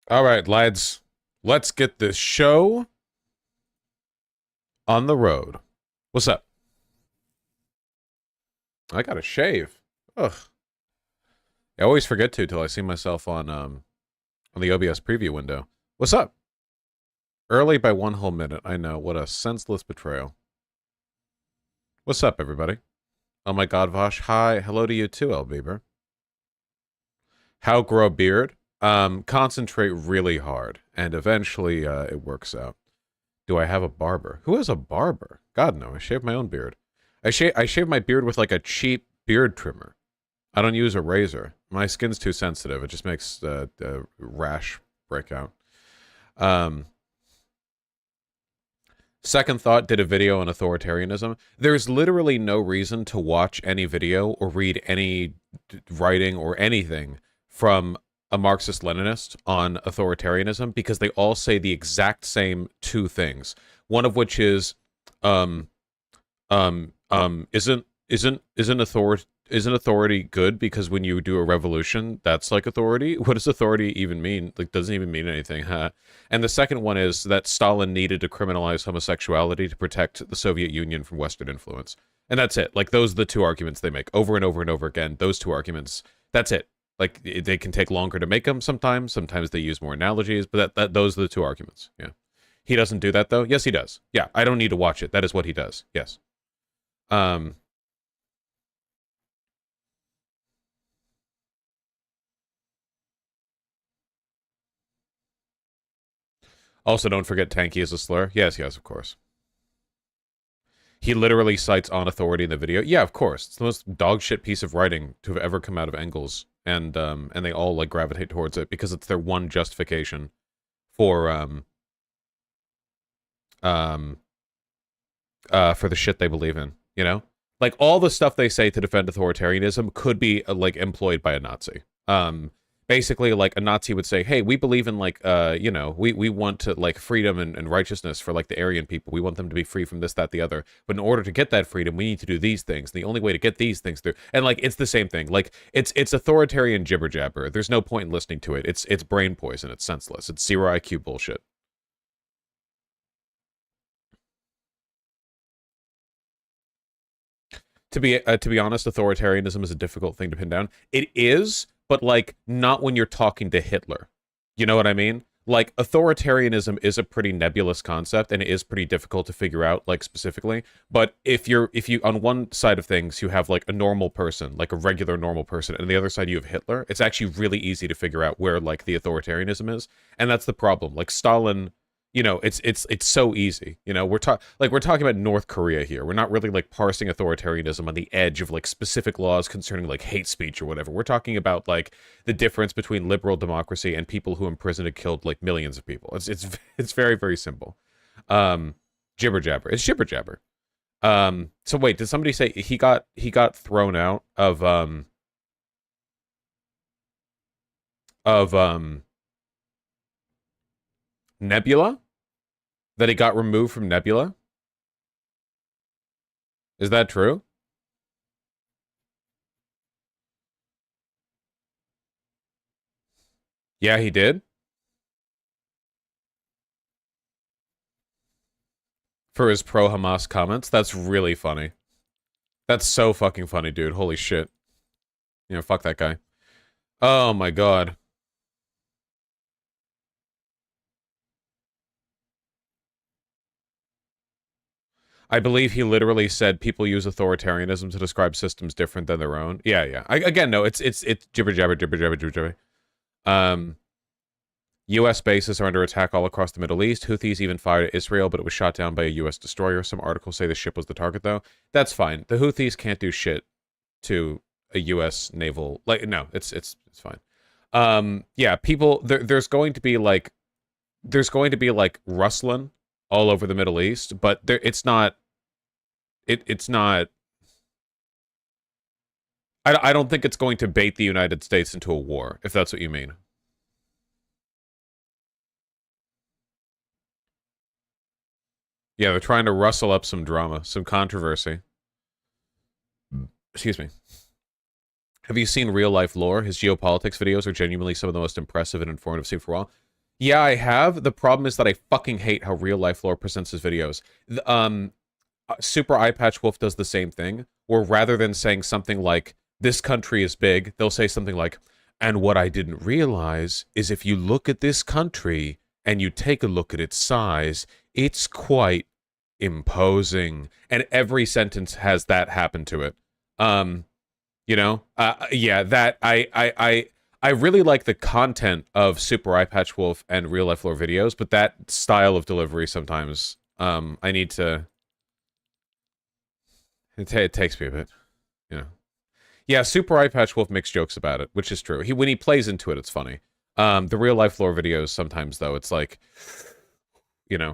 All right, lads, let's get this show on the road. What's up? I gotta shave. Ugh. I always forget to till I see myself on the OBS preview window. What's up? Early by one whole minute. I know. What a senseless betrayal. What's up, everybody? Oh my God, Vosh. Hi. Hello to you too, El Bieber. How grow a beard? Concentrate really hard, and eventually it works out. Do I have a barber? Who has a barber? God, no. I shave my own beard. I shave my beard with like a cheap beard trimmer. I don't use a razor. My skin's too sensitive. It just makes rash break out. Um, Second thought, did a video on authoritarianism. There's literally no reason to watch any video or read any writing or anything from a Marxist-Leninist on authoritarianism because they all say the exact same two things. One of which is, um, isn't authority good because when you do a revolution, that's like authority? What does authority even mean? Like, doesn't even mean anything, huh? And the second one is that Stalin needed to criminalize homosexuality to protect the Soviet Union from Western influence. And that's it. Like, those are the two arguments they make over and over and over again. Those two arguments. That's it. Like, they can take longer to make them sometimes. Sometimes they use more analogies, but those are the two arguments. Yeah. He doesn't do that, though? Yes, he does. Yeah, I don't need to watch it. That is what he does. Yes. Um, Also, don't forget tanky is a slur. Yes, yes, of course. He literally cites on authority in the video. Yeah, of course. It's the most dog shit piece of writing to have ever come out of Engels, and they all like gravitate towards it because it's their one justification for um for the shit they believe in. You know, like all the stuff they say to defend authoritarianism could be like employed by a Nazi. Basically, like a Nazi would say, hey, we believe in like we want to like freedom and righteousness for like the Aryan people. We want them to be free from this, that, the other. But in order to get that freedom, we need to do these things. And the only way to get these things through, and like it's the same thing. Like it's authoritarian jibber jabber. There's no point in listening to it. It's brain poison. It's senseless. It's zero IQ bullshit. To be honest, authoritarianism is a difficult thing to pin down. It is, but like not when you're talking to Hitler. You know what I mean? Like authoritarianism is a pretty nebulous concept and it is pretty difficult to figure out like specifically. But if you on one side of things you have like a normal person, like a regular normal person, and the other side you have Hitler, it's actually really easy to figure out where like the authoritarianism is. And that's the problem. Like Stalin, it's so easy. We're talking about North Korea here. We're not really like parsing authoritarianism on the edge of like specific laws concerning like hate speech or whatever. We're talking about like the difference between liberal democracy and people who imprisoned and killed like millions of people. It's very very simple. Um, Jibber jabber. It's jibber jabber. So wait, did somebody say he got thrown out of Nebula? That he got removed from Nebula? Is that true? Yeah, he did. For his pro Hamas comments. That's really funny. That's so fucking funny, dude. Holy shit. Fuck that guy. Oh my god. I believe he literally said people use authoritarianism to describe systems different than their own. Yeah, yeah. Again, no, it's jibber jabber, jibber jabber, jibber jabber. Um, U.S. bases are under attack all across the Middle East. Houthis even fired at Israel, but it was shot down by a U.S. destroyer. Some articles say the ship was the target, though. That's fine. The Houthis can't do shit to a U.S. naval. Like, no, it's fine. Yeah, people. There's going to be like rustling all over the Middle East, but it's not. It's not. I don't think it's going to bait the United States into a war, if that's what you mean. Yeah, they're trying to rustle up some drama, some controversy. Excuse me. Have you seen real life lore? His geopolitics videos are genuinely some of the most impressive and informative seen for a while. Yeah, I have. The problem is that I fucking hate how real life lore presents his videos. Super Eye Patch Wolf does the same thing, where rather than saying something like, this country is big, they'll say something like, and what I didn't realize is if you look at this country and you take a look at its size, it's quite imposing. And every sentence has that happen to it. Yeah, that I really like the content of Super Eye Patch Wolf and Real Life Lore videos, but that style of delivery sometimes, I need to. It takes me a bit, you know. Yeah, Super Eye Patch Wolf makes jokes about it, which is true. When he plays into it, it's funny. The Real Life Lore videos sometimes though, it's like, you know,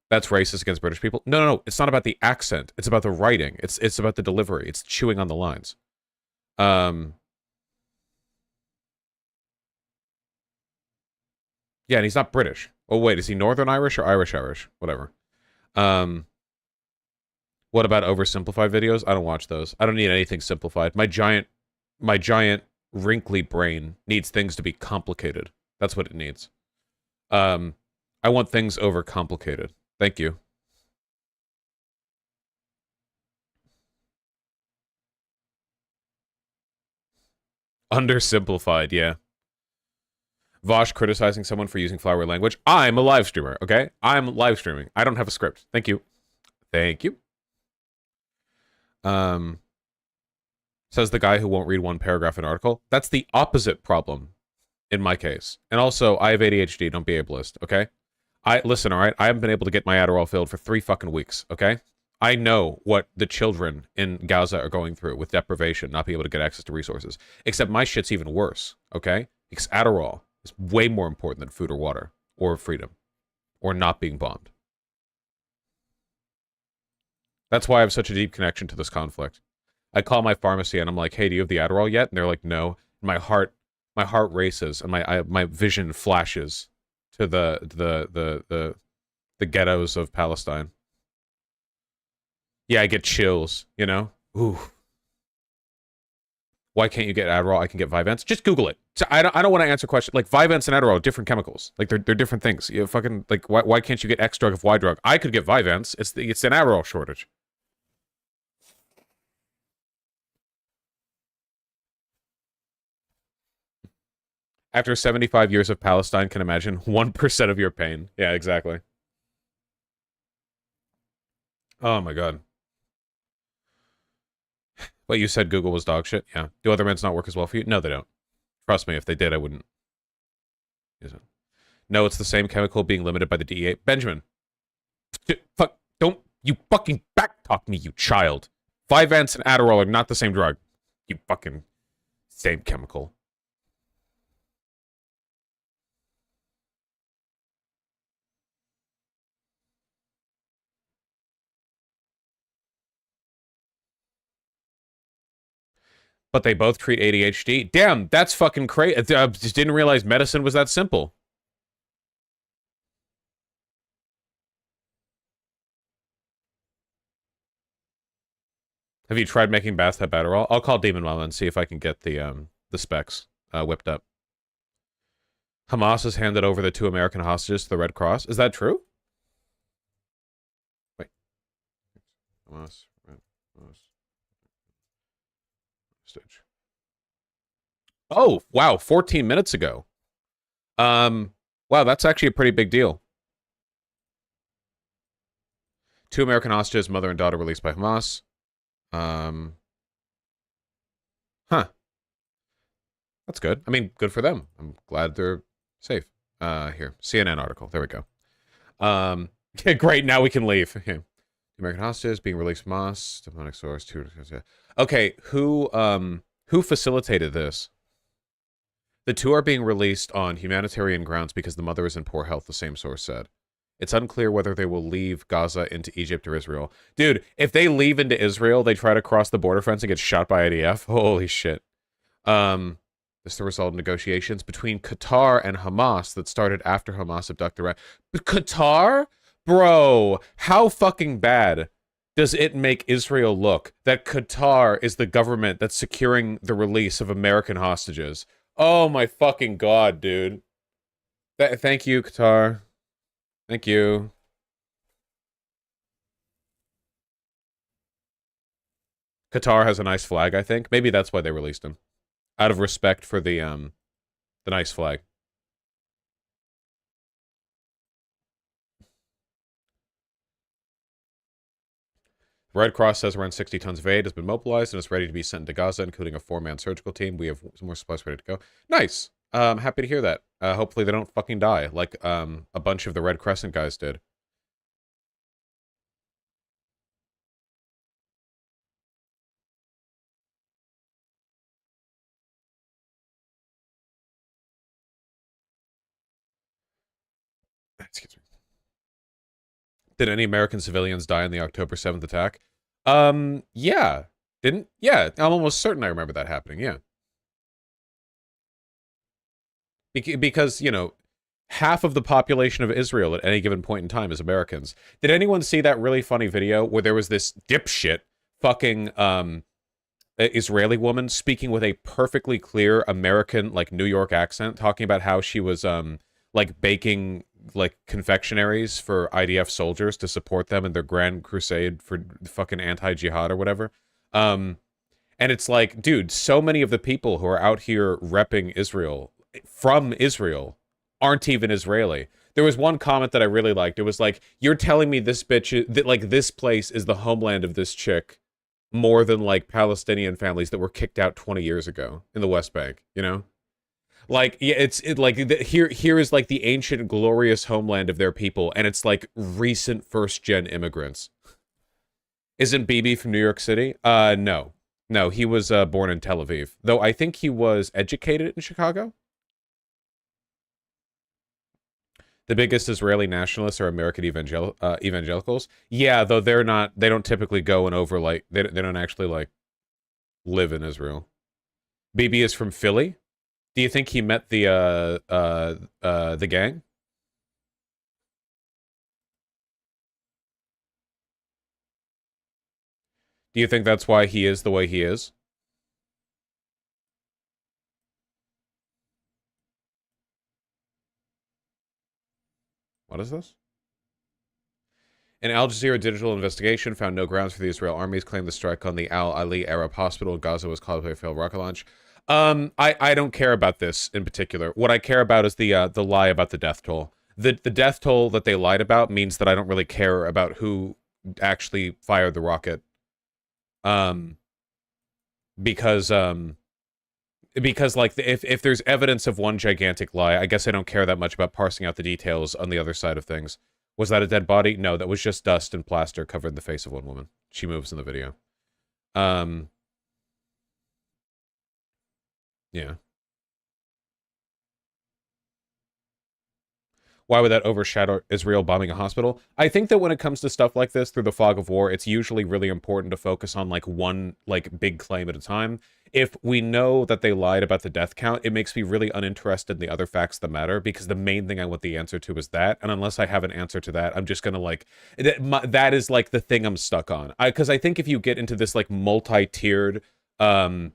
that's racist against British people. No, it's not about the accent. It's about the writing. It's about the delivery. It's chewing on the lines. Yeah, and he's not British. Oh wait, is he Northern Irish or Irish? Whatever. Um, what about oversimplified videos? I don't watch those. I don't need anything simplified. My giant wrinkly brain needs things to be complicated. That's what it needs. I want things overcomplicated. Thank you. Undersimplified, yeah. Vosh criticizing someone for using flowery language. I'm a live streamer, okay? I'm live streaming. I don't have a script. Thank you. Thank you. Says the guy who won't read one paragraph in an article. That's the opposite problem in my case. And also, I have ADHD. Don't be ableist, okay? Listen, all right? I haven't been able to get my Adderall filled for 3 fucking weeks, okay? I know what the children in Gaza are going through with deprivation, not being able to get access to resources. Except my shit's even worse, okay? Because Adderall is way more important than food or water, or freedom, or not being bombed. That's why I have such a deep connection to this conflict. I call my pharmacy and I'm like, "Hey, do you have the Adderall yet?" And they're like, "No." My heart races and my vision flashes to the ghettos of Palestine. Yeah, I get chills, you know? Ooh. Why can't you get Adderall? I can get Vyvanse. Just Google it. So I don't want to answer questions. Like, Vyvanse and Adderall are different chemicals. Like, they're different things. You fucking, like, why can't you get X drug of Y drug? I could get Vyvanse. It's an Adderall shortage. After 75 years of Palestine, can imagine 1% of your pain. Yeah, exactly. Oh my god. What you said Google was dog shit? Yeah. Do other meds not work as well for you? No, they don't. Trust me, if they did, I wouldn't use it. No, it's the same chemical being limited by the DEA. Benjamin. Fuck, don't you fucking backtalk me, you child. Vyvanse and Adderall are not the same drug. You fucking same chemical. But they both treat ADHD. Damn, that's fucking crazy. I just didn't realize medicine was that simple. Have you tried making bathtub Adderall? I'll call Demon Mama and see if I can get the specs whipped up. Hamas has handed over the 2 American hostages to the Red Cross. Is that true? Wait. Hamas, Red Cross. Hostage. Oh, wow, 14 minutes ago. Wow, that's actually a pretty big deal. 2 American hostages, mother and daughter, released by Hamas. Huh. That's good. I mean, good for them. I'm glad they're safe. Here, CNN article. There we go. Yeah, great. Now we can leave. Okay. American hostages being released from Hamas. Demonic source. Okay, who facilitated this? The 2 are being released on humanitarian grounds because the mother is in poor health, the same source said. It's unclear whether they will leave Gaza into Egypt or Israel. Dude, if they leave into Israel, they try to cross the border fence and get shot by IDF. Holy shit. This is the result of negotiations between Qatar and Hamas that started after Hamas abducted. But Qatar? Bro, how fucking bad does it make Israel look that Qatar is the government that's securing the release of American hostages? Oh my fucking god, dude. Thank you, Qatar. Thank you. Qatar has a nice flag, I think. Maybe that's why they released him. Out of respect for the nice flag. Red Cross says around 60 tons of aid has been mobilized and is ready to be sent to Gaza, including a 4-man surgical team. We have some more supplies ready to go. Nice. Happy to hear that. Hopefully they don't fucking die like a bunch of the Red Crescent guys did. Excuse me. Did any American civilians die in the October 7th attack? Yeah. Didn't? Yeah, I'm almost certain I remember that happening. Yeah. Because, you know, half of the population of Israel at any given point in time is Americans. Did anyone see that really funny video where there was this dipshit fucking Israeli woman speaking with a perfectly clear American like New York accent, talking about how she was like baking like confectionaries for IDF soldiers to support them in their grand crusade for fucking anti-jihad or whatever. Um and it's like, dude, so many of the people who are out here repping Israel from Israel aren't even Israeli. There was one comment that I really liked. It was like, "You're telling me this bitch that like this place is the homeland of this chick more than like Palestinian families that were kicked out 20 years ago in the West Bank, you know?" Like, yeah, like here is like the ancient glorious homeland of their people, and it's like recent first gen immigrants. Isn't BB from New York City? No. No, he was born in Tel Aviv. Though I think he was educated in Chicago. The biggest Israeli nationalists are American evangelicals. Yeah, though they're not. They don't typically go and over like they don't actually like live in Israel. BB is from Philly. Do you think he met the gang? Do you think that's why he is the way he is? What is this? An Al Jazeera digital investigation found no grounds for the Israel army's claim the strike on the Al Ali Arab hospital in Gaza was caused by a failed rocket launch. I don't care about this in particular. What I care about is the lie about the death toll. The death toll that they lied about means that I don't really care about who actually fired the rocket. Um, because like if there's evidence of one gigantic lie, I guess I don't care that much about parsing out the details on the other side of things. Was that a dead body? No, that was just dust and plaster covered the face of one woman. She moves in the video. Um, yeah. Why would that overshadow Israel bombing a hospital? I think that when it comes to stuff like this through the fog of war, it's usually really important to focus on like one like big claim at a time. If we know that they lied about the death count, it makes me really uninterested in the other facts that matter because the main thing I want the answer to is that. And unless I have an answer to that, I'm just gonna like that is like the thing I'm stuck on. Because I think if you get into this like multi-tiered um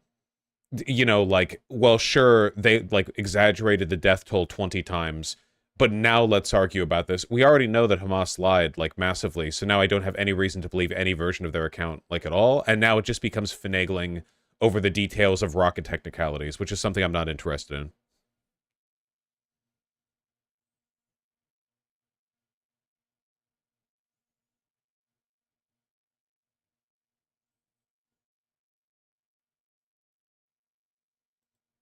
you know, like, well, sure, they like exaggerated the death toll 20 times, but now let's argue about this. We already know that Hamas lied like massively, so now I don't have any reason to believe any version of their account like at all, and now it just becomes finagling over the details of rocket technicalities, which is something I'm not interested in.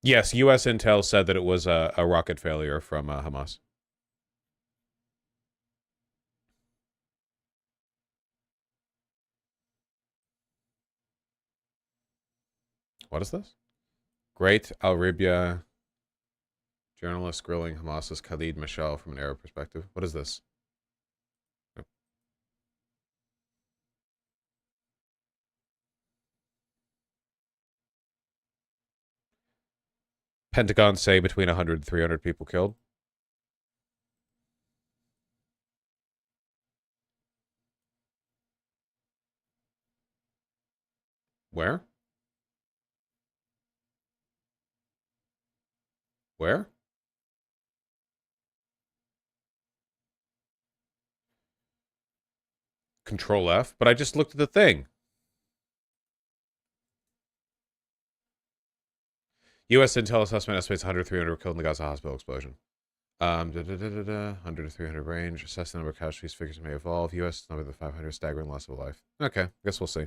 Yes, U.S. intel said that it was a rocket failure from Hamas. What is this? Great Al Ribia journalist grilling Hamas's Khalid Mashal from an Arab perspective. What is this? Pentagon say between 100 and 300 people killed. Where? Where? Control F, but I just looked at the thing. U.S. intel assessment estimates 100 to 300 were killed in the Gaza hospital explosion. 100 to 300 range. Assess the number of casualties. Figures may evolve. U.S. number of 500. Staggering loss of life. Okay, I guess we'll see.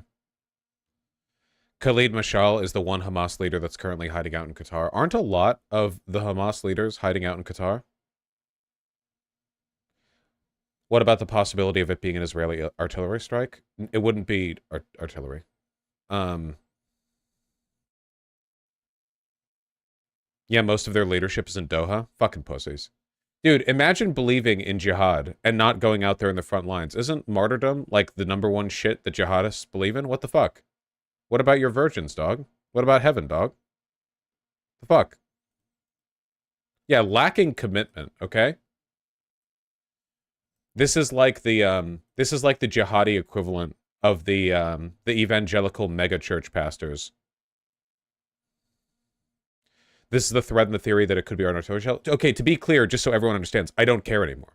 Khalid Mashal is the one Hamas leader that's currently hiding out in Qatar. Aren't a lot of the Hamas leaders hiding out in Qatar? What about the possibility of it being an Israeli artillery strike? It wouldn't be artillery. Yeah, most of their leadership is in Doha. Fucking pussies. Dude, imagine believing in jihad and not going out there in the front lines. Isn't martyrdom like the #1 shit that jihadists believe in? What the fuck? What about your virgins, dog? What about heaven, dog? The fuck? Yeah, lacking commitment, okay? This is like the jihadi equivalent of the evangelical megachurch pastors. This is the thread in the theory that it could be our artillery shell. Okay, to be clear, just so everyone understands, I don't care anymore.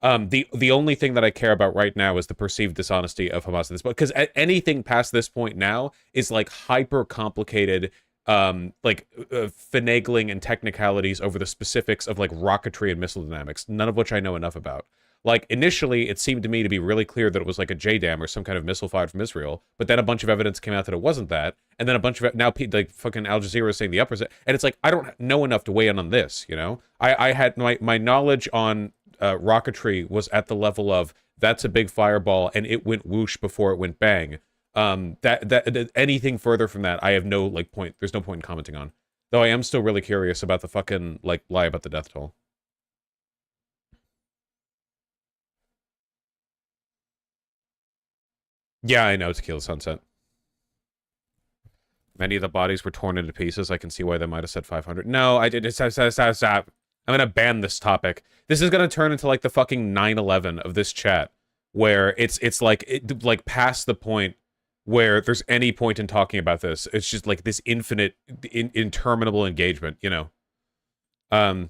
The only thing that I care about right now is the perceived dishonesty of Hamas at this point, because anything past this point now is like hyper complicated, finagling and technicalities over the specifics of like rocketry and missile dynamics, none of which I know enough about. Like, initially, it seemed to me to be really clear that it was like a JDAM or some kind of missile fired from Israel, but then a bunch of evidence came out that it wasn't that, and then a bunch of, now, like, fucking Al Jazeera is saying the opposite, and it's like, I don't know enough to weigh in on this, you know? I had, my knowledge on rocketry was at the level of, that's a big fireball, and it went whoosh before it went bang. That anything further from that, I have no, like, point, there's no point in commenting on. Though I am still really curious about the fucking, like, lie about the death toll. Yeah, I know, Tequila Sunset. Many of the bodies were torn into pieces. I can see why they might have said 500. No, I did. Stop. I'm going to ban this topic. This is going to turn into like the fucking 9/11 of this chat, where it's like past the point where there's any point in talking about this. It's just like this infinite, interminable engagement, you know. The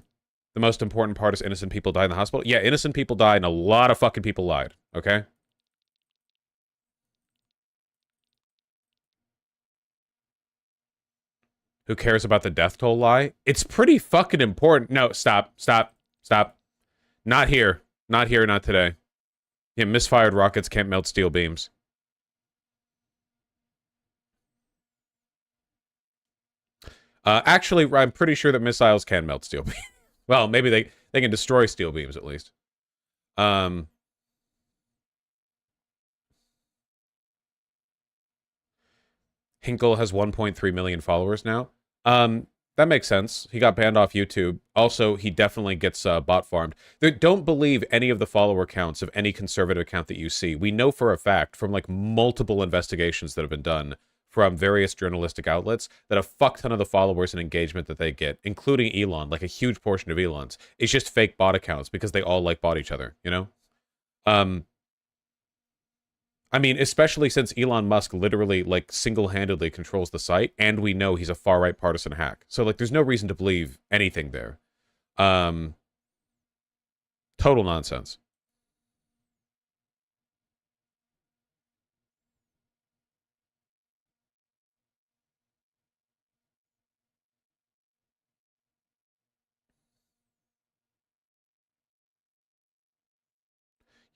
most important part is innocent people died in the hospital. Yeah, innocent people died and a lot of fucking people lied, okay? Who cares about the death toll lie? It's pretty fucking important. No, stop. Not here. Not here, not today. Yeah, misfired rockets can't melt steel beams. Actually, I'm pretty sure that missiles can melt steel beams. Well, maybe they can destroy steel beams, at least. Hinkle has 1.3 million followers now. That makes sense. He got banned off YouTube. Also, he definitely gets bot farmed. Don't believe any of the follower counts of any conservative account that you see. We know for a fact from like multiple investigations that have been done from various journalistic outlets that a fuck ton of the followers and engagement that they get, including Elon, like a huge portion of Elon's, is just fake bot accounts because they all like bot each other, you know? I mean, especially since Elon Musk literally, like, single-handedly controls the site, and we know he's a far-right partisan hack. So, like, there's no reason to believe anything there. Total nonsense.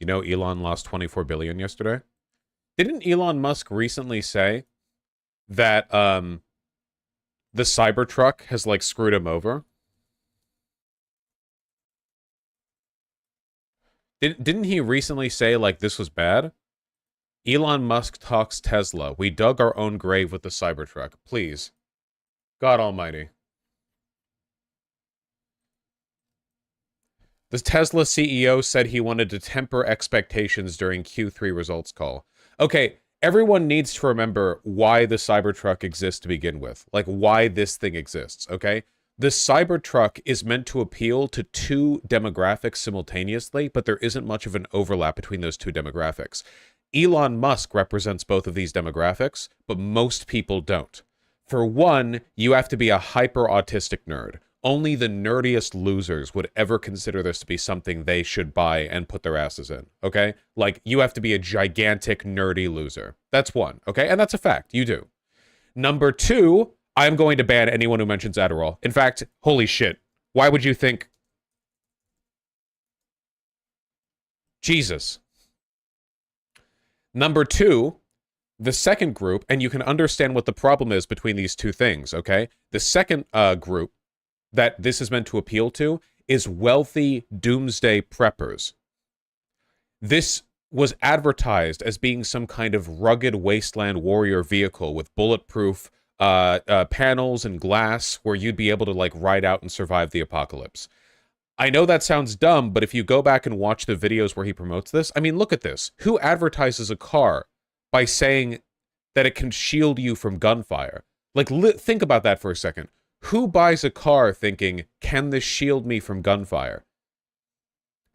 You know, Elon lost 24 billion yesterday? Didn't Elon Musk recently say that the Cybertruck has like screwed him over? Didn't he recently say like this was bad? Elon Musk talks Tesla. We dug our own grave with the Cybertruck. Please. God almighty. The Tesla CEO said he wanted to temper expectations during Q3 results call. Okay, everyone needs to remember why the Cybertruck exists to begin with. Like, why this thing exists, okay? The Cybertruck is meant to appeal to two demographics simultaneously, but there isn't much of an overlap between those two demographics. Elon Musk represents both of these demographics, but most people don't. For one, you have to be a hyper-autistic nerd. only the nerdiest losers would ever consider this to be something they should buy and put their asses in, okay? Like, you have to be a gigantic nerdy loser. That's one, okay? And that's a fact. You do. Number two, I'm going to ban anyone who mentions Adderall. In fact, holy shit. Why would you think... Jesus. Number two, the second group, and you can understand what the problem is between these two things, okay? The second group that this is meant to appeal to is wealthy doomsday preppers. This was advertised as being some kind of rugged wasteland warrior vehicle with bulletproof panels and glass where you'd be able to, like, ride out and survive the apocalypse. I know that sounds dumb, but if you go back and watch the videos where he promotes this, I mean, look at this. Who advertises a car by saying that it can shield you from gunfire? Like, think about that for a second. Who buys a car thinking, can this shield me from gunfire?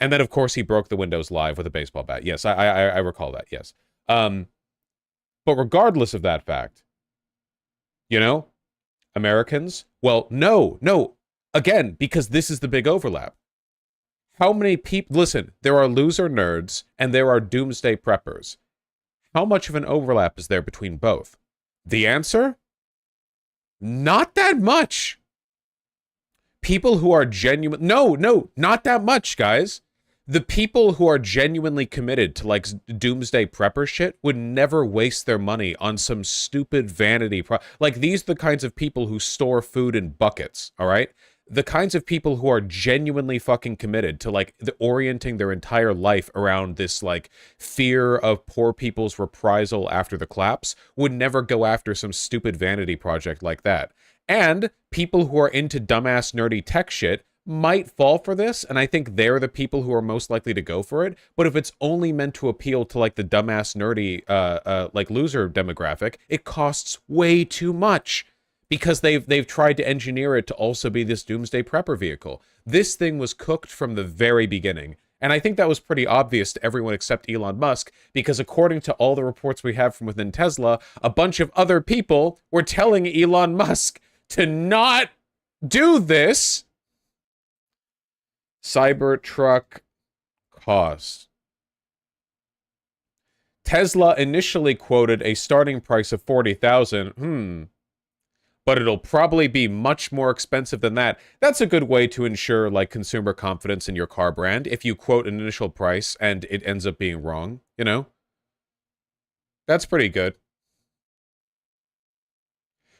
And then, of course, he broke the windows live with a baseball bat. Yes, I recall that, yes. But regardless of that fact, you know, Americans, well, no. Again, because this is the big overlap. How many people... Listen, there are loser nerds and there are doomsday preppers. How much of an overlap is there between both? The answer? Not that much. People who are genuine... No, not that much, guys. The people who are genuinely committed to, like, doomsday prepper shit would never waste their money on some stupid vanity... Like, these are the kinds of people who store food in buckets, all right? The kinds of people who are genuinely fucking committed to, like, orienting their entire life around this, like, fear of poor people's reprisal after the collapse would never go after some stupid vanity project like that. And people who are into dumbass nerdy tech shit might fall for this, and I think they're the people who are most likely to go for it. But if it's only meant to appeal to, like, the dumbass nerdy, like, loser demographic, it costs way too much. Because they've tried to engineer it to also be this doomsday prepper vehicle. This thing was cooked from the very beginning. And I think that was pretty obvious to everyone except Elon Musk, because according to all the reports we have from within Tesla, a bunch of other people were telling Elon Musk to not do this. Cybertruck cost. Tesla initially quoted a starting price of $40,000. But it'll probably be much more expensive than that. That's a good way to ensure, like, consumer confidence in your car brand, if you quote an initial price and it ends up being wrong, you know? That's pretty good.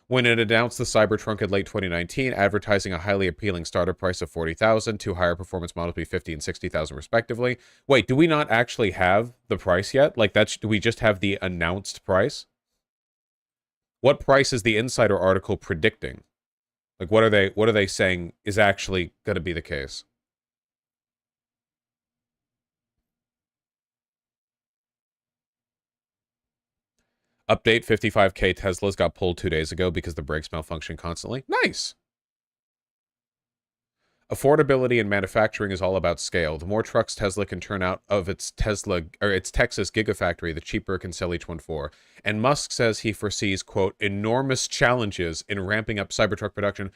When it announced the Cybertruck in late 2019, advertising a highly appealing starter price of $40,000, two higher performance models be $50,000 and $60,000 respectively. Wait, do we not actually have the price yet? Like, do we just have the announced price? What price is the Insider article predicting? Like, what are they saying is actually going to be the case? Update, 55K Teslas got pulled 2 days ago because the brakes malfunction constantly. Nice. Affordability in manufacturing is all about scale. The more trucks Tesla can turn out of its Texas Gigafactory, the cheaper it can sell each one for. And Musk says he foresees, quote, enormous challenges in ramping up Cybertruck production.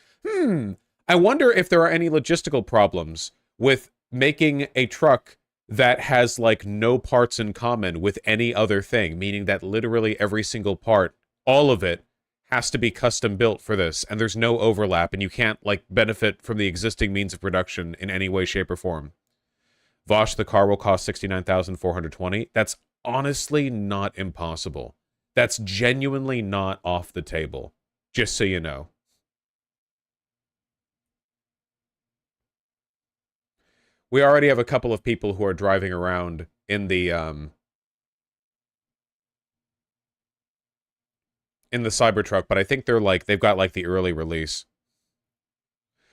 I wonder if there are any logistical problems with making a truck that has, like, no parts in common with any other thing, meaning that literally every single part, all of it, has to be custom built for this, and there's no overlap, and you can't, like, benefit from the existing means of production in any way, shape, or form. Vosh, the car will cost $69,420. That's honestly not impossible. That's genuinely not off the table, just so you know. We already have a couple of people who are driving around in the Cybertruck, but I think they've got, like, the early release.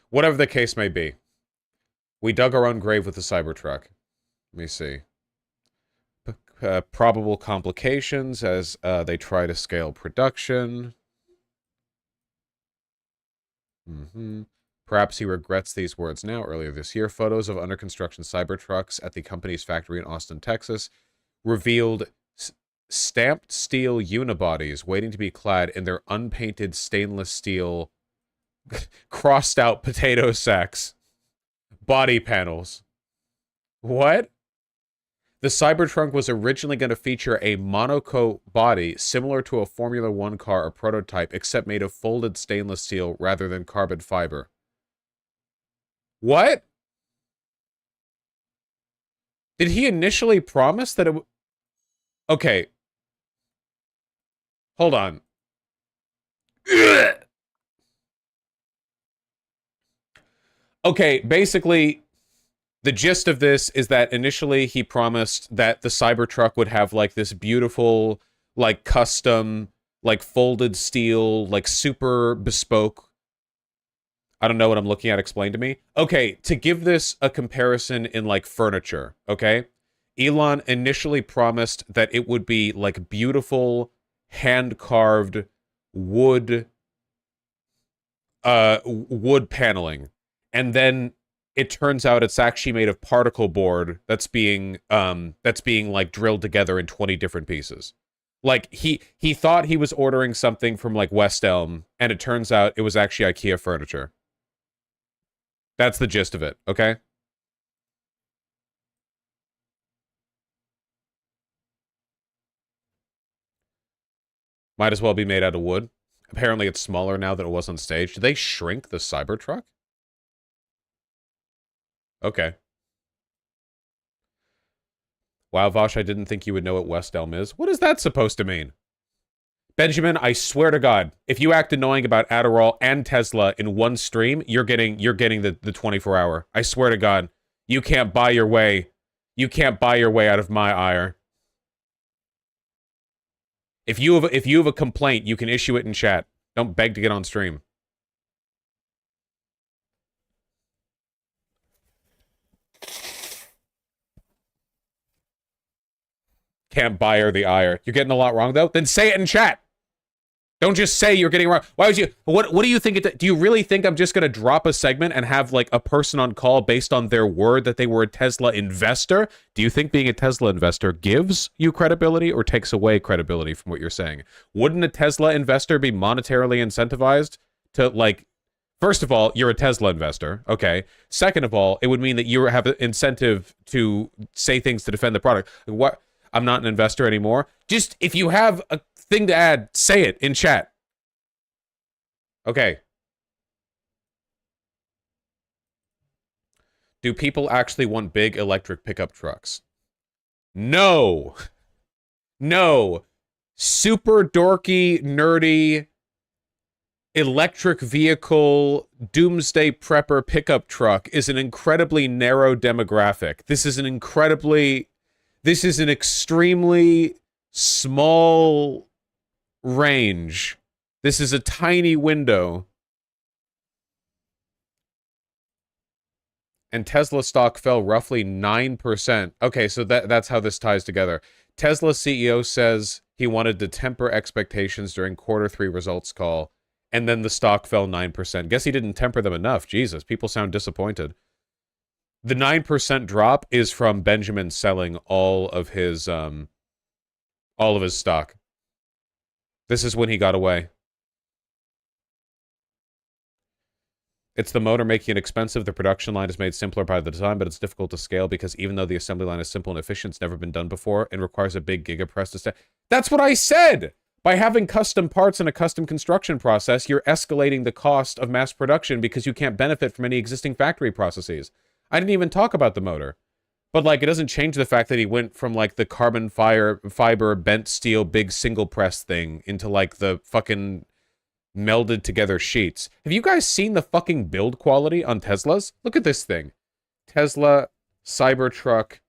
Whatever the case may be. We dug our own grave with the Cybertruck. Let me see. Probable complications as they try to scale production. Perhaps he regrets these words now. Earlier this year, photos of under construction Cybertrucks at the company's factory in Austin, Texas, revealed stamped steel unibodies waiting to be clad in their unpainted stainless steel crossed out potato sacks, body panels. What? The Cybertruck was originally going to feature a monocoque body similar to a Formula One car or prototype, except made of folded stainless steel rather than carbon fiber. What? Did he initially promise that it would... Okay. Hold on. Okay, basically... The gist of this is that initially he promised that the Cybertruck would have, like, this beautiful, like, custom, like, folded steel, like, super bespoke... I don't know what I'm looking at, explain to me. Okay, to give this a comparison in, like, furniture, okay? Elon initially promised that it would be, like, beautiful, hand-carved wood... wood paneling. And then... it turns out it's actually made of particle board that's being like drilled together in 20 different pieces. Like he thought he was ordering something from like West Elm, and it turns out it was actually IKEA furniture. That's the gist of it, okay? Might as well be made out of wood. Apparently it's smaller now than it was on stage. Did they shrink the Cybertruck? Okay. Wow, Vosh, I didn't think you would know what West Elm is. What is that supposed to mean? Benjamin, I swear to God, if you act annoying about Adderall and Tesla in one stream, you're getting the 24-hour. I swear to God. You can't buy your way. You can't buy your way out of my ire. If you have a complaint, you can issue it in chat. Don't beg to get on stream. Can't buy her the ire. You're getting a lot wrong, though? Then say it in chat. Don't just say you're getting wrong. Why would you... What do you think... Do you really think I'm just going to drop a segment and have, like, a person on call based on their word that they were a Tesla investor? Do you think being a Tesla investor gives you credibility or takes away credibility from what you're saying? Wouldn't a Tesla investor be monetarily incentivized to, like... First of all, you're a Tesla investor, okay? Second of all, it would mean that you have an incentive to say things to defend the product. What... I'm not an investor anymore. Just, if you have a thing to add, say it in chat. Okay. Do people actually want big electric pickup trucks? No. No. Super dorky, nerdy, electric vehicle, doomsday prepper pickup truck is an incredibly narrow demographic. This is an extremely small range. This is a tiny window. And Tesla stock fell roughly 9%. Okay, so that's how this ties together. Tesla CEO says he wanted to temper expectations during Q3 results call, and then the stock fell 9%. Guess he didn't temper them enough. Jesus, people sound disappointed. The 9% drop is from Benjamin selling all of his stock. This is when he got away. It's the motor making it expensive. The production line is made simpler by the design, but it's difficult to scale because even though the assembly line is simple and efficient, it's never been done before and requires a big gigapress to stay. That's what I said! By having custom parts and a custom construction process, you're escalating the cost of mass production because you can't benefit from any existing factory processes. I didn't even talk about the motor. But, like, it doesn't change the fact that he went from, like, the carbon fiber, bent steel, big single press thing into, like, the fucking melded together sheets. Have you guys seen the fucking build quality on Teslas? Look at this thing. Tesla Cybertruck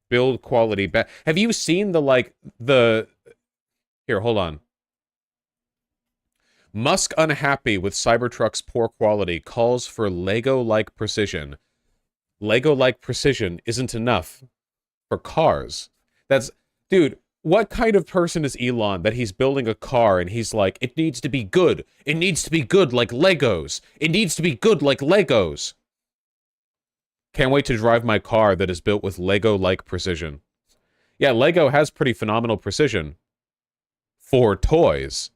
build quality. Have you seen the, like, the... Here, hold on. Musk unhappy with Cybertruck's poor quality calls for Lego-like precision. Lego-like precision isn't enough for cars. That's... Dude, what kind of person is Elon that he's building a car and he's like, it needs to be good. It needs to be good like Legos. It needs to be good like Legos. Can't wait to drive my car that is built with Lego-like precision. Yeah, Lego has pretty phenomenal precision. For toys.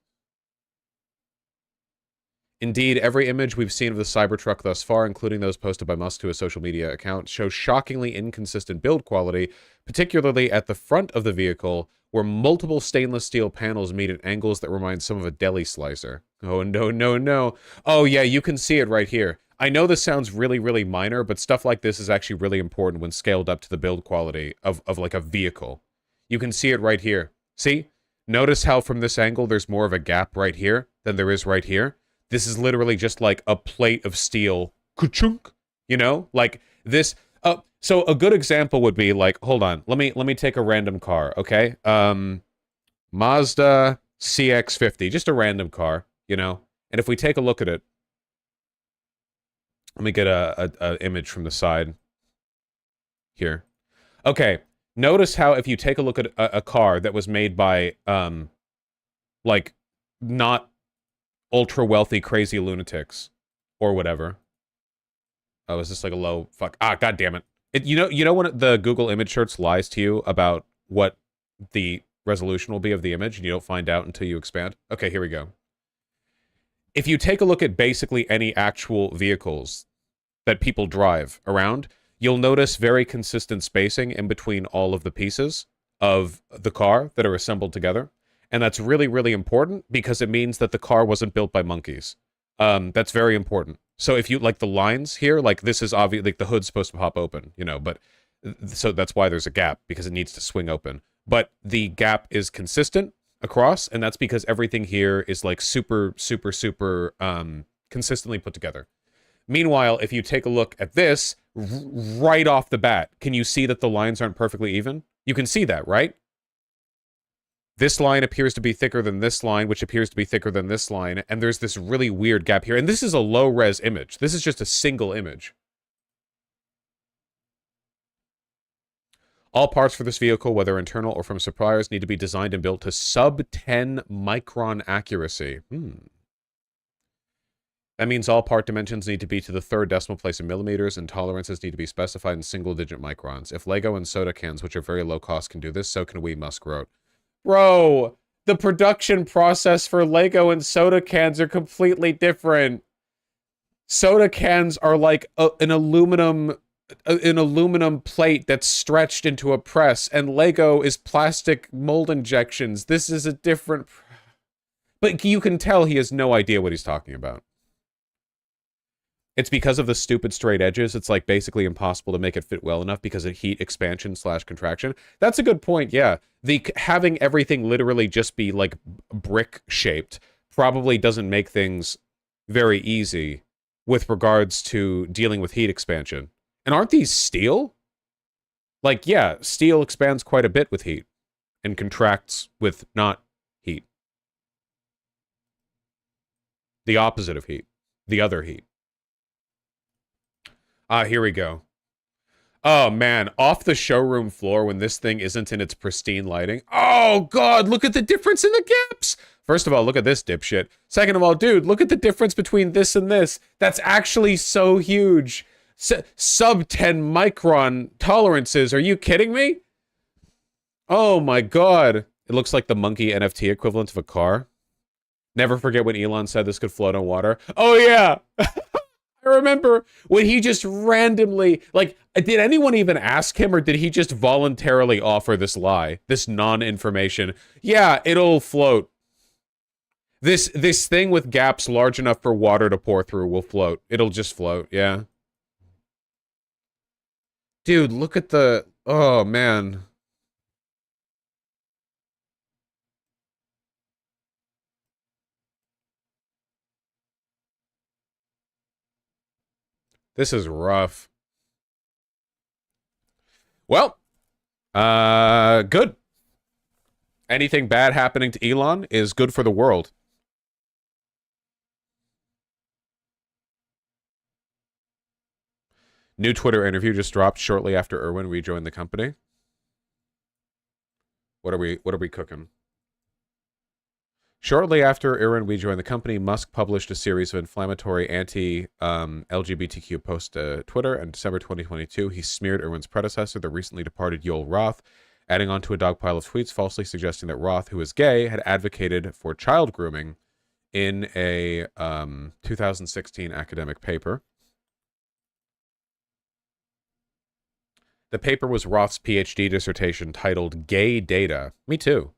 Indeed, every image we've seen of the Cybertruck thus far, including those posted by Musk to his social media account, shows shockingly inconsistent build quality, particularly at the front of the vehicle, where multiple stainless steel panels meet at angles that remind some of a deli slicer. Oh, no, no, no. Oh, yeah, you can see it right here. I know this sounds really, really minor, but stuff like this is actually really important when scaled up to the build quality of like a vehicle. You can see it right here. See? Notice how from this angle there's more of a gap right here than there is right here? This is literally just like a plate of steel. Ka-chunk! You know? Like this. So a good example would be like, hold on, let me take a random car, okay? Mazda CX-50, just a random car, you know? And if we take a look at it, let me get a image from the side here. Okay, notice how if you take a look at a car that was made by, like, not ultra-wealthy crazy lunatics or whatever. Oh, is this like a low... Fuck. Ah, god damn it. You know when the Google image search lies to you about what the resolution will be of the image and you don't find out until you expand? Okay, here we go. If you take a look at basically any actual vehicles that people drive around, you'll notice very consistent spacing in between all of the pieces of the car that are assembled together. And that's really, really important because it means that the car wasn't built by monkeys. That's very important. So if you, like the lines here, like this is obvious, like the hood's supposed to pop open, you know, but so that's why there's a gap because it needs to swing open. But the gap is consistent across, and that's because everything here is like super, super, super consistently put together. Meanwhile, if you take a look at this right off the bat, can you see that the lines aren't perfectly even? You can see that, right? This line appears to be thicker than this line, which appears to be thicker than this line, and there's this really weird gap here. And this is a low-res image. This is just a single image. All parts for this vehicle, whether internal or from suppliers, need to be designed and built to sub-10 micron accuracy. That means all part dimensions need to be to the third decimal place in millimeters, and tolerances need to be specified in single-digit microns. If Lego and soda cans, which are very low cost, can do this, so can we, Musk wrote. Bro, the production process for Lego and soda cans are completely different. Soda cans are like an aluminum plate that's stretched into a press, and Lego is plastic mold injections. This is a different... But you can tell he has no idea what he's talking about. It's because of the stupid straight edges. It's like basically impossible to make it fit well enough because of heat expansion / contraction. That's a good point, yeah. Having everything literally just be like brick shaped probably doesn't make things very easy with regards to dealing with heat expansion. And aren't these steel? Like, yeah, steel expands quite a bit with heat and contracts with not heat. The opposite of heat. The other heat. Here we go. Oh, man. Off the showroom floor when this thing isn't in its pristine lighting. Oh, God. Look at the difference in the gaps. First of all, look at this dipshit. Second of all, dude, look at the difference between this and this. That's actually so huge. Sub 10 micron tolerances. Are you kidding me? Oh, my God. It looks like the monkey NFT equivalent of a car. Never forget when Elon said this could float on water. Oh, yeah. I remember when he just randomly, like, did anyone even ask him or did he just voluntarily offer this lie, this non-information? Yeah, it'll float. This thing with gaps large enough for water to pour through will float. It'll just float, yeah. Dude, look at the, oh man. This is rough. Well, good. Anything bad happening to Elon is good for the world. New Twitter interview just dropped shortly after Irwin rejoined the company. What are we cooking? Shortly after Irwin rejoined the company, Musk published a series of inflammatory anti-LGBTQ posts to Twitter. In December 2022, he smeared Irwin's predecessor, the recently departed Yoel Roth, adding onto a dog pile of tweets falsely suggesting that Roth, who is gay, had advocated for child grooming in a 2016 academic paper. The paper was Roth's PhD dissertation titled Gay Data. Me too.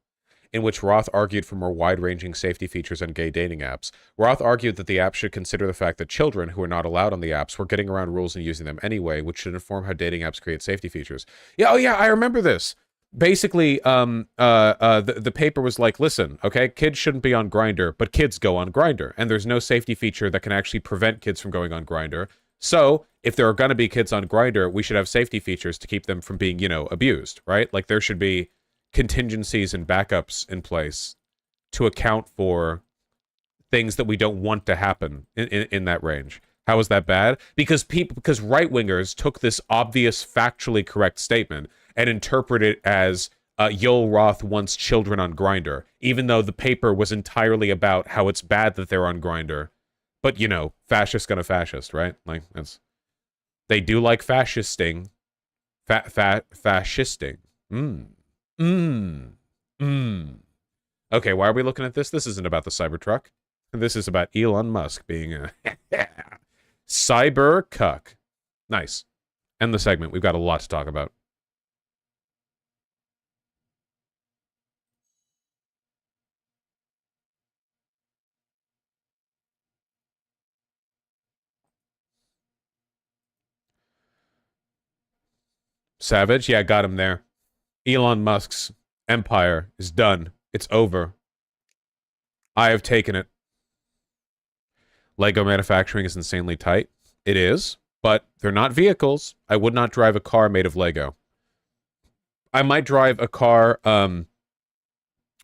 In which Roth argued for more wide-ranging safety features on gay dating apps. Roth argued that the apps should consider the fact that children who are not allowed on the apps were getting around rules and using them anyway, which should inform how dating apps create safety features. Yeah, oh yeah, I remember this. Basically, the paper was like, listen, okay, kids shouldn't be on Grindr, but kids go on Grindr, and there's no safety feature that can actually prevent kids from going on Grindr. So, if there are going to be kids on Grindr, we should have safety features to keep them from being, abused, right? Like, there should be contingencies and backups in place to account for things that we don't want to happen in that range. How is that bad? Because right-wingers took this obvious factually correct statement and interpreted it as Yoel Roth wants children on Grindr, even though the paper was entirely about how it's bad that they're on Grindr. But, fascist gonna fascist, right? Like, they do like fascisting. Fascisting. Okay, why are we looking at this? This isn't about the Cybertruck. This is about Elon Musk being a cyber cuck. Nice. End the segment. We've got a lot to talk about. Savage? Yeah, got him there. Elon Musk's empire is done. It's over. I have taken it. Lego manufacturing is insanely tight. It is, but they're not vehicles. I would not drive a car made of Lego. I might drive a car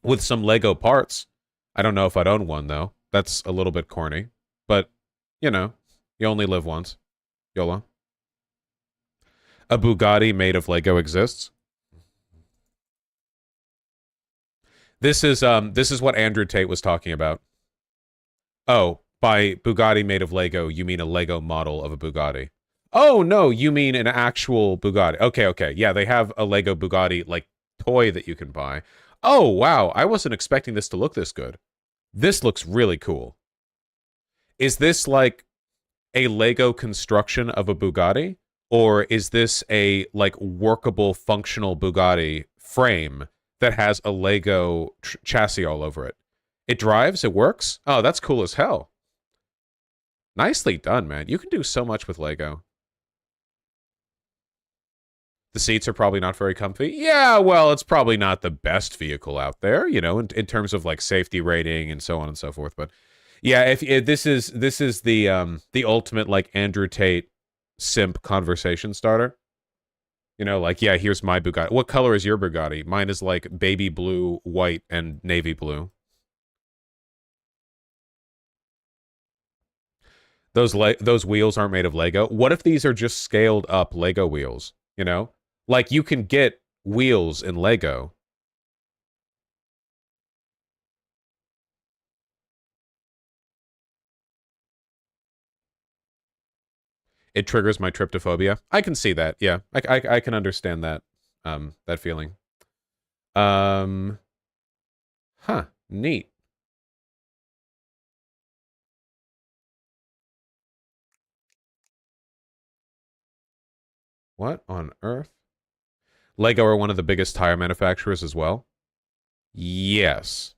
with some Lego parts. I don't know if I'd own one, though. That's a little bit corny. But, you only live once. YOLO. A Bugatti made of Lego exists. This is what Andrew Tate was talking about. Oh, by Bugatti made of Lego, you mean a Lego model of a Bugatti. Oh, no, you mean an actual Bugatti. Okay. Yeah, they have a Lego Bugatti, like, toy that you can buy. Oh, wow, I wasn't expecting this to look this good. This looks really cool. Is this, like, a Lego construction of a Bugatti? Or is this a, like, workable, functional Bugatti frame that has a Lego chassis all over it? It drives? It works? Oh, that's cool as hell. Nicely done, man. You can do so much with Lego. The seats are probably not very comfy. Yeah, well, it's probably not the best vehicle out there, in terms of like safety rating and so on and so forth. But yeah, if this is the ultimate like Andrew Tate simp conversation starter. Like, yeah, here's my Bugatti. What color is your Bugatti? Mine is like baby blue, white, and navy blue. Those wheels aren't made of Lego. What if these are just scaled up Lego wheels? Like you can get wheels in Lego. It triggers my tryptophobia. I can see that. Yeah, I can understand that. That feeling. Huh. Neat. What on earth? Lego are one of the biggest tire manufacturers as well. Yes.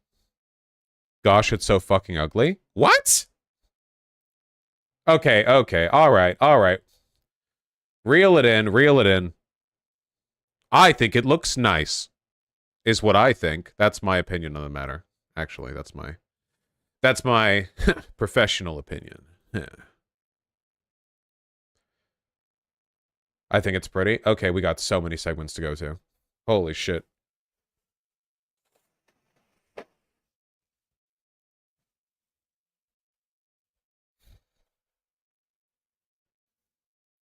Gosh, it's so fucking ugly. What? Okay. All right. Reel it in. I think it looks nice, is what I think. That's my opinion on the matter. Actually, that's my professional opinion. I think it's pretty. Okay, we got so many segments to go to. Holy shit.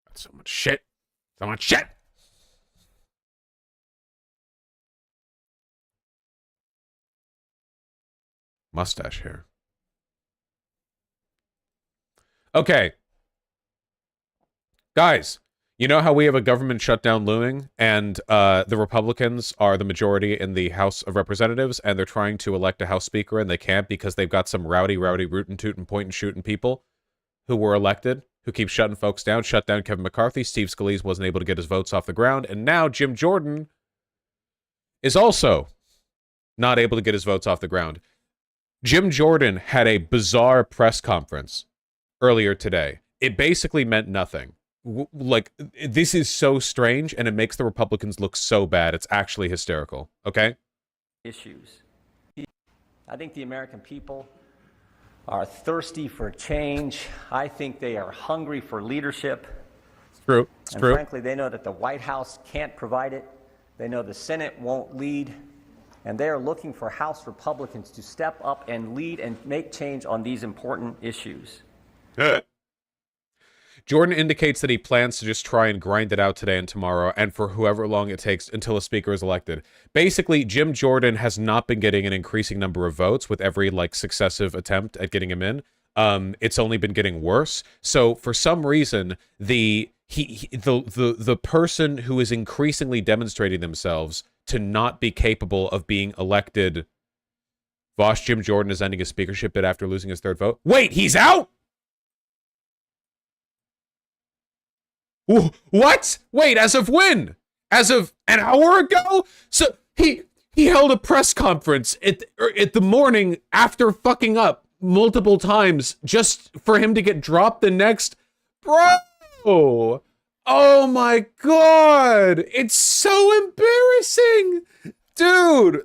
That's so much shit. So much shit. Mustache hair. Okay. Guys, You know how we have a government shutdown looming, and the Republicans are the majority in the House of Representatives, and they're trying to elect a House Speaker, and they can't because they've got some rowdy rootin' tootin' point and shooting people who were elected, who keep shutting folks down, shut down Kevin McCarthy. Steve Scalise wasn't able to get his votes off the ground, and now Jim Jordan is also not able to get his votes off the ground. Jim Jordan had a bizarre press conference earlier today. It basically meant nothing. Like, this is so strange, and it makes the Republicans look so bad. It's actually hysterical, okay? Issues. I think the American people are thirsty for change. I think they are hungry for leadership. It's true. It's true. Frankly, they know that the White House can't provide it. They know the Senate won't lead. And they are looking for House Republicans to step up and lead and make change on these important issues. Jordan indicates that he plans to just try and grind it out today and tomorrow, and for however long it takes until a speaker is elected. Basically, Jim Jordan has not been getting an increasing number of votes with every successive attempt at getting him in. It's only been getting worse. So for some reason, the person who is increasingly demonstrating themselves to not be capable of being elected, Vosh Jim Jordan is ending his speakership bid after losing his third vote. Wait, he's out? What? Wait, as of when? As of an hour ago? So he held a press conference at the morning after fucking up multiple times just for him to get dropped the next. Bro! Oh my god! It's so embarrassing! Dude!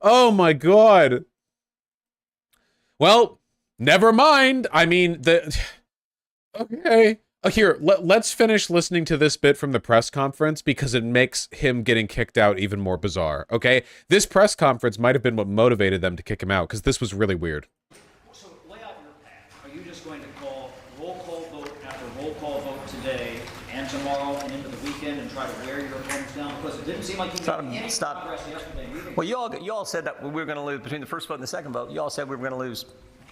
Oh my god. Well, never mind. I mean, okay. Here, let's finish listening to this bit from the press conference because it makes him getting kicked out even more bizarre, okay? This press conference might have been what motivated them to kick him out because this was really weird. So lay out your path. Are you just going to call roll call vote after roll call vote today and tomorrow and into the weekend and try to wear your opponents down? Because it didn't seem like you made any progress yesterday. Well, you all said that we were going to lose between the first vote and the second vote. You all said we were going to lose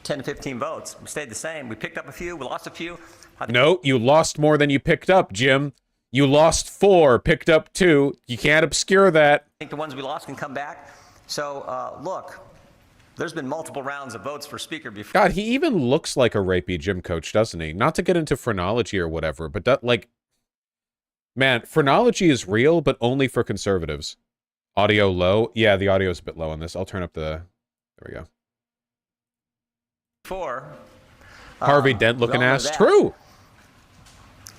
10 to 15 votes. We stayed the same. We picked up a few. We lost a few. No, you lost more than you picked up, Jim. You lost 4, picked up 2. You can't obscure that. I think the ones we lost can come back. So, look, there's been multiple rounds of votes for speaker before. God, he even looks like a rapey gym coach, doesn't he? Not to get into phrenology or whatever, but man, phrenology is real, but only for conservatives. Audio low? Yeah, the audio is a bit low on this. I'll turn up there we go. Harvey Dent looking ass. True.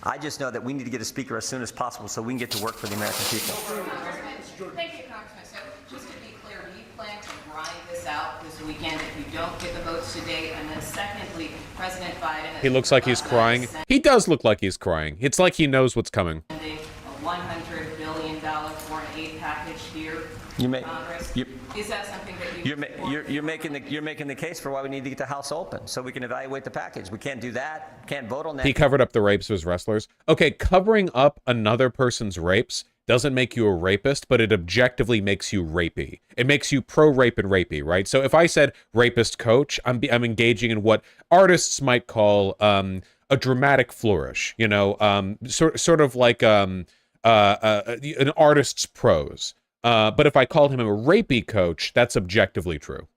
I just know that we need to get a speaker as soon as possible so we can get to work for the American people. Thank you, Congressman. So just to be clear, do you plan to grind this out this weekend if you don't get the votes today? And then secondly, President Biden... He looks like he's crying. He does look like he's crying. It's like he knows what's coming. A $100 billion foreign aid package here in Congress. Is that something that you're making the case for why we need to get the House open so we can evaluate the package. We can't do that. Can't vote on that. He covered up the rapes of his wrestlers. Okay, covering up another person's rapes doesn't make you a rapist, but it objectively makes you rapey. It makes you pro-rape and rapey, right? So if I said rapist coach, I'm engaging in what artists might call a dramatic flourish. You know, sort of like an artist's prose. But if I called him a rapey coach, that's objectively true.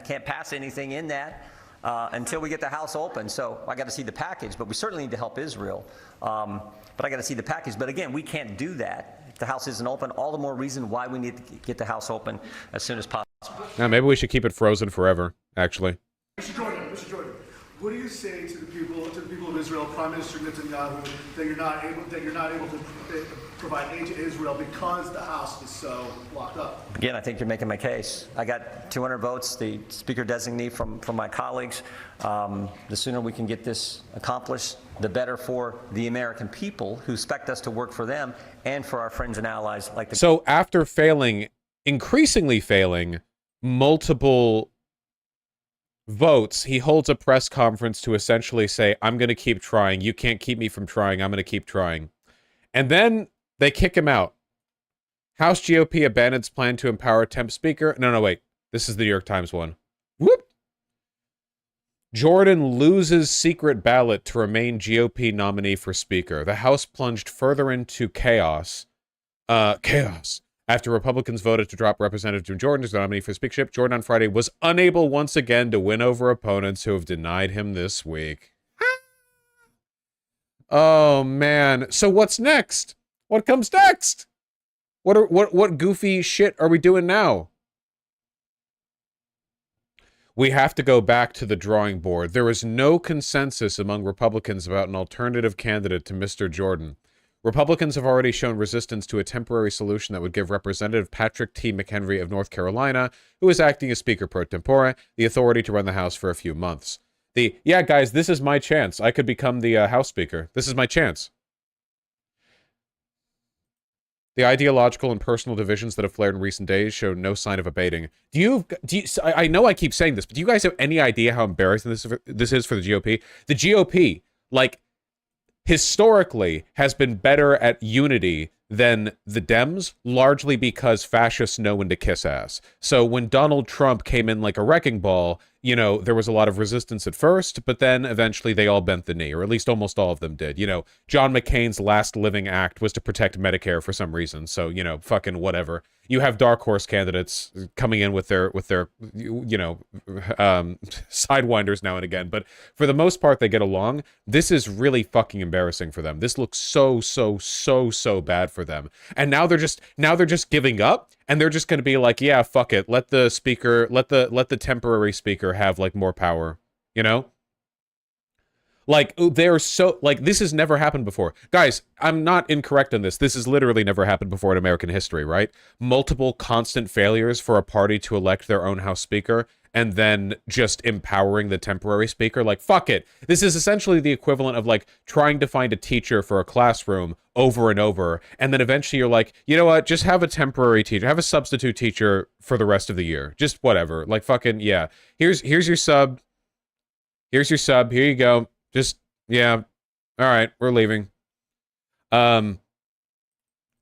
Can't pass anything in that until we get the House open. So I got to see the package, but we certainly need to help Israel. But I got to see the package. But again, we can't do that if the House isn't open. All the more reason why we need to get the House open as soon as possible. Now, maybe we should keep it frozen forever, actually. Mr. Jordan, what do you say to the people of Israel, Prime Minister Netanyahu, that you're not able to provide aid to Israel because the House is so locked up? Again, I think you're making my case. I got 200 votes, the speaker designee from my colleagues. The sooner we can get this accomplished, the better for the American people who expect us to work for them and for our friends and allies like the... So after increasingly failing multiple votes, he holds a press conference to essentially say, I'm going to keep trying. You can't keep me from trying. I'm going to keep trying. And then they kick him out. House GOP abandons plan to empower temp speaker. No, wait. This is the New York Times one. Whoop. Jordan loses secret ballot to remain GOP nominee for Speaker. The House plunged further into chaos. After Republicans voted to drop Representative Jim Jordan as the nominee for speakership, Jordan on Friday was unable once again to win over opponents who have denied him this week. Oh, man. So what's next? What comes next? What goofy shit are we doing now? We have to go back to the drawing board. There is no consensus among Republicans about an alternative candidate to Mr. Jordan. Republicans have already shown resistance to a temporary solution that would give Representative Patrick T. McHenry of North Carolina, who is acting as Speaker pro tempore, the authority to run the House for a few months. Yeah, guys, this is my chance. I could become the House Speaker. This is my chance. The ideological and personal divisions that have flared in recent days show no sign of abating. I know I keep saying this, but do you guys have any idea how embarrassing this is for the GOP? The GOP, like, historically has been better at unity than the Dems, largely because fascists know when to kiss ass. So when Donald Trump came in like a wrecking ball, you know, there was a lot of resistance at first, but then eventually they all bent the knee, or at least almost all of them did. You know, John McCain's last living act was to protect Medicare for some reason. So, you know, fucking whatever. You have dark horse candidates coming in with their sidewinders now and again. But for the most part, they get along. This is really fucking embarrassing for them. This looks so bad for them. And now they're just giving up, and they're just going to be like, yeah, fuck it. Let the speaker, let the temporary speaker have like more power, you know? Like, they're so, like, this has never happened before. Guys, I'm not incorrect on this. This has literally never happened before in American history, right? Multiple constant failures for a party to elect their own House Speaker, and then just empowering the temporary speaker. Like, fuck it. This is essentially the equivalent of, like, trying to find a teacher for a classroom over and over, and then eventually you're like, you know what? Just have a temporary teacher. Have a substitute teacher for the rest of the year. Just whatever. Like, fucking, yeah. Here's your sub. Here's your sub. Here you go. Just, yeah. All right, we're leaving.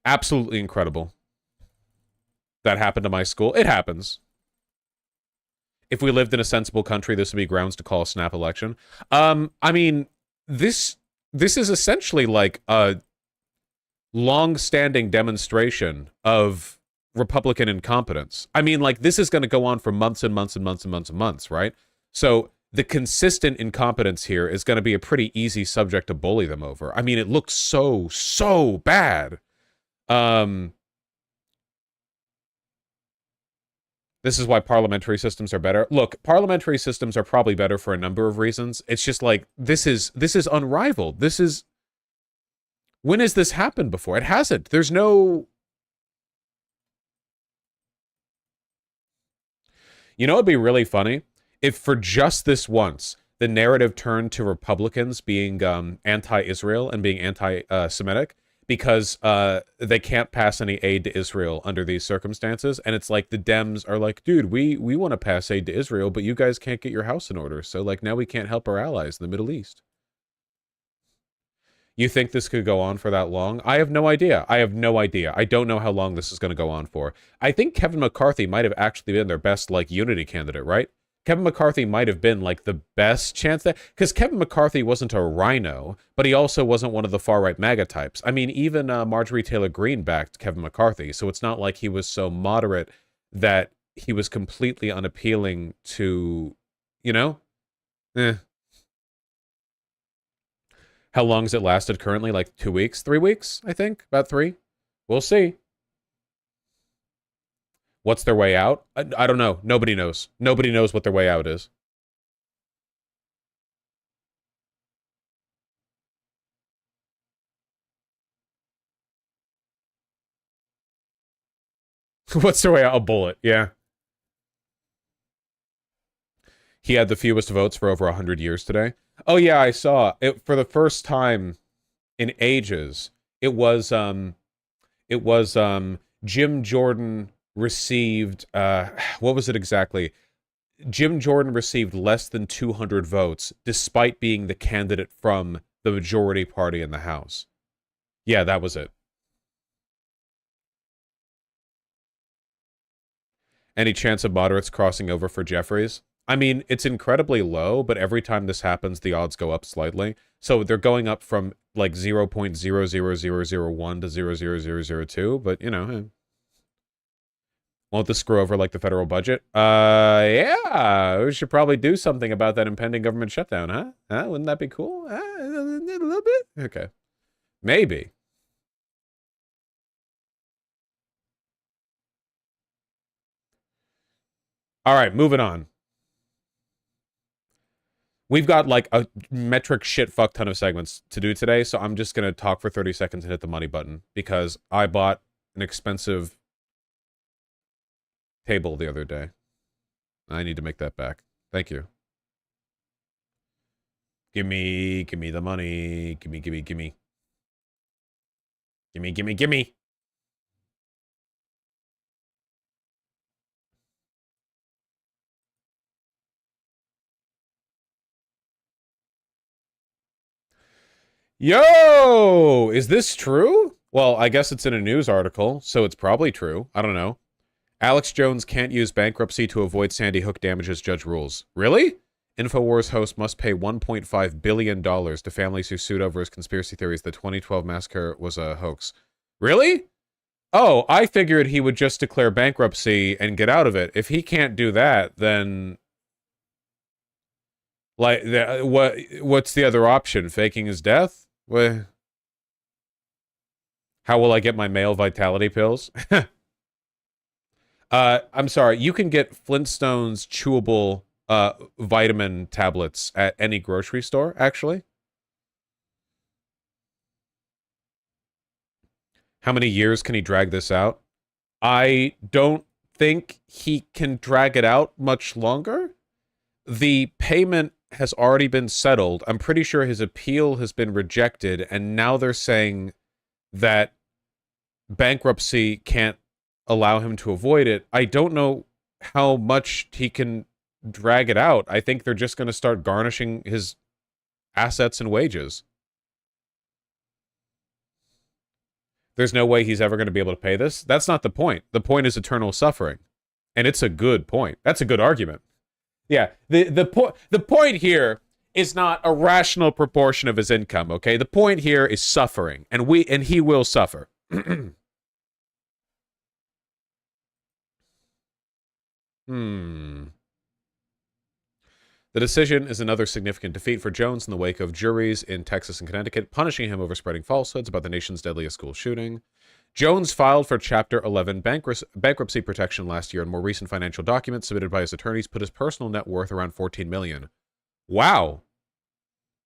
Absolutely incredible. That happened to my school. It happens. If we lived in a sensible country, this would be grounds to call a snap election. I mean, this is essentially like a long-standing demonstration of Republican incompetence. I mean, like, this is going to go on for months and months and months and months and months, right? So the consistent incompetence here is going to be a pretty easy subject to bully them over. I mean, it looks so bad. This is why parliamentary systems are better. Look, parliamentary systems are probably better for a number of reasons. It's just like, this is unrivaled. When has this happened before? It hasn't. There's no... You know, it'd be really funny if for just this once, the narrative turned to Republicans being anti-Israel and being anti-Semitic because they can't pass any aid to Israel under these circumstances. And it's like the Dems are like, dude, we want to pass aid to Israel, but you guys can't get your house in order. So, like, now we can't help our allies in the Middle East. You think this could go on for that long? I have no idea. I don't know how long this is going to go on for. I think Kevin McCarthy might have actually been their best, like, unity candidate, right? Kevin McCarthy might have been, like, the best chance that... Because Kevin McCarthy wasn't a rhino, but he also wasn't one of the far-right MAGA types. I mean, even Marjorie Taylor Greene backed Kevin McCarthy, so it's not like he was so moderate that he was completely unappealing to, you know? How long has it lasted currently? Like 2 weeks? 3 weeks, I think? About 3? We'll see. What's their way out? I don't know. Nobody knows. Nobody knows what their way out is. What's their way out? A bullet, yeah. He had the fewest votes for over 100 years today. Oh, yeah, I saw. It for the first time in ages, it was Jim Jordan received, what was it exactly? Jim Jordan received less than 200 votes, despite being the candidate from the majority party in the House. Yeah, that was it. Any chance of moderates crossing over for Jeffries? I mean, it's incredibly low, but every time this happens, the odds go up slightly. So they're going up from like 0.00001 to 0.00002, but you know, won't this screw over like the federal budget? Yeah, we should probably do something about that impending government shutdown, huh? Wouldn't that be cool? A little bit? Okay. Maybe. All right, moving on. We've got like a metric shit fuck ton of segments to do today, so I'm just going to talk for 30 seconds and hit the money button because I bought an expensive table the other day. I need to make that back. Thank you. Gimme the money. Gimme. Gimme. Yo! Is this true? Well, I guess it's in a news article, so it's probably true. I don't know. Alex Jones can't use bankruptcy to avoid Sandy Hook damages, judge rules. Really? InfoWars host must pay $1.5 billion to families who sued over his conspiracy theories the 2012 massacre was a hoax. Really? Oh, I figured he would just declare bankruptcy and get out of it. If he can't do that, then... like, what's the other option? Faking his death? What? How will I get my male vitality pills? I'm sorry. You can get Flintstones chewable vitamin tablets at any grocery store, actually. How many years can he drag this out? I don't think he can drag it out much longer. The payment has already been settled. I'm pretty sure his appeal has been rejected, and now they're saying that bankruptcy can't allow him to avoid it. I don't know how much he can drag it out. I think they're just going to start garnishing his assets and wages. There's no way he's ever going to be able to pay this. That's not the point. The point is eternal suffering. And it's a good point. That's a good argument. Yeah, the point here is not a rational proportion of his income, okay? The point here is suffering, and he will suffer. The decision is another significant defeat for Jones in the wake of juries in Texas and Connecticut punishing him over spreading falsehoods about the nation's deadliest school shooting. Jones filed for Chapter 11 bankruptcy protection last year, and more recent financial documents submitted by his attorneys put his personal net worth around $14 million. Wow.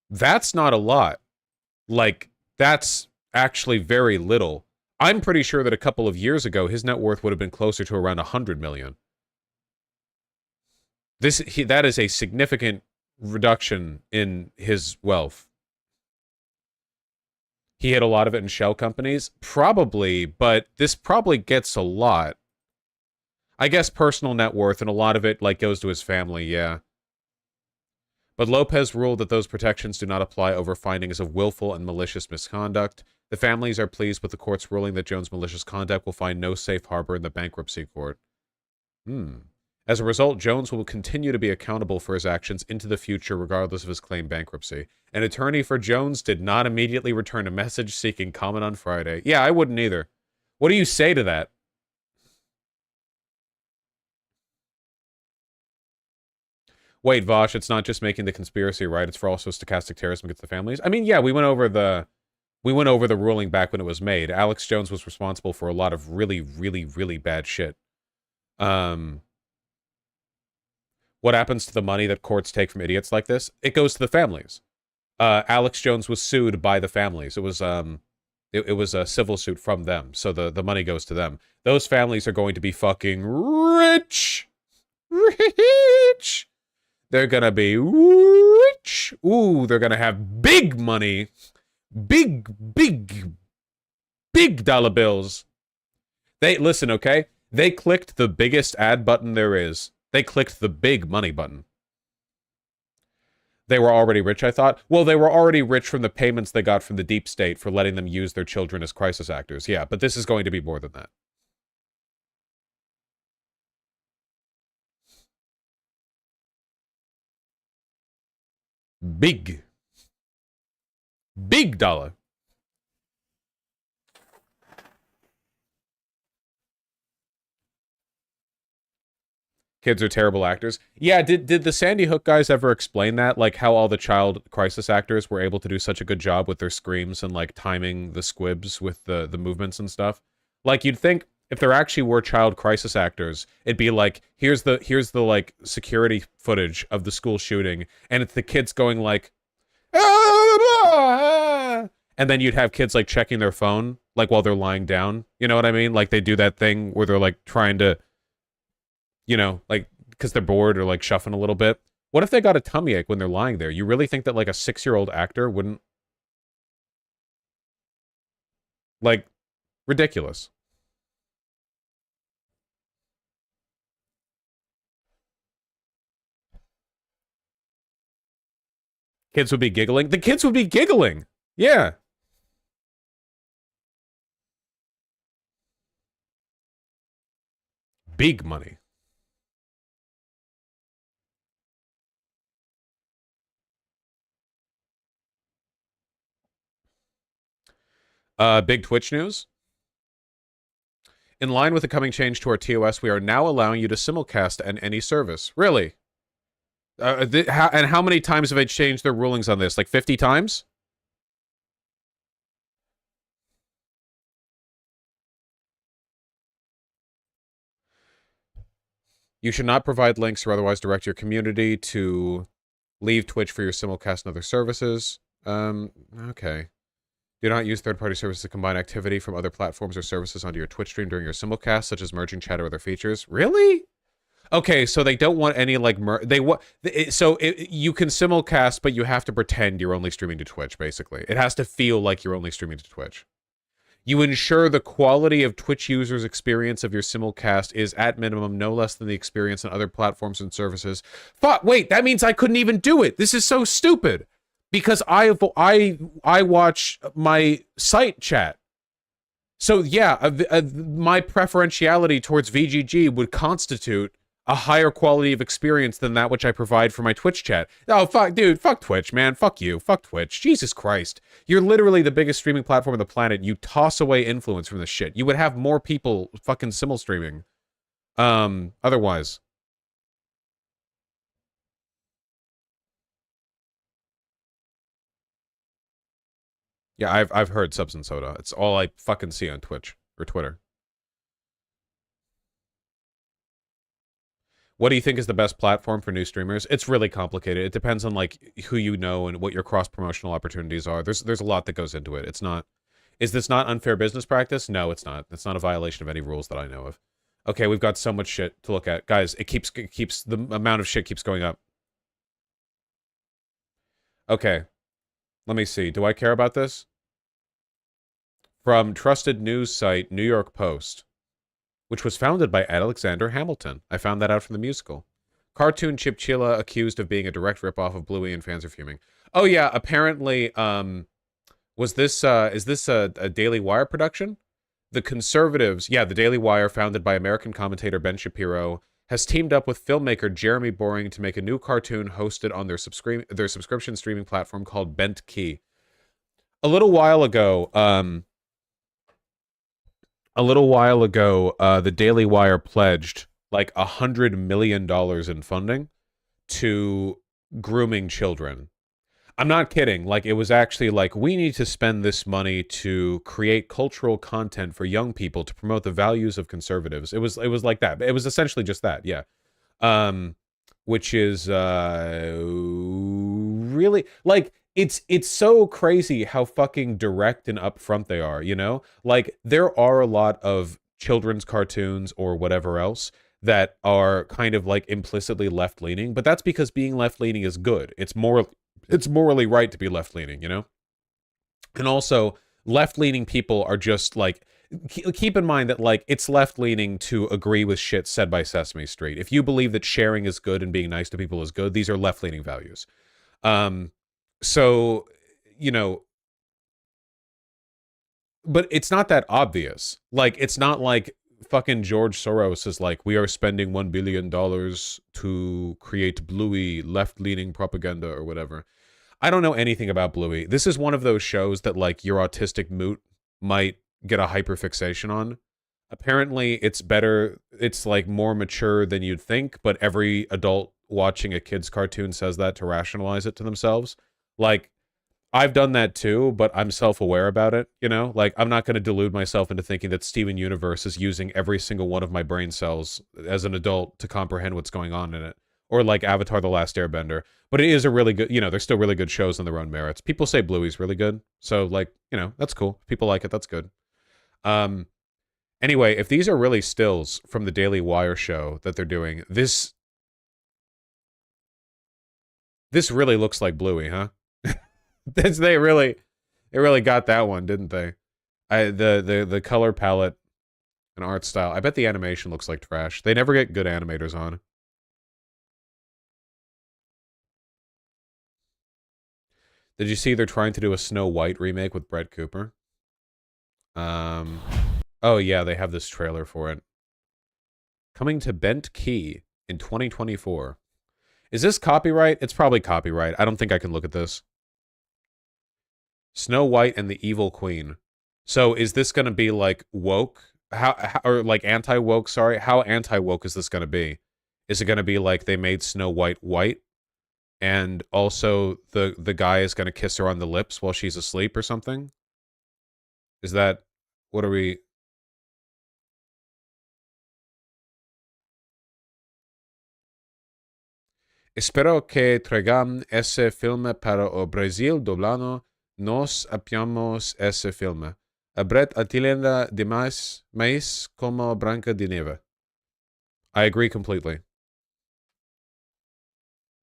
That's not a lot. Like, that's actually very little. I'm pretty sure that a couple of years ago, his net worth would have been closer to around $100 million. That is a significant reduction in his wealth. He had a lot of it in shell companies? Probably, but this probably gets a lot. I guess personal net worth, and a lot of it like goes to his family, yeah. But Lopez ruled that those protections do not apply over findings of willful and malicious misconduct. The families are pleased with the court's ruling that Jones' malicious conduct will find no safe harbor in the bankruptcy court. As a result, Jones will continue to be accountable for his actions into the future regardless of his claimed bankruptcy. An attorney for Jones did not immediately return a message seeking comment on Friday. Yeah, I wouldn't either. What do you say to that? Wait, Vosh, it's not just making the conspiracy right, it's for also stochastic terrorism against the families? I mean, yeah, we went over the ruling back when it was made. Alex Jones was responsible for a lot of really, really, really bad shit. What happens to the money that courts take from idiots like this? It goes to the families. Alex Jones was sued by the families. It was a civil suit from them, so the money goes to them. Those families are going to be fucking rich. Rich! They're gonna be rich. Ooh, they're gonna have big money. Big dollar bills. Listen, okay? They clicked the biggest ad button there is. They clicked the big money button. They were already rich, I thought. Well, they were already rich from the payments they got from the deep state for letting them use their children as crisis actors. Yeah, but this is going to be more than that. Big. Big dollar. Kids are terrible actors. Yeah, did the Sandy Hook guys ever explain that? Like how all the child crisis actors were able to do such a good job with their screams and like timing the squibs with the movements and stuff? Like you'd think if there actually were child crisis actors, it'd be like here's the like security footage of the school shooting, and it's the kids going like, ah! And then you'd have kids like checking their phone like while they're lying down. You know what I mean? Like they do that thing where they're like trying to, you know, like, because they're bored or, like, shuffling a little bit. What if they got a tummy ache when they're lying there? You really think that, like, a 6-year-old actor wouldn't... Like, ridiculous. Kids would be giggling? The kids would be giggling! Yeah. Big money. Big Twitch news. In line with the coming change to our TOS, we are now allowing you to simulcast on any service. Really? And how many times have they changed their rulings on this? Like 50 times? You should not provide links or otherwise direct your community to leave Twitch for your simulcast and other services. Okay. Do not use third-party services to combine activity from other platforms or services onto your Twitch stream during your simulcast, such as merging chat or other features. Really? Okay, so they don't want any like you can simulcast, but you have to pretend you're only streaming to Twitch. Basically, it has to feel like you're only streaming to Twitch. You ensure the quality of Twitch users' experience of your simulcast is at minimum no less than the experience on other platforms and services. Fuck! Wait, that means I couldn't even do it. This is so stupid. Because I watch my site chat. So yeah, my preferentiality towards VGG would constitute a higher quality of experience than that which I provide for my Twitch chat. Oh, fuck, dude, fuck Twitch, man. Fuck you. Fuck Twitch. Jesus Christ. You're literally the biggest streaming platform on the planet. You toss away influence from this shit. You would have more people fucking simul streaming. Otherwise. Yeah, I've heard Subs and Soda. It's all I fucking see on Twitch or Twitter. What do you think is the best platform for new streamers? It's really complicated. It depends on like who you know and what your cross-promotional opportunities are. There's a lot that goes into it. It's not. Is this not unfair business practice? No, it's not. It's not a violation of any rules that I know of. Okay, we've got so much shit to look at. Guys, it keeps the amount of shit keeps going up. Okay. Let me see. Do I care about this? From trusted news site New York Post, which was founded by Alexander Hamilton. I found that out from the musical. Cartoon Chip Chilla accused of being a direct ripoff of Bluey and fans are fuming. Oh yeah, apparently, is this a Daily Wire production? The Conservatives, yeah, the Daily Wire, founded by American commentator Ben Shapiro, has teamed up with filmmaker Jeremy Boring to make a new cartoon hosted on their subscription streaming platform called Bent Key. A little while ago, the Daily Wire pledged like $100 million in funding to grooming children. I'm not kidding. Like, it was actually like, we need to spend this money to create cultural content for young people to promote the values of conservatives. It was like that. It was essentially just that, yeah. Which is really like, it's so crazy how fucking direct and upfront they are, you know? Like, there are a lot of children's cartoons or whatever else that are kind of like implicitly left-leaning, but that's because being left-leaning is good. It's morally right to be left-leaning, you know? And also, left-leaning people are just like, keep in mind that like it's left-leaning to agree with shit said by Sesame Street. If you believe that sharing is good and being nice to people is good, these are left-leaning values. So, you know, but it's not that obvious. Like, it's not like fucking George Soros is like, we are spending $1 billion to create Bluey left-leaning propaganda or whatever. I don't know anything about Bluey. This is one of those shows that, like, your autistic moot might get a hyperfixation on. Apparently, it's better, it's, like, more mature than you'd think, but every adult watching a kid's cartoon says that to rationalize it to themselves. Like, I've done that too, but I'm self-aware about it, you know? Like, I'm not going to delude myself into thinking that Steven Universe is using every single one of my brain cells as an adult to comprehend what's going on in it. Or like Avatar The Last Airbender. But it is a really good, you know, they're still really good shows on their own merits. People say Bluey's really good. So, like, you know, that's cool. If people like it, that's good. Anyway, if these are really stills from the Daily Wire show that they're doing, this really looks like Bluey, huh? They really got that one, didn't they? The color palette and art style. I bet the animation looks like trash. They never get good animators on. Did you see they're trying to do a Snow White remake with Brett Cooper? Oh yeah, they have this trailer for it. Coming to Bent Key in 2024. Is this copyright? It's probably copyright. I don't think I can look at this. Snow White and the Evil Queen. So is this going to be like woke? How or like anti-woke, sorry. How anti-woke is this going to be? Is it going to be like they made Snow White white? And also the guy is going to kiss her on the lips while she's asleep or something? Is that... What are we... Espero que tragam esse filme para o Brasil doblado. Nós apiamos esse filme. A Brett atilenda demais, mais como Branca de Neve. I agree completely.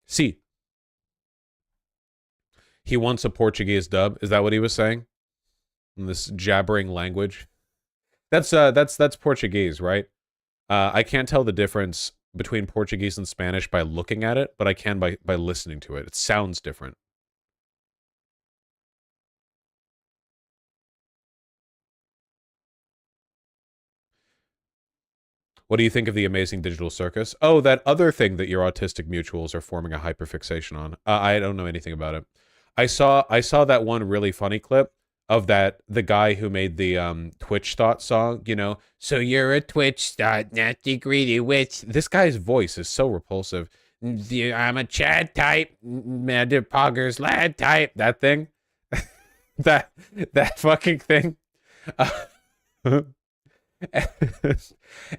See. He wants a Portuguese dub. Is that what he was saying? In this jabbering language. That's Portuguese, right? I can't tell the difference between Portuguese and Spanish by looking at it, but I can by listening to it. It sounds different. What do you think of the Amazing Digital Circus? Oh, that other thing that your autistic mutuals are forming a hyperfixation on. I don't know anything about it. I saw that one really funny clip of the guy who made the Twitch thought song, you know, so you're a Twitch thought, nasty greedy witch. This guy's voice is so repulsive. I'm a Chad type, Mad Poggers lad type. That thing. that fucking thing. And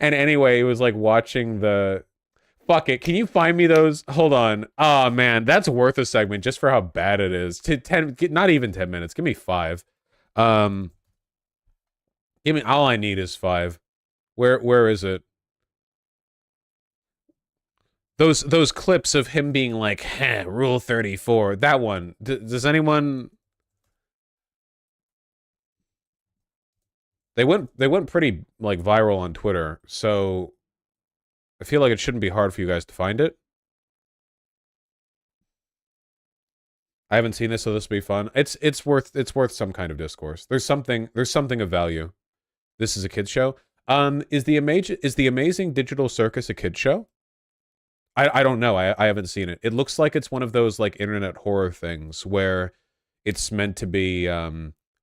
anyway, it was like watching the... Fuck it. Can you find me those? Hold on. Oh, man. That's worth a segment just for how bad it is. Not even 10 minutes. Give me 5. Give me... All I need is 5. Where is it? Those clips of him being like, Rule 34. That one. Does anyone... They went pretty, like, viral on Twitter, so... I feel like it shouldn't be hard for you guys to find it. I haven't seen this, so this will be fun. It's worth some kind of discourse. There's something of value. This is a kids show. Is the Amazing Digital Circus a kids show? I don't know. I haven't seen it. It looks like it's one of those like internet horror things where it's meant to be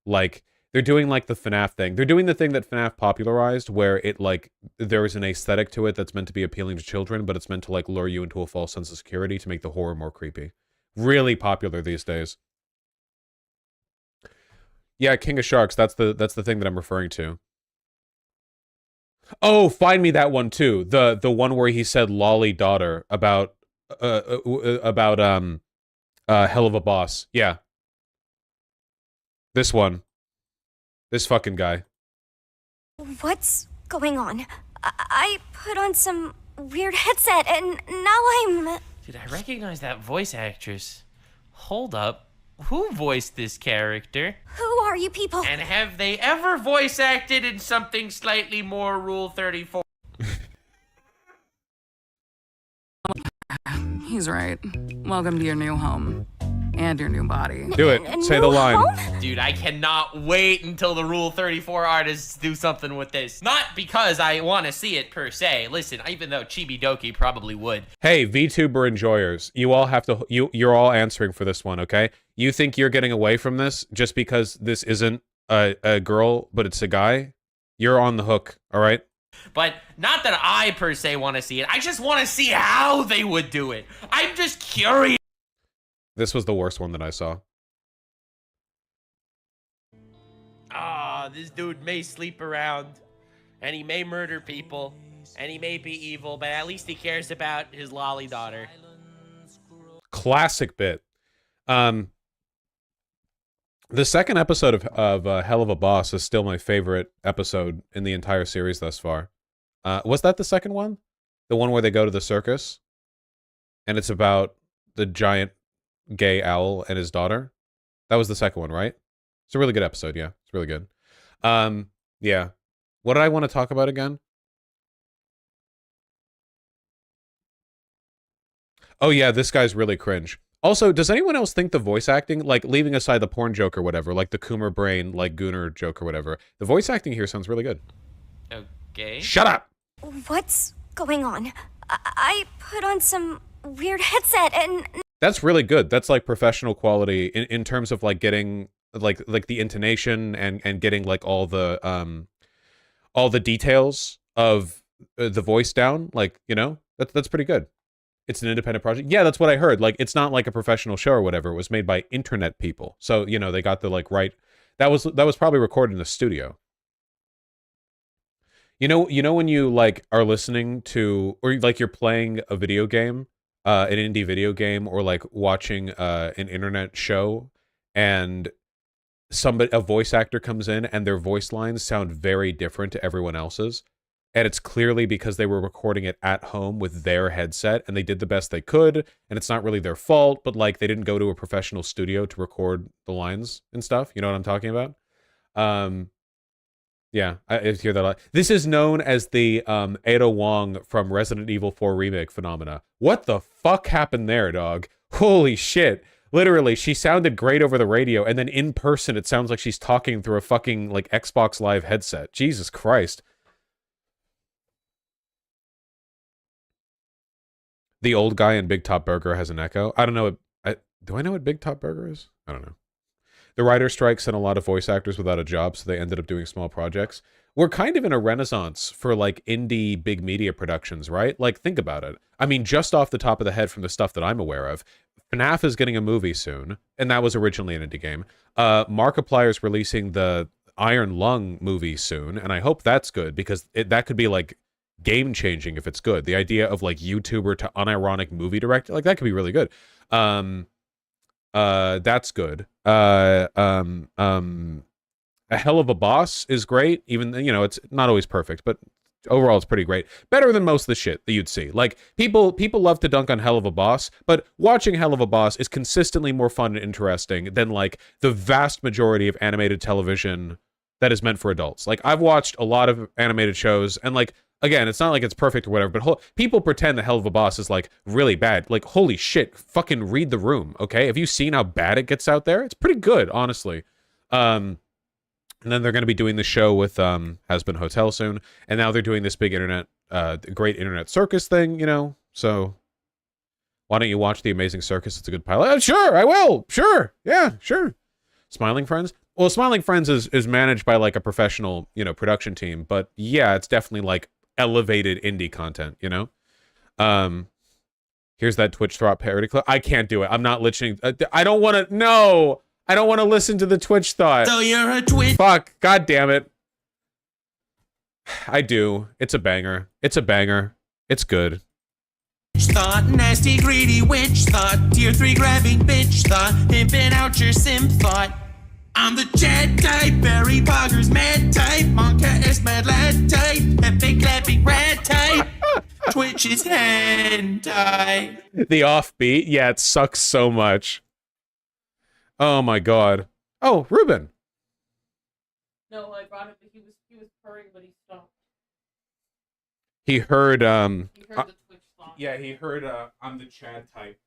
like they're doing like the FNAF thing. They're doing the thing that FNAF popularized where it like there is an aesthetic to it that's meant to be appealing to children, but it's meant to like lure you into a false sense of security to make the horror more creepy. Really popular these days. Yeah, King of Sharks, that's the thing that I'm referring to. Oh, find me that one too. The one where he said lolly daughter about hell of a boss. Yeah. This one. This fucking guy. What's going on? I put on some weird headset and now I'm... Dude, I recognize that voice actress. Hold up. Who voiced this character? Who are you people? And have they ever voice acted in something slightly more Rule 34? He's right. Welcome to your new home. And your new body. Do it. Say the line. Dude, I cannot wait until the Rule 34 artists do something with this. Not because I want to see it per se. Listen, even though Chibi Doki probably would. Hey, VTuber enjoyers, you all have to, you're all answering for this one, okay? You think you're getting away from this just because this isn't a girl, but it's a guy? You're on the hook, all right? But not that I per se want to see it. I just want to see how they would do it. I'm just curious. This was the worst one that I saw. Ah, this dude may sleep around, and he may murder people, and he may be evil, but at least he cares about his lolly daughter. Classic bit. The second episode of Hell of a Boss is still my favorite episode in the entire series thus far. Was that the second one? The one where they go to the circus? And it's about the giant gay owl and his daughter? That was the second one, right? It's a really good episode, yeah. It's really good. Yeah. What did I want to talk about again? Oh yeah, this guy's really cringe. Also, does anyone else think the voice acting, like leaving aside the porn joke or whatever, like the Coomer brain, like Gooner joke or whatever, the voice acting here sounds really good. Okay. Shut up! What's going on? I put on some weird headset and... That's really good. That's like professional quality in terms of like getting like the intonation and getting like all the details of the voice down. Like, you know, that's pretty good. It's an independent project. Yeah, that's what I heard. Like, it's not like a professional show or whatever. It was made by internet people. So, you know, they got the like right. That was probably recorded in the studio. You know when you like are listening to, or like you're playing a video game, an indie video game, or like watching an internet show, and a voice actor comes in and their voice lines sound very different to everyone else's, and it's clearly because they were recording it at home with their headset and they did the best they could, and it's not really their fault, but like they didn't go to a professional studio to record the lines and stuff. You know what I'm talking about? Yeah, I hear that a lot. This is known as the Ada Wong from Resident Evil 4 Remake phenomena. What the fuck happened there, dog? Holy shit. Literally, she sounded great over the radio, and then in person it sounds like she's talking through a fucking like Xbox Live headset. Jesus Christ. The old guy in Big Top Burger has an echo. I don't know. Do I know what Big Top Burger is? I don't know. The writer strike sent a lot of voice actors without a job, so they ended up doing small projects. We're kind of in a renaissance for like indie big media productions, right? Like, think about it. I mean, just off the top of the head from the stuff that I'm aware of, FNAF is getting a movie soon, and that was originally an indie game. Markiplier's releasing the Iron Lung movie soon, and I hope that's good, because that could be like game-changing if it's good. The idea of like YouTuber to unironic movie director, like that could be really good. That's good. A Hell of a Boss is great, even, you know, it's not always perfect, but overall it's pretty great. Better than most of the shit that you'd see. Like, people love to dunk on Hell of a Boss, but watching Hell of a Boss is consistently more fun and interesting than like the vast majority of animated television that is meant for adults. Like, I've watched a lot of animated shows, and like, again, it's not like it's perfect or whatever, but people pretend the Hell of a Boss is like really bad. Like, holy shit, fucking read the room, okay? Have you seen how bad it gets out there? It's pretty good, honestly. And then they're going to be doing the show with Has Been Hotel soon, and now they're doing this big internet, great internet circus thing, you know? So why don't you watch The Amazing Circus? It's a good pilot. Sure, I will. Sure. Yeah, sure. Smiling Friends? Well, Smiling Friends is managed by like a professional, you know, production team, but yeah, it's definitely like elevated indie content, you know? Here's that Twitch Thought parody clip. I can't do it. I'm not listening. I don't want to. No, I don't want to listen to the Twitch Thought. So you're a Twitch. Fuck. God damn it. I do. It's a banger. It's a banger. It's good. Thought, nasty, greedy witch thought, tier 3 grabbing bitch thought, pimping out your sim thought. I'm the Jed type, Barry Bogger's mad type, Monka is mad lad type, epic clapping rat type, Twitch is hentai. The offbeat, yeah, it sucks so much. Oh my god. Oh, Ruben. No, I brought him, but he was purring, but he stopped. He heard He heard the Twitch thought. Yeah, he heard I'm the Chad type.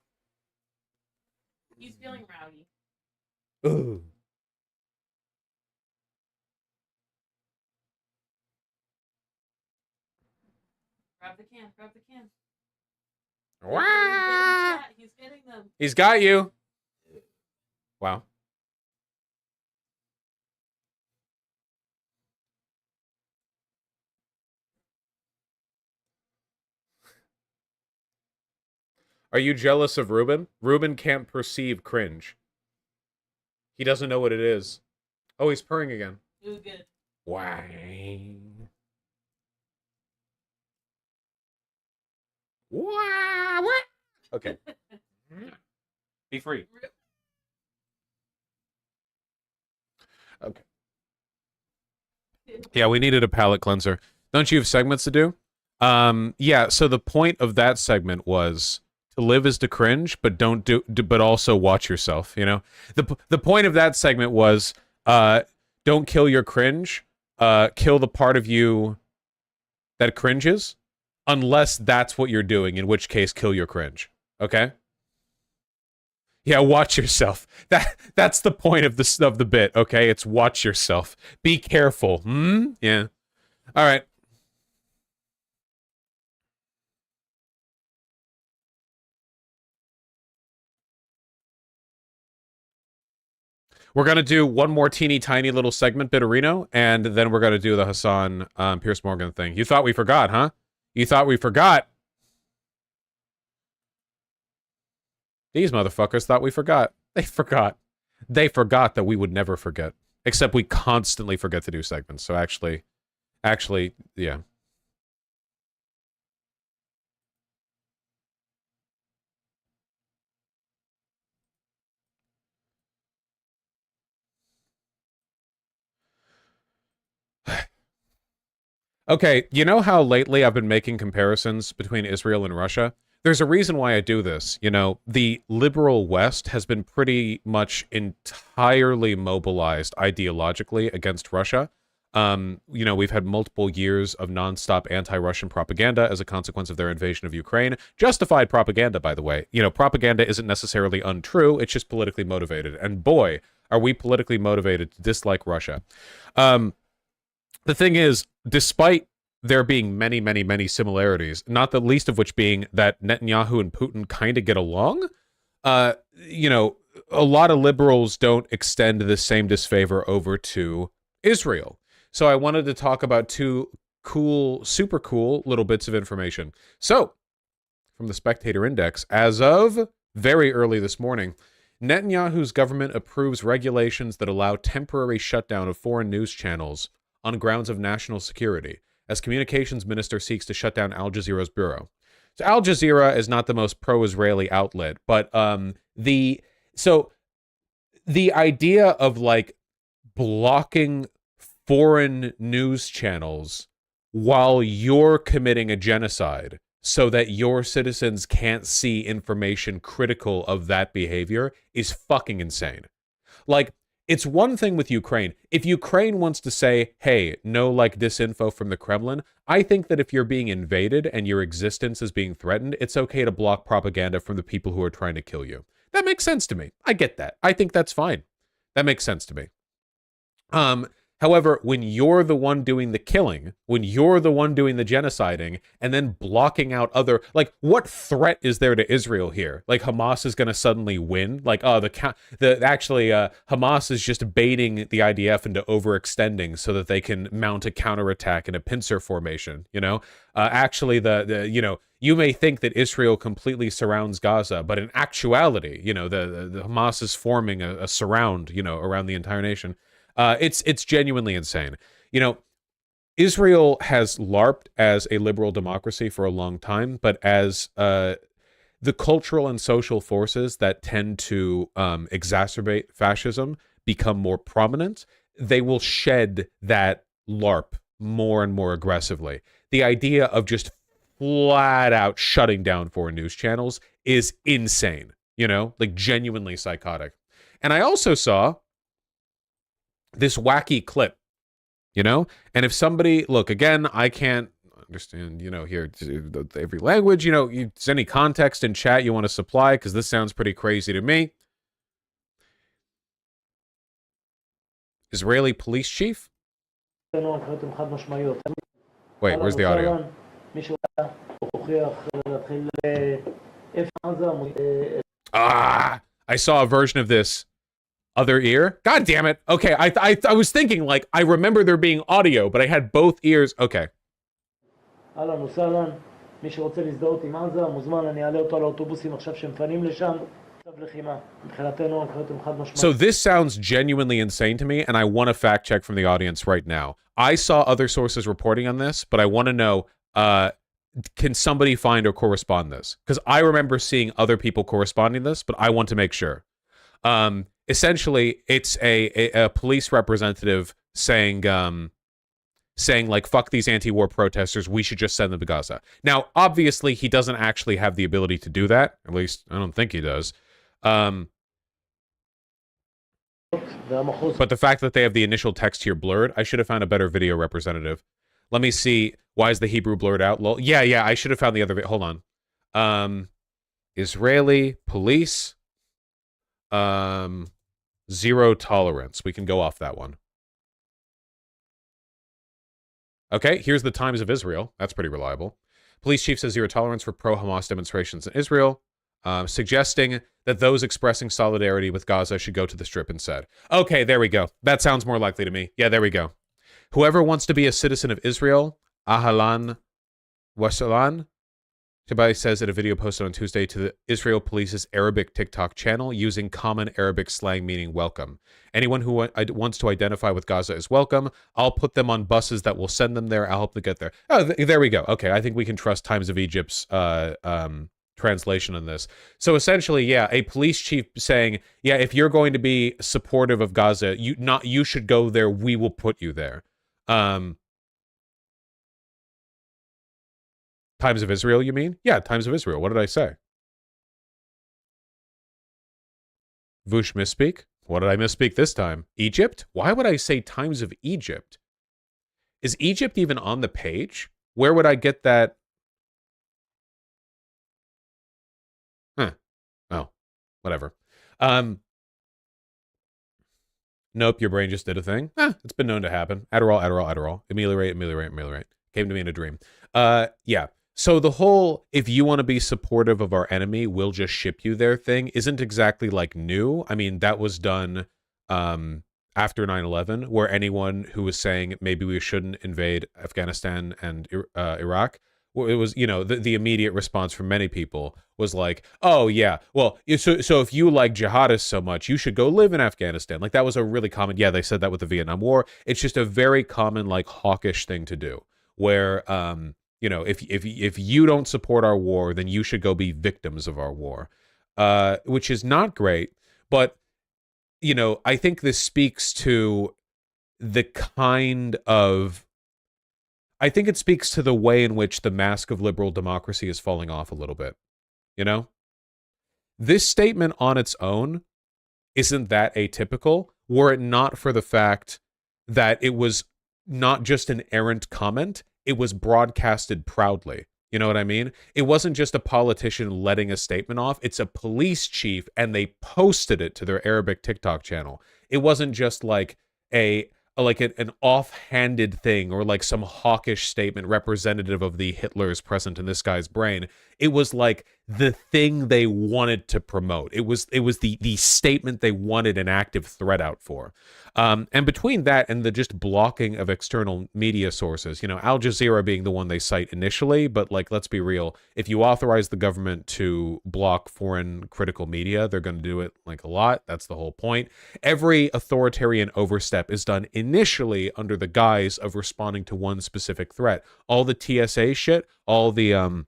He's feeling rowdy. Ugh. Grab the can, grab the can. Wah! He's getting them. He's got you. Wow. Are you jealous of Ruben? Ruben can't perceive cringe. He doesn't know what it is. Oh, he's purring again. It was good. Wang. Wah, wah. Okay. Be free. Okay. Yeah, we needed a palate cleanser. Don't you have segments to do? Yeah, so the point of that segment was to live is to cringe, but but also watch yourself, you know? The point of that segment was don't kill your cringe, kill the part of you that cringes, unless that's what you're doing, in which case kill your cringe. Okay? Yeah, watch yourself. That's the point of the bit, okay? It's watch yourself. Be careful. Yeah. All right. We're going to do one more teeny tiny little segment, Bitterino, and then we're going to do the Hasan Pierce Morgan thing. You thought we forgot, huh? You thought we forgot? These motherfuckers thought we forgot. They forgot. They forgot that we would never forget. Except we constantly forget to do segments. So actually, yeah. Okay, you know how lately I've been making comparisons between Israel and Russia? There's a reason why I do this. You know, the liberal West has been pretty much entirely mobilized ideologically against Russia. You know, we've had multiple years of nonstop anti-Russian propaganda as a consequence of their invasion of Ukraine. Justified propaganda, by the way. You know, propaganda isn't necessarily untrue, it's just politically motivated. And boy, are we politically motivated to dislike Russia. The thing is, despite there being many, many, many similarities, not the least of which being that Netanyahu and Putin kind of get along, you know, a lot of liberals don't extend the same disfavor over to Israel. So I wanted to talk about two cool, super cool little bits of information. So, from the Spectator Index, as of very early this morning, Netanyahu's government approves regulations that allow temporary shutdown of foreign news channels on grounds of national security, as communications minister seeks to shut down Al Jazeera's bureau. So Al Jazeera is not the most pro-Israeli outlet, but the idea of like blocking foreign news channels while you're committing a genocide so that your citizens can't see information critical of that behavior is fucking insane. Like, it's one thing with Ukraine. If Ukraine wants to say, hey, no, like, disinfo from the Kremlin, I think that if you're being invaded and your existence is being threatened, it's okay to block propaganda from the people who are trying to kill you. That makes sense to me. I get that. I think that's fine. That makes sense to me. However, when you're the one doing the killing, when you're the one doing the genociding, and then blocking out other, like, what threat is there to Israel here? Like, Hamas is going to suddenly win? Like, oh, Hamas is just baiting the IDF into overextending so that they can mount a counterattack in a pincer formation, you know? Actually, you know, you may think that Israel completely surrounds Gaza, but in actuality, you know, the Hamas is forming a surround, you know, around the entire nation. It's genuinely insane. You know, Israel has LARPed as a liberal democracy for a long time, but as the cultural and social forces that tend to exacerbate fascism become more prominent, they will shed that LARP more and more aggressively. The idea of just flat out shutting down foreign news channels is insane, you know, like genuinely psychotic. And I also saw this wacky clip, you know? And if somebody, look, again, I can't, understand, here, every language, is any context in chat you want to supply? Because this sounds pretty crazy to me. Israeli police chief? Wait, where's the audio? I saw a version of this. Other ear? God damn it. Okay, I was thinking, like, I remember there being audio, but I had both ears. Okay. So this sounds genuinely insane to me, and I want a fact check from the audience right now. I saw other sources reporting on this, but I want to know, can somebody find or correspond this? Because I remember seeing other people corresponding this, but I want to make sure. Essentially, it's a police representative saying like, fuck these anti-war protesters, we should just send them to Gaza. Now, obviously, he doesn't actually have the ability to do that. At least, I don't think he does. But the fact that they have the initial text here blurred, I should have found a better video representative. Let me see. Why is the Hebrew blurred out? Lol. Yeah, I should have found the other video. Hold on. Israeli police. Zero tolerance. We can go off that one. Okay, here's the Times of Israel. That's pretty reliable. Police chief says zero tolerance for pro-Hamas demonstrations in Israel, suggesting that those expressing solidarity with Gaza should go to the Strip instead. Okay, there we go. That sounds more likely to me. Yeah, there we go. Whoever wants to be a citizen of Israel, Ahlan Wasalan, Shabai says in a video posted on Tuesday to the Israel Police's Arabic TikTok channel using common Arabic slang meaning welcome. Anyone who wants to identify with Gaza is welcome. I'll put them on buses that will send them there. I'll help them get there. Oh, there we go. Okay, I think we can trust Times of Egypt's translation on this. So essentially, yeah, a police chief saying, yeah, if you're going to be supportive of Gaza, you should go there. We will put you there. Times of Israel, you mean? Yeah, Times of Israel. What did I say? Vush misspeak? What did I misspeak this time? Egypt? Why would I say Times of Egypt? Is Egypt even on the page? Where would I get that? Huh. Oh, whatever. Nope, your brain just did a thing. It's been known to happen. Adderall. Ameliorate. Came to me in a dream. Yeah. So the whole, if you want to be supportive of our enemy, we'll just ship you there thing isn't exactly like new. I mean, that was done after 9/11, where anyone who was saying maybe we shouldn't invade Afghanistan and Iraq, well, it was, the immediate response from many people was like, oh yeah, well, so if you like jihadists so much, you should go live in Afghanistan. Like, that was a really common, yeah, they said that with the Vietnam War. It's just a very common, like, hawkish thing to do, where if you don't support our war, then you should go be victims of our war, which is not great. But, I think this speaks to the kind of, I think it speaks to the way in which the mask of liberal democracy is falling off a little bit. This statement on its own isn't that atypical, were it not for the fact that it was not just an errant comment, it was broadcasted proudly. You know what I mean? It wasn't just a politician letting a statement off. It's a police chief, and they posted it to their Arabic TikTok channel. It wasn't just like an offhanded thing or like some hawkish statement representative of the Hitlers present in this guy's brain. It was like the thing they wanted to promote. It was the statement they wanted an active threat out for. And between that and the just blocking of external media sources, Al Jazeera being the one they cite initially, but like, let's be real, if you authorize the government to block foreign critical media, they're going to do it like a lot. That's the whole point. Every authoritarian overstep is done initially under the guise of responding to one specific threat. All the TSA shit, all the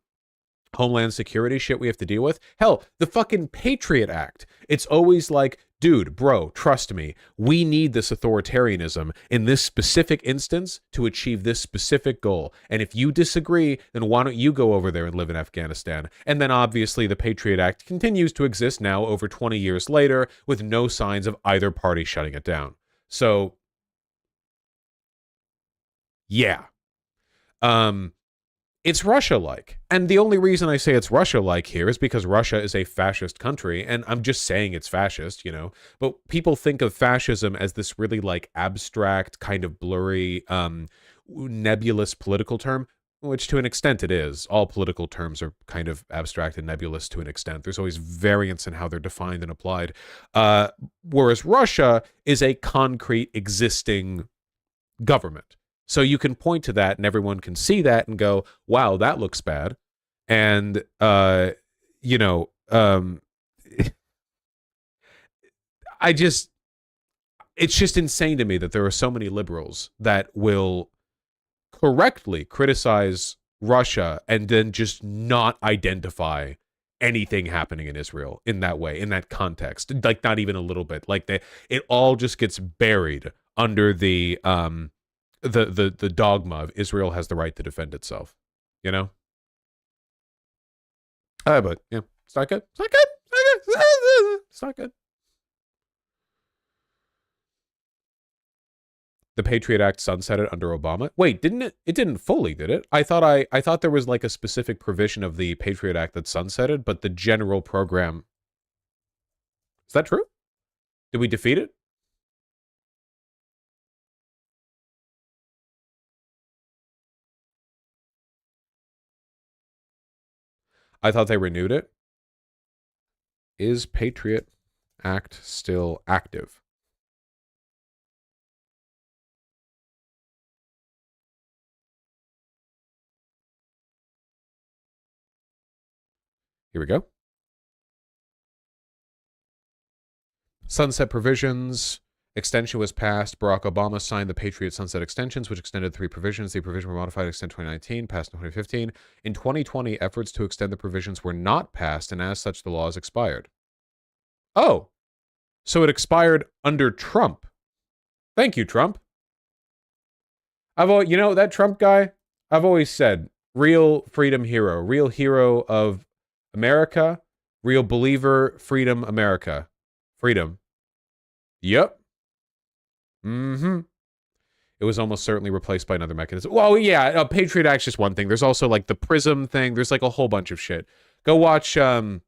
Homeland Security shit we have to deal with. Hell, the fucking Patriot Act. It's always like, dude, bro, trust me, we need this authoritarianism in this specific instance to achieve this specific goal. And if you disagree, then why don't you go over there and live in Afghanistan? And then obviously the Patriot Act continues to exist now over 20 years later with no signs of either party shutting it down. So, yeah. it's Russia-like. And the only reason I say it's Russia-like here is because Russia is a fascist country, and I'm just saying it's fascist, you know. But people think of fascism as this really like abstract, kind of blurry, nebulous political term, which to an extent it is. All political terms are kind of abstract and nebulous to an extent. There's always variance in how they're defined and applied. Whereas Russia is a concrete existing government. So you can point to that and everyone can see that and go, wow, that looks bad. And, you know, it's just insane to me that there are so many liberals that will correctly criticize Russia and then just not identify anything happening in Israel in that way, in that context. Like, not even a little bit. Like, it all just gets buried under the dogma of Israel has the right to defend itself, you know? But yeah, it's not good. It's not good. It's not good. It's not good. The Patriot Act sunsetted under Obama. Wait, didn't it? It didn't fully, did it? I thought there was like a specific provision of the Patriot Act that sunsetted, but the general program. Is that true? Did we defeat it? I thought they renewed it. Is Patriot Act still active? Here we go. Sunset provisions. Extension was passed. Barack Obama signed the Patriot Sunset Extensions, which extended 3 provisions. The provision were modified to extend 2019, passed in 2015. In 2020, efforts to extend the provisions were not passed, and as such, the laws expired. Oh, so it expired under Trump. Thank you, Trump. You know, that Trump guy, I've always said, real freedom hero, real hero of America, real believer, freedom, America. Freedom. Yep. Mm-hmm. It was almost certainly replaced by another mechanism. Well, yeah, Patriot Act's just one thing. There's also like the PRISM thing. There's like a whole bunch of shit. Go watch John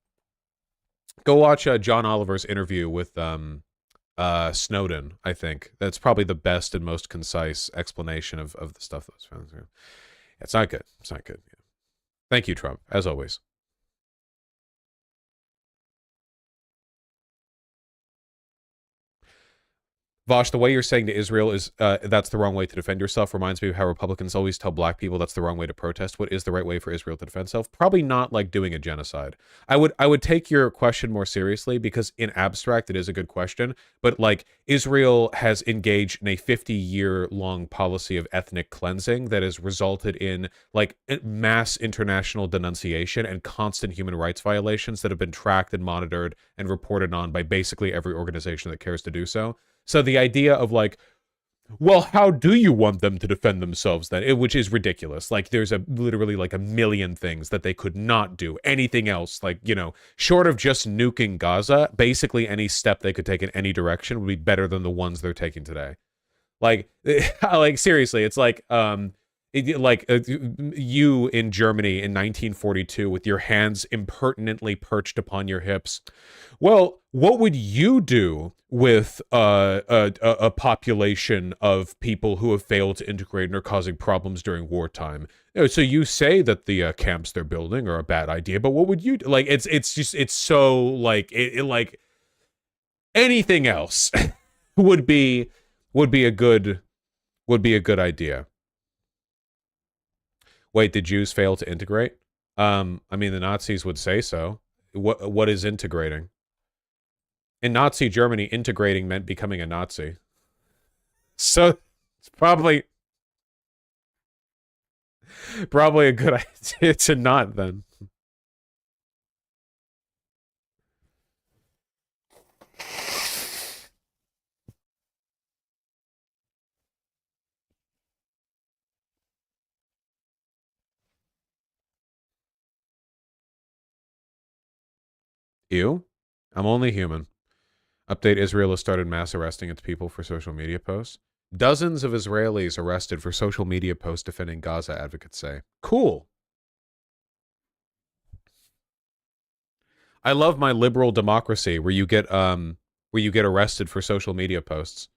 Oliver's interview with Snowden, I think. That's probably the best and most concise explanation of the stuff that was found. It's not good. It's not good. Yeah. Thank you, Trump, as always. Vosh, the way you're saying to Israel is that's the wrong way to defend yourself reminds me of how Republicans always tell black people that's the wrong way to protest. What is the right way for Israel to defend itself? Probably not like doing a genocide. I would take your question more seriously because in abstract it is a good question, but like Israel has engaged in a 50-year-long policy of ethnic cleansing that has resulted in like mass international denunciation and constant human rights violations that have been tracked and monitored and reported on by basically every organization that cares to do so. So the idea of like, well, how do you want them to defend themselves then? Which is ridiculous. Like there's literally like a million things that they could not do. Anything else, like, you know, short of just nuking Gaza, basically any step they could take in any direction would be better than the ones they're taking today. Like seriously, it's like, you in Germany in 1942 with your hands impertinently perched upon your hips. Well, what would you do with a population of people who have failed to integrate and are causing problems during wartime? So you say that the camps they're building are a bad idea, but what would you do? Like it's so like it like anything else would be a good idea. Wait, did Jews fail to integrate? I mean, the Nazis would say so. What is integrating? In Nazi Germany, integrating meant becoming a Nazi. So it's probably a good idea to not then. Ew. I'm only human. Update: Israel has started mass arresting its people for social media posts. Dozens of Israelis arrested for social media posts defending Gaza, advocates say. Cool. I love my liberal democracy where you get arrested for social media posts.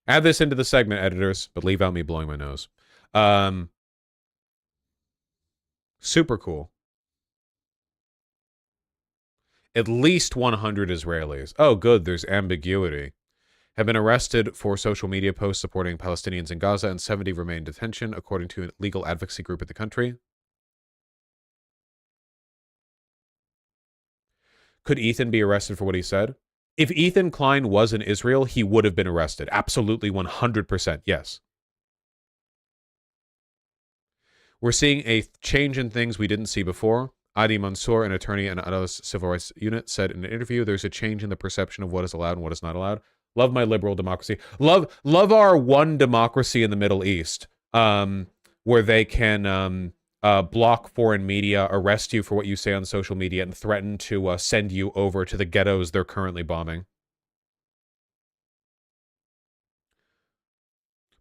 Add this into the segment, editors, but leave out me blowing my nose. Super cool. At least 100 Israelis. Oh, good, there's ambiguity. Have been arrested for social media posts supporting Palestinians in Gaza, and 70 remain in detention, according to a legal advocacy group in the country. Could Ethan be arrested for what he said? If Ethan Klein was in Israel, he would have been arrested. Absolutely 100%, yes. We're seeing a change in things we didn't see before. Adi Mansour, an attorney in Adalas Civil Rights Unit, said in an interview, there's a change in the perception of what is allowed and what is not allowed. Love my liberal democracy. Love our one democracy in the Middle East, where they can block foreign media, arrest you for what you say on social media, and threaten to send you over to the ghettos they're currently bombing.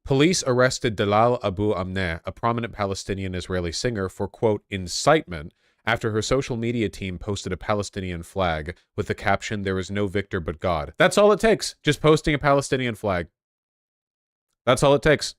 Police arrested Dalal Abu Amneh, a prominent Palestinian-Israeli singer, for, quote, incitement, after her social media team posted a Palestinian flag with the caption, "There is no victor but God." That's all it takes. Just posting a Palestinian flag. That's all it takes.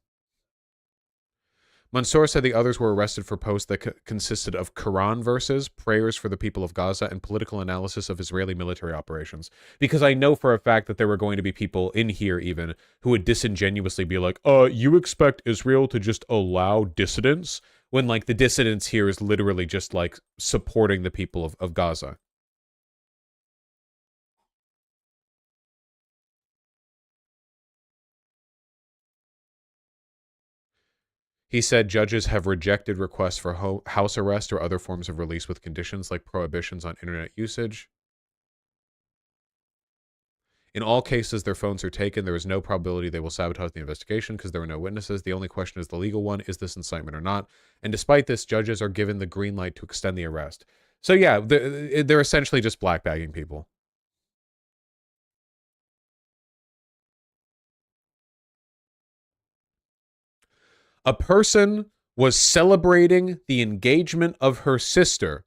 Mansour said the others were arrested for posts that consisted of Quran verses, prayers for the people of Gaza, and political analysis of Israeli military operations. Because I know for a fact that there were going to be people in here even who would disingenuously be like, you expect Israel to just allow dissidents? When, like, the dissidents here is literally just, like, supporting the people of Gaza. He said judges have rejected requests for house arrest or other forms of release with conditions like prohibitions on internet usage. In all cases, their phones are taken. There is no probability they will sabotage the investigation because there are no witnesses. The only question is the legal one. Is this incitement or not? And despite this, judges are given the green light to extend the arrest. So yeah, they're essentially just blackbagging people. A person was celebrating the engagement of her sister,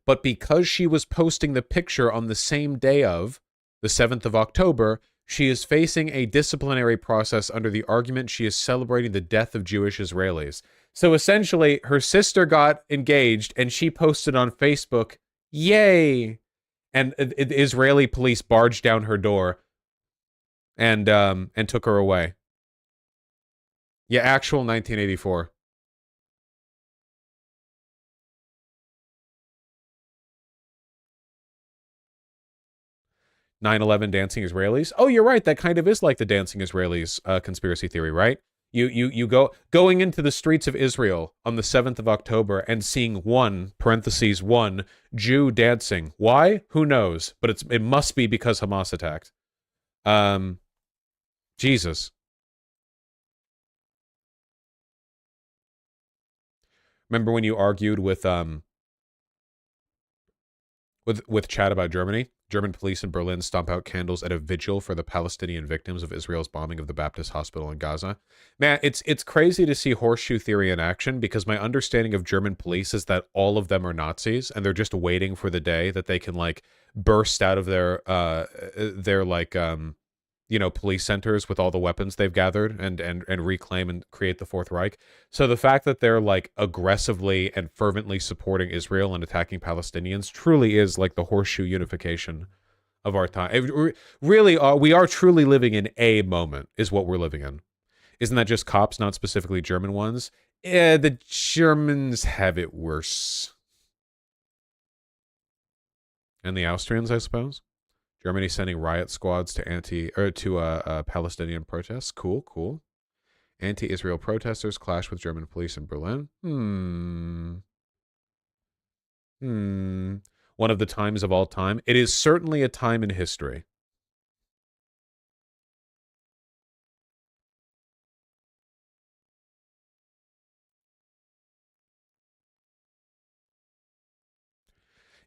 but because she was posting the picture on the same day of the 7th of October, she is facing a disciplinary process under the argument she is celebrating the death of Jewish Israelis. So essentially, her sister got engaged and she posted on Facebook, "Yay!" And the Israeli police barged down her door and took her away. Yeah, actual 1984. 9/11 dancing Israelis. Oh, you're right. That kind of is like the dancing Israelis conspiracy theory, right? You going into the streets of Israel on the 7th of October and seeing one Jew dancing. Why? Who knows? But it must be because Hamas attacked. Jesus. Remember when you argued with Chad about Germany? German police in Berlin stomp out candles at a vigil for the Palestinian victims of Israel's bombing of the Baptist hospital in Gaza. Man, it's crazy to see horseshoe theory in action, because my understanding of German police is that all of them are Nazis and they're just waiting for the day that they can, like, burst out of their police centers with all the weapons they've gathered and reclaim and create the Fourth Reich. So the fact that they're, like, aggressively and fervently supporting Israel and attacking Palestinians truly is like the horseshoe unification of our time. We are truly living in a moment, is what we're living in. Isn't that just cops, not specifically German ones? The Germans have it worse. And the Austrians, I suppose. Germany sending riot squads to Palestinian protests. Cool. Anti-Israel protesters clash with German police in Berlin. One of the times of all time. It is certainly a time in history.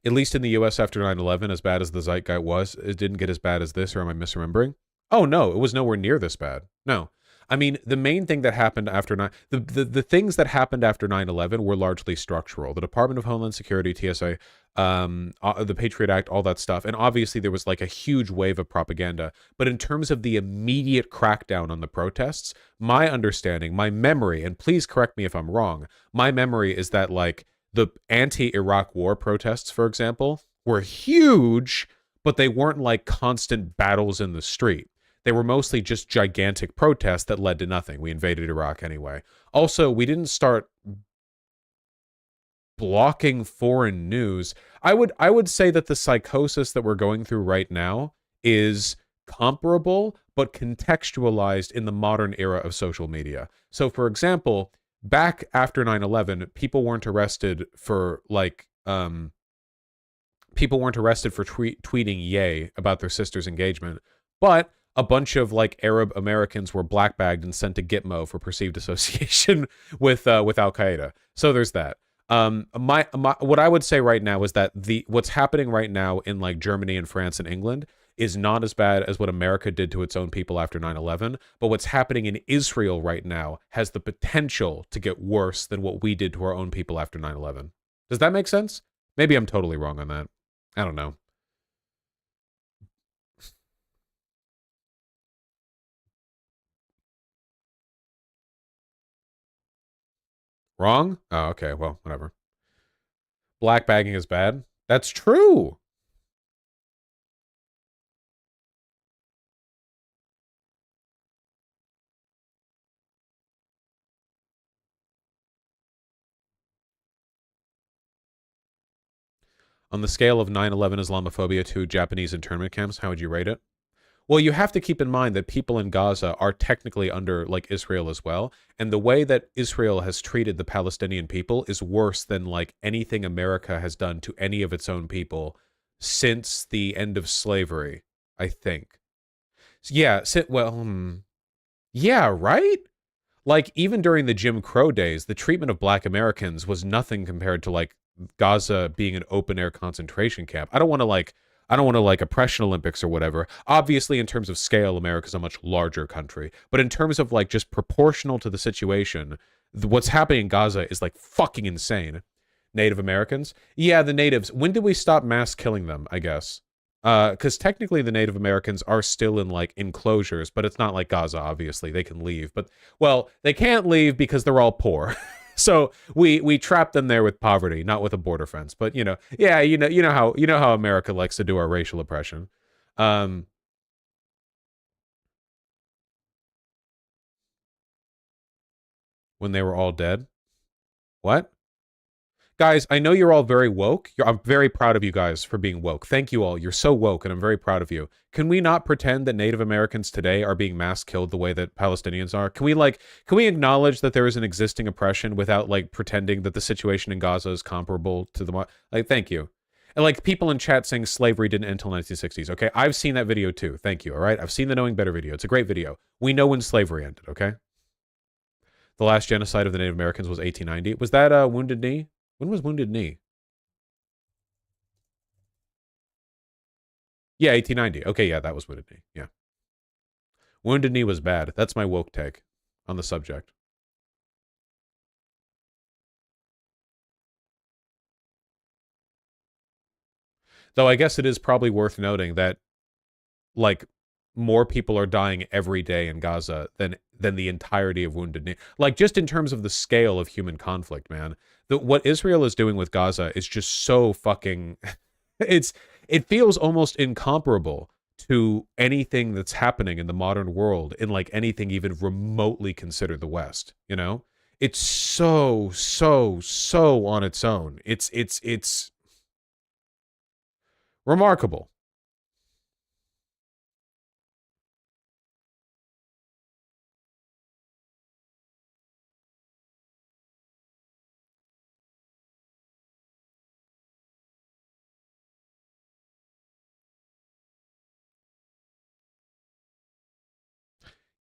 At least in the U.S. after 9/11, as bad as the Zeitgeist was, it didn't get as bad as this, or am I misremembering? Oh, no, it was nowhere near this bad. No. I mean, the main thing that happened after the things that happened after 9/11 were largely structural. The Department of Homeland Security, TSA, the Patriot Act, all that stuff. And obviously there was like a huge wave of propaganda. But in terms of the immediate crackdown on the protests, my understanding, my memory, and please correct me if I'm wrong, my memory is that like the anti-Iraq war protests, for example, were huge, but they weren't like constant battles in the street. They were mostly just gigantic protests that led to nothing. We invaded Iraq anyway. Also, we didn't start blocking foreign news. I would say that the psychosis that we're going through right now is comparable but contextualized in the modern era of social media. So for example, back after 9/11, people weren't arrested for like tweeting yay about their sister's engagement, but a bunch of like Arab Americans were blackbagged and sent to Gitmo for perceived association with Al Qaeda. So there's that. My what I would say right now is that what's happening right now in like Germany and France and England is not as bad as what America did to its own people after 9/11, but what's happening in Israel right now has the potential to get worse than what we did to our own people after 9/11. Does that make sense? Maybe I'm totally wrong on that. I don't know. Wrong? Oh, okay. Well, whatever. Black bagging is bad. That's true. On the scale of 9/11 Islamophobia to Japanese internment camps, how would you rate it? Well, you have to keep in mind that people in Gaza are technically under like Israel as well, and the way that Israel has treated the Palestinian people is worse than like anything America has done to any of its own people since the end of slavery, I think. Yeah, yeah, right? Like even during the Jim Crow days, the treatment of black Americans was nothing compared to like Gaza being an open air concentration camp. I don't want to like oppression Olympics or whatever. Obviously in terms of scale, America's a much larger country, but in terms of like just proportional to the situation, what's happening in Gaza is like fucking insane. Native Americans? Yeah, the natives. When did we stop mass killing them, I guess? Because technically the Native Americans are still in like enclosures, but it's not like Gaza, obviously. They can leave. But, well, they can't leave because they're all poor. So we trap them there with poverty, not with a border fence. But you know, yeah, you know how America likes to do our racial oppression. When they were all dead. What? Guys, I know you're all very woke. I'm very proud of you guys for being woke. Thank you all. You're so woke, and I'm very proud of you. Can we not pretend that Native Americans today are being mass killed the way that Palestinians are? Can we acknowledge that there is an existing oppression without like pretending that the situation in Gaza is comparable to the like? Thank you. And like people in chat saying slavery didn't end until 1960s. Okay, I've seen that video too. Thank you. All right, I've seen the Knowing Better video. It's a great video. We know when slavery ended. Okay. The last genocide of the Native Americans was 1890. Was that Wounded Knee? When was Wounded Knee? Yeah, 1890. Okay, yeah, that was Wounded Knee. Yeah. Wounded Knee was bad. That's my woke take on the subject. Though I guess it is probably worth noting that, like, more people are dying every day in Gaza than the entirety of Wounded Knee. Like, just in terms of the scale of human conflict, man. What Israel is doing with Gaza is just so fucking... it feels almost incomparable to anything that's happening in the modern world in, like, anything even remotely considered the West, you know? It's so on its own. It's remarkable.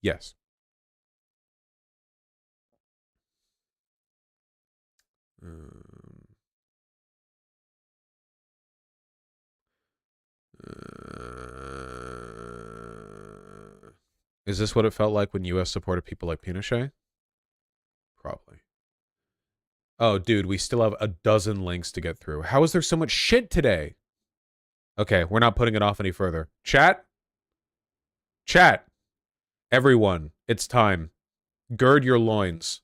Yes. Is this what it felt like when U.S. supported people like Pinochet? Probably. Oh, dude, we still have a dozen links to get through. How is there so much shit today? Okay, we're not putting it off any further. Chat? Chat. Everyone, it's time. Gird your loins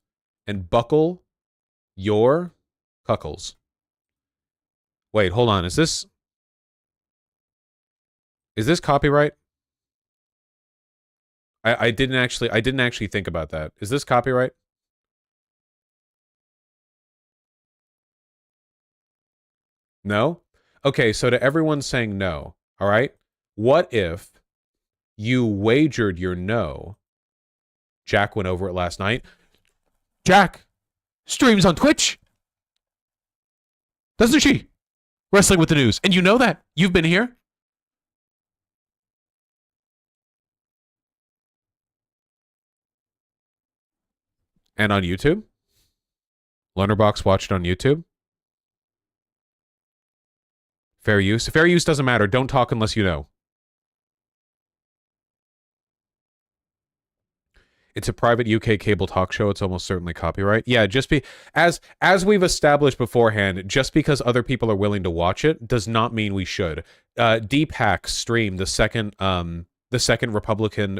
and buckle your cuckles. Wait, hold on. Is this copyright? I didn't actually think about that. Is this copyright? No? Okay, so to everyone saying no, all right? What if you wagered your no? Jack went over it last night. Jack streams on Twitch. Doesn't she? Wrestling with the News. And you know that. You've been here. And on YouTube. Learnerbox watched on YouTube. Fair use. Fair use doesn't matter. Don't talk unless you know. It's a private UK cable talk show. It's almost certainly copyright. Yeah, just as we've established beforehand, just because other people are willing to watch it does not mean we should. Deep Hack streamed the second Republican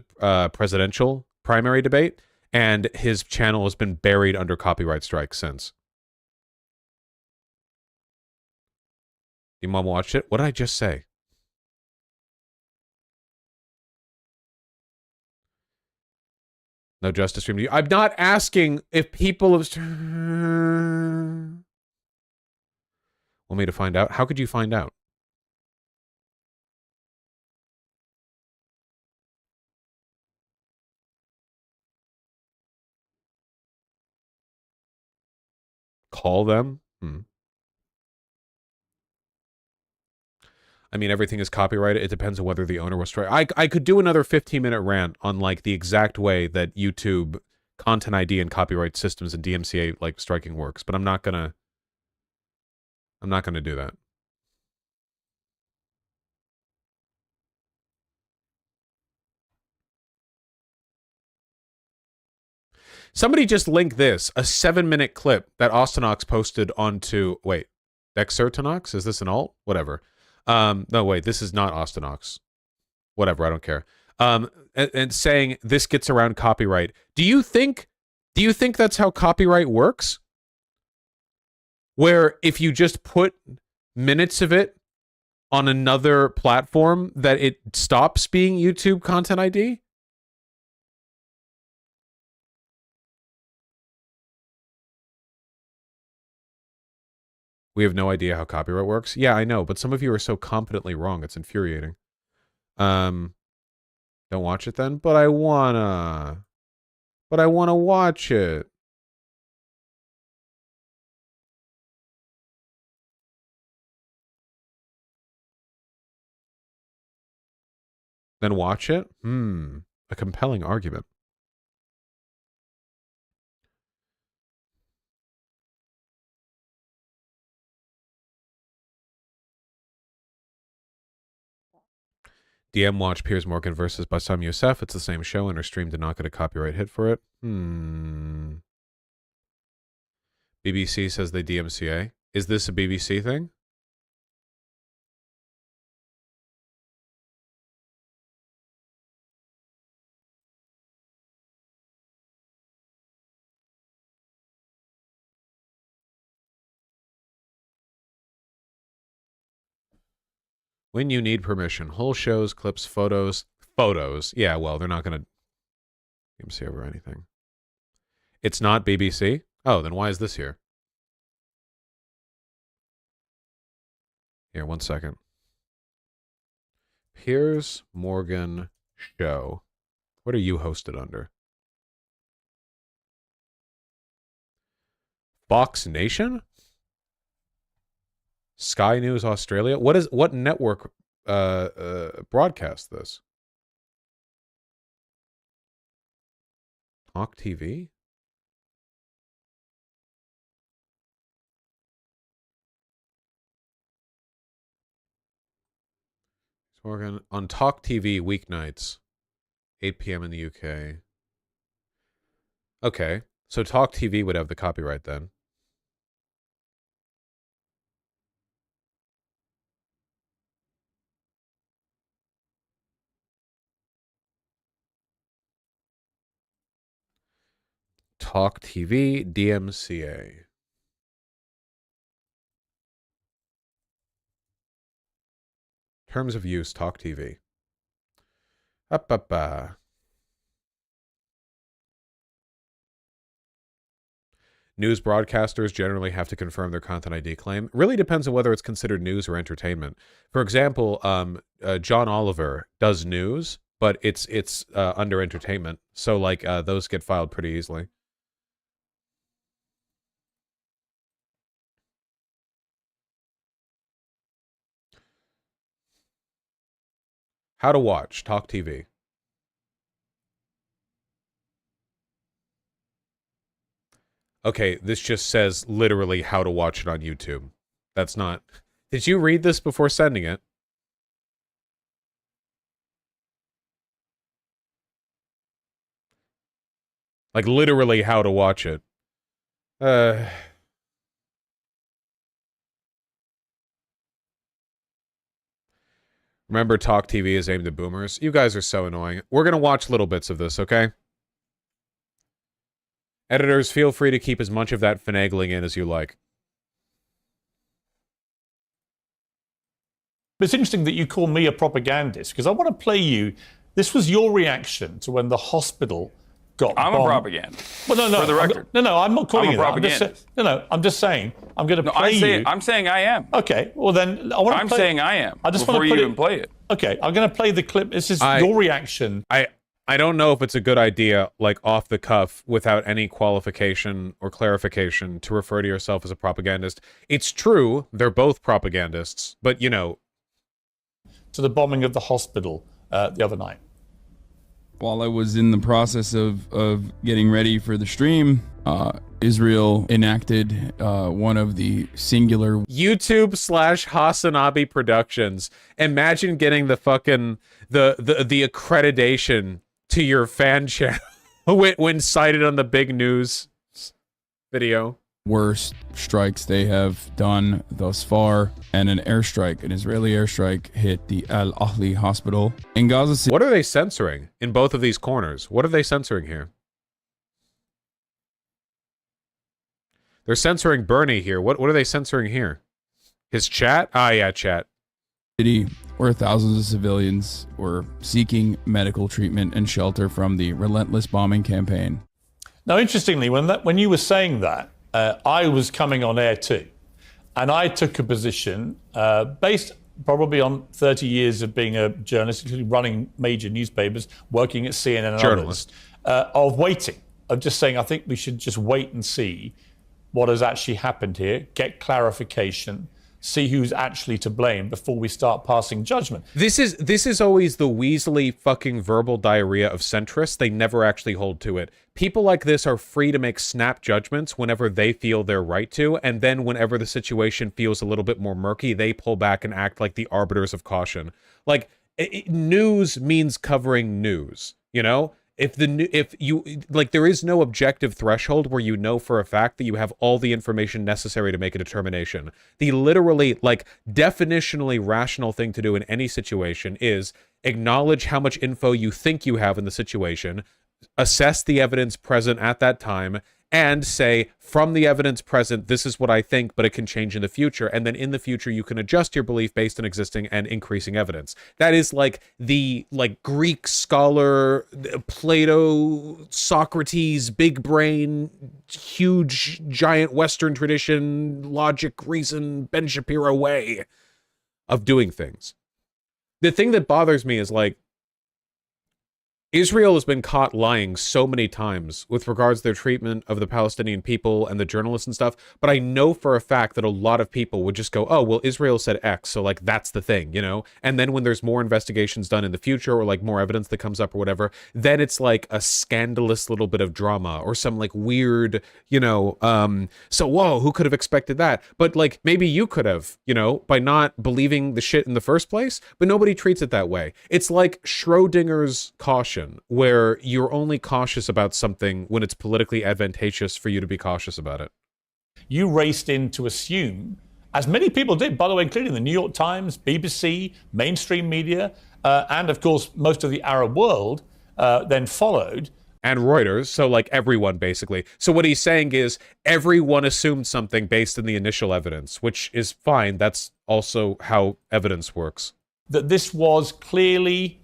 presidential primary debate, and his channel has been buried under copyright strikes since. Your mom watched it? What did I just say? No justice stream to you. I'm not asking if people have... Want me to find out? How could you find out? Call them? I mean, everything is copyrighted. It depends on whether the owner was strike. I could do another 15-minute rant on like the exact way that YouTube content ID and copyright systems and DMCA like striking works, but I'm not gonna do that. Somebody just linked this, a 7-minute clip that Austinox posted onto Dexertonox? Is this an alt? Whatever. No, wait, this is not Austinox. Whatever, I don't care. And saying this gets around copyright. Do you think that's how copyright works? Where if you just put minutes of it on another platform that it stops being YouTube content ID? We have no idea how copyright works. Yeah, I know, but some of you are so competently wrong. It's infuriating. Don't watch it then, but I wanna watch it. Then watch it? A compelling argument. DM watch Piers Morgan versus Bassam Youssef. It's the same show, and her stream did not get a copyright hit for it. BBC says they DMCA. Is this a BBC thing? When you need permission. Whole shows, clips, photos. Photos. Yeah, well, they're not going to DMCA over anything. It's not BBC? Oh, then why is this here? Here, 1 second. Piers Morgan Show. What are you hosted under? Fox Nation? Sky News Australia? What network broadcasts this? Talk TV? Morgan on Talk TV weeknights, 8 p.m. in the UK. Okay, so Talk TV would have the copyright then. Talk TV, DMCA. Terms of use, Talk TV. News broadcasters generally have to confirm their content ID claim. Really depends on whether it's considered news or entertainment. For example, John Oliver does news, but it's under entertainment. So like those get filed pretty easily. How to watch, Talk TV. Okay, this just says literally how to watch it on YouTube. That's not... Did you read this before sending it? Like literally how to watch it. Remember, Talk TV is aimed at boomers. You guys are so annoying. We're gonna watch little bits of this, okay? Editors, feel free to keep as much of that finagling in as you like. But it's interesting that you call me a propagandist, because I want to play you. This was your reaction to when the hospital got I'm bombed. a propagandist. Well, no, for the record. No, I'm not calling I'm a you that. propagandist. I'm just saying. I'm going to play you. I'm saying I am. Okay, well then I want to. I'm saying I am. I just before want to you even play it. Okay, I'm going to play the clip. This is your reaction. I don't know if it's a good idea, like off the cuff, without any qualification or clarification, to refer to yourself as a propagandist. It's true, they're both propagandists, but you know. To the bombing of the hospital the other night. While I was in the process of getting ready for the stream, Israel enacted one of the singular YouTube / Hasanabi Productions. Imagine getting the fucking the accreditation to your fan channel when cited on the big news video. Worst strikes they have done thus far, and an Israeli airstrike hit the Al Ahli hospital in Gaza City. What are they censoring in both of these corners? What are they censoring here? They're censoring Bernie here. What are they censoring here? His chat? Ah, yeah, chat. City, where thousands of civilians were seeking medical treatment and shelter from the relentless bombing campaign. Now, interestingly, when you were saying that, I was coming on air too, and I took a position based probably on 30 years of being a journalist, running major newspapers, working at CNN and others, of waiting, of just saying, I think we should just wait and see what has actually happened here, get clarification, see who's actually to blame before we start passing judgment. This is always the Weasley fucking verbal diarrhea of centrists. They never actually hold to it. People like this are free to make snap judgments whenever they feel they're right to, and then whenever the situation feels a little bit more murky, they pull back and act like the arbiters of caution. Like, news means covering news, you know? If you like, there is no objective threshold where you know for a fact that you have all the information necessary to make a determination. The literally, like, definitionally rational thing to do in any situation is acknowledge how much info you think you have in the situation, assess the evidence present at that time, and say, from the evidence present, this is what I think, but it can change in the future. And then in the future, you can adjust your belief based on existing and increasing evidence. That is like the Greek scholar, Plato, Socrates, big brain, huge, giant Western tradition, logic, reason, Ben Shapiro way of doing things. The thing that bothers me is, like, Israel has been caught lying so many times with regards to their treatment of the Palestinian people and the journalists and stuff, but I know for a fact that a lot of people would just go, oh, well, Israel said X, so, like, that's the thing, you know? And then when there's more investigations done in the future or, like, more evidence that comes up or whatever, then it's, like, a scandalous little bit of drama or some, like, weird, you know, so, whoa, who could have expected that? But, like, maybe you could have, you know, by not believing the shit in the first place, but nobody treats it that way. It's like Schrodinger's caution. situation where you're only cautious about something when it's politically advantageous for you to be cautious about it. You raced in to assume, as many people did, by the way, including the New York Times, BBC, mainstream media, and of course most of the Arab world then followed. And Reuters, so like everyone basically. So what he's saying is everyone assumed something based on the initial evidence, which is fine. That's also how evidence works. That this was clearly,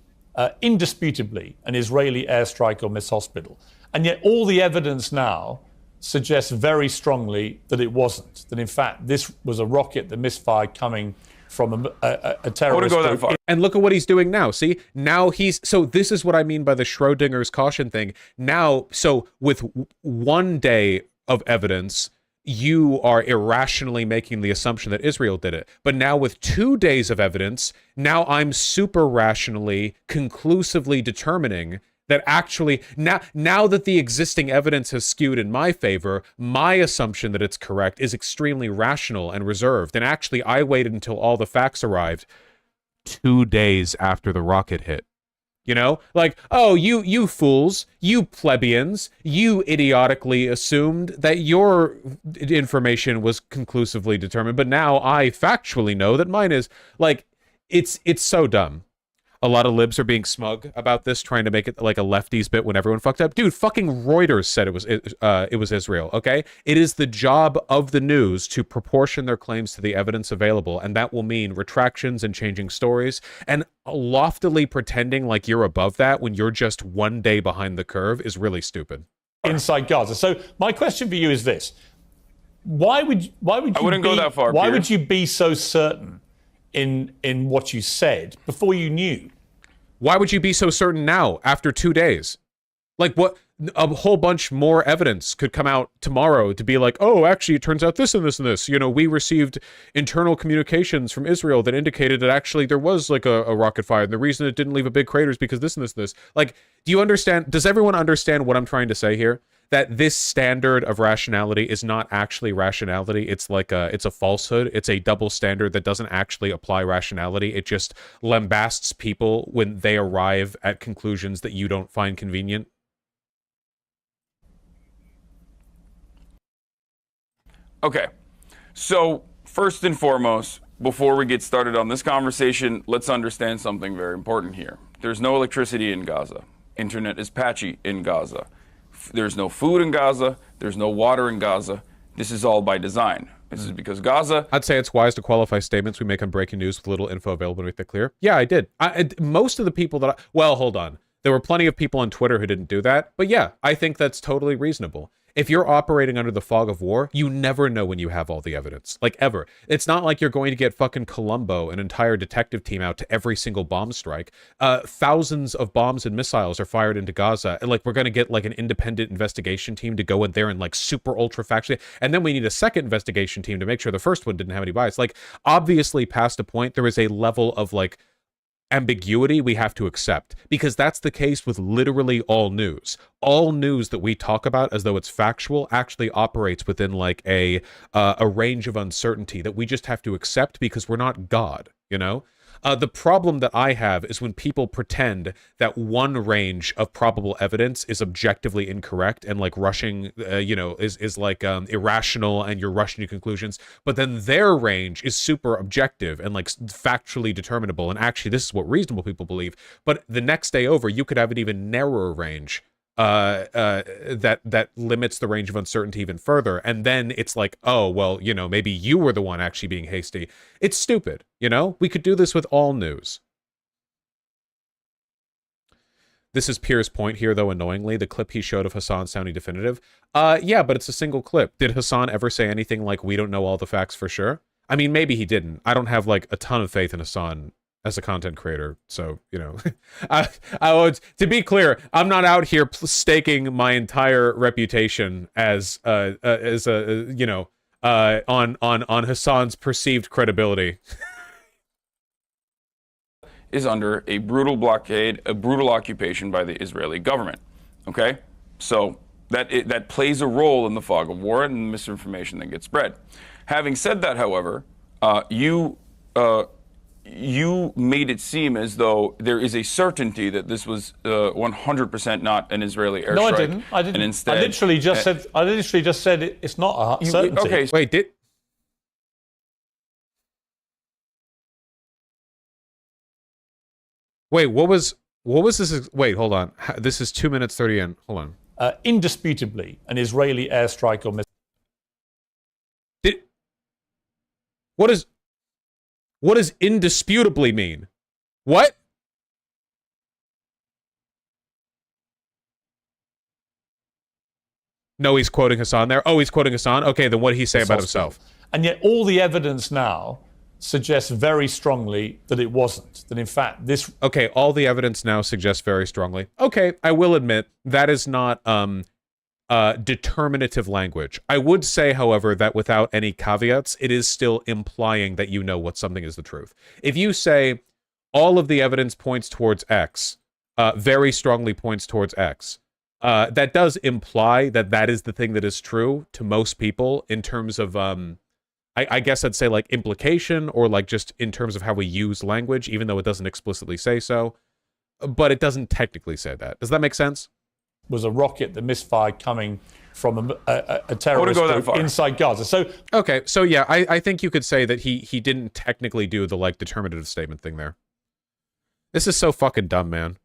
indisputably, an Israeli airstrike on this hospital. And yet all the evidence now suggests very strongly that it wasn't. That in fact this was a rocket that misfired coming from a terrorist group. And look at what he's doing now. See, now so this is what I mean by the Schrodinger's caution thing. Now, so with 1 day of evidence, you are irrationally making the assumption that Israel did it. But now with 2 days of evidence, now I'm super rationally, conclusively determining that actually, now that the existing evidence has skewed in my favor, my assumption that it's correct is extremely rational and reserved. And actually, I waited until all the facts arrived 2 days after the rocket hit. You know? Like, oh, you fools, you plebeians, you idiotically assumed that your information was conclusively determined, but now I factually know that mine is. Like, it's so dumb. A lot of libs are being smug about this, trying to make it like a lefties bit when everyone fucked up. Dude, fucking Reuters said it was Israel, okay? It is the job of the news to proportion their claims to the evidence available, and that will mean retractions and changing stories, and loftily pretending like you're above that when you're just 1 day behind the curve is really stupid. Inside Gaza. So my question for you is this. Why would you I wouldn't go that far, Why Pierre. would you be so certain in what you said before you knew? Why would you be so certain now after 2 days? Like, what? A whole bunch more evidence could come out tomorrow to be like, oh, actually, it turns out this and this and this. You know, we received internal communications from Israel that indicated that actually there was like a rocket fire, and the reason it didn't leave a big crater is because this and this and this. Like, do you understand? Does everyone understand what I'm trying to say here? That this standard of rationality is not actually rationality. It's like it's a falsehood. It's a double standard that doesn't actually apply rationality. It just lambasts people when they arrive at conclusions that you don't find convenient. Okay, so first and foremost, before we get started on this conversation, let's understand something very important here. There's no electricity in Gaza. Internet is patchy in Gaza. There's no food in Gaza. There's no water in Gaza. This is all by design. This is because Gaza... I'd say it's wise to qualify statements we make on breaking news with little info available to make that clear. Yeah, I did. Most of the people that well, hold on. There were plenty of people on Twitter who didn't do that. But yeah, I think that's totally reasonable. If you're operating under the fog of war, you never know when you have all the evidence. Like, ever. It's not like you're going to get fucking Columbo, an entire detective team, out to every single bomb strike. Thousands of bombs and missiles are fired into Gaza. And, like, we're going to get, like, an independent investigation team to go in there and, like, super ultra factually. And then we need a second investigation team to make sure the first one didn't have any bias. Like, obviously, past a point, there is a level of, like, ambiguity we have to accept, because that's the case with literally all news. All news that we talk about as though it's factual actually operates within like a range of uncertainty that we just have to accept because we're not God, you know? The problem that I have is when people pretend that one range of probable evidence is objectively incorrect and like rushing, is like irrational and you're rushing to conclusions, but then their range is super objective and like factually determinable. And actually, this is what reasonable people believe. But the next day over, you could have an even narrower range that limits the range of uncertainty even further. And then it's like, oh, well, you know, maybe you were the one actually being hasty. It's stupid, you know? We could do this with all news. This is Pierre's point here, though, annoyingly. The clip he showed of Hasan sounding definitive. Yeah, but it's a single clip. Did Hasan ever say anything like, we don't know all the facts for sure? I mean, maybe he didn't. I don't have, like, a ton of faith in Hasan as a content creator, so, you know, I would, to be clear, I'm not out here staking my entire reputation on Hasan's perceived credibility. is under a brutal blockade, a brutal occupation by the Israeli government, okay? So that plays a role in the fog of war and the misinformation that gets spread. Having said that, however, you you made it seem as though there is a certainty that this was 100% not an Israeli airstrike. No, I didn't. And instead, I literally just said. I literally just said it's not a certainty. Okay. Wait, Wait, what was this? Wait, hold on. This is 2 minutes 30 in. Hold on. Indisputably, an Israeli airstrike or missile. What does indisputably mean? What? No, he's quoting Hasan there. Oh, he's quoting Hasan. Okay, then what did he say about himself? And yet, all the evidence now suggests very strongly that it wasn't. That in fact, this. Okay, all the evidence now suggests very strongly. Okay, I will admit that is not determinative language. I would say, however, that without any caveats, it is still implying that you know what something is the truth. If you say all of the evidence points towards X, very strongly points towards X, that does imply that that is the thing that is true to most people in terms of, I guess I'd say like implication or like just in terms of how we use language, even though it doesn't explicitly say so. But it doesn't technically say that. Does that make sense? Was a rocket that misfired coming from a terrorist group inside Gaza. So okay, so yeah, I think you could say that he didn't technically do the like determinative statement thing there. This is so fucking dumb, man.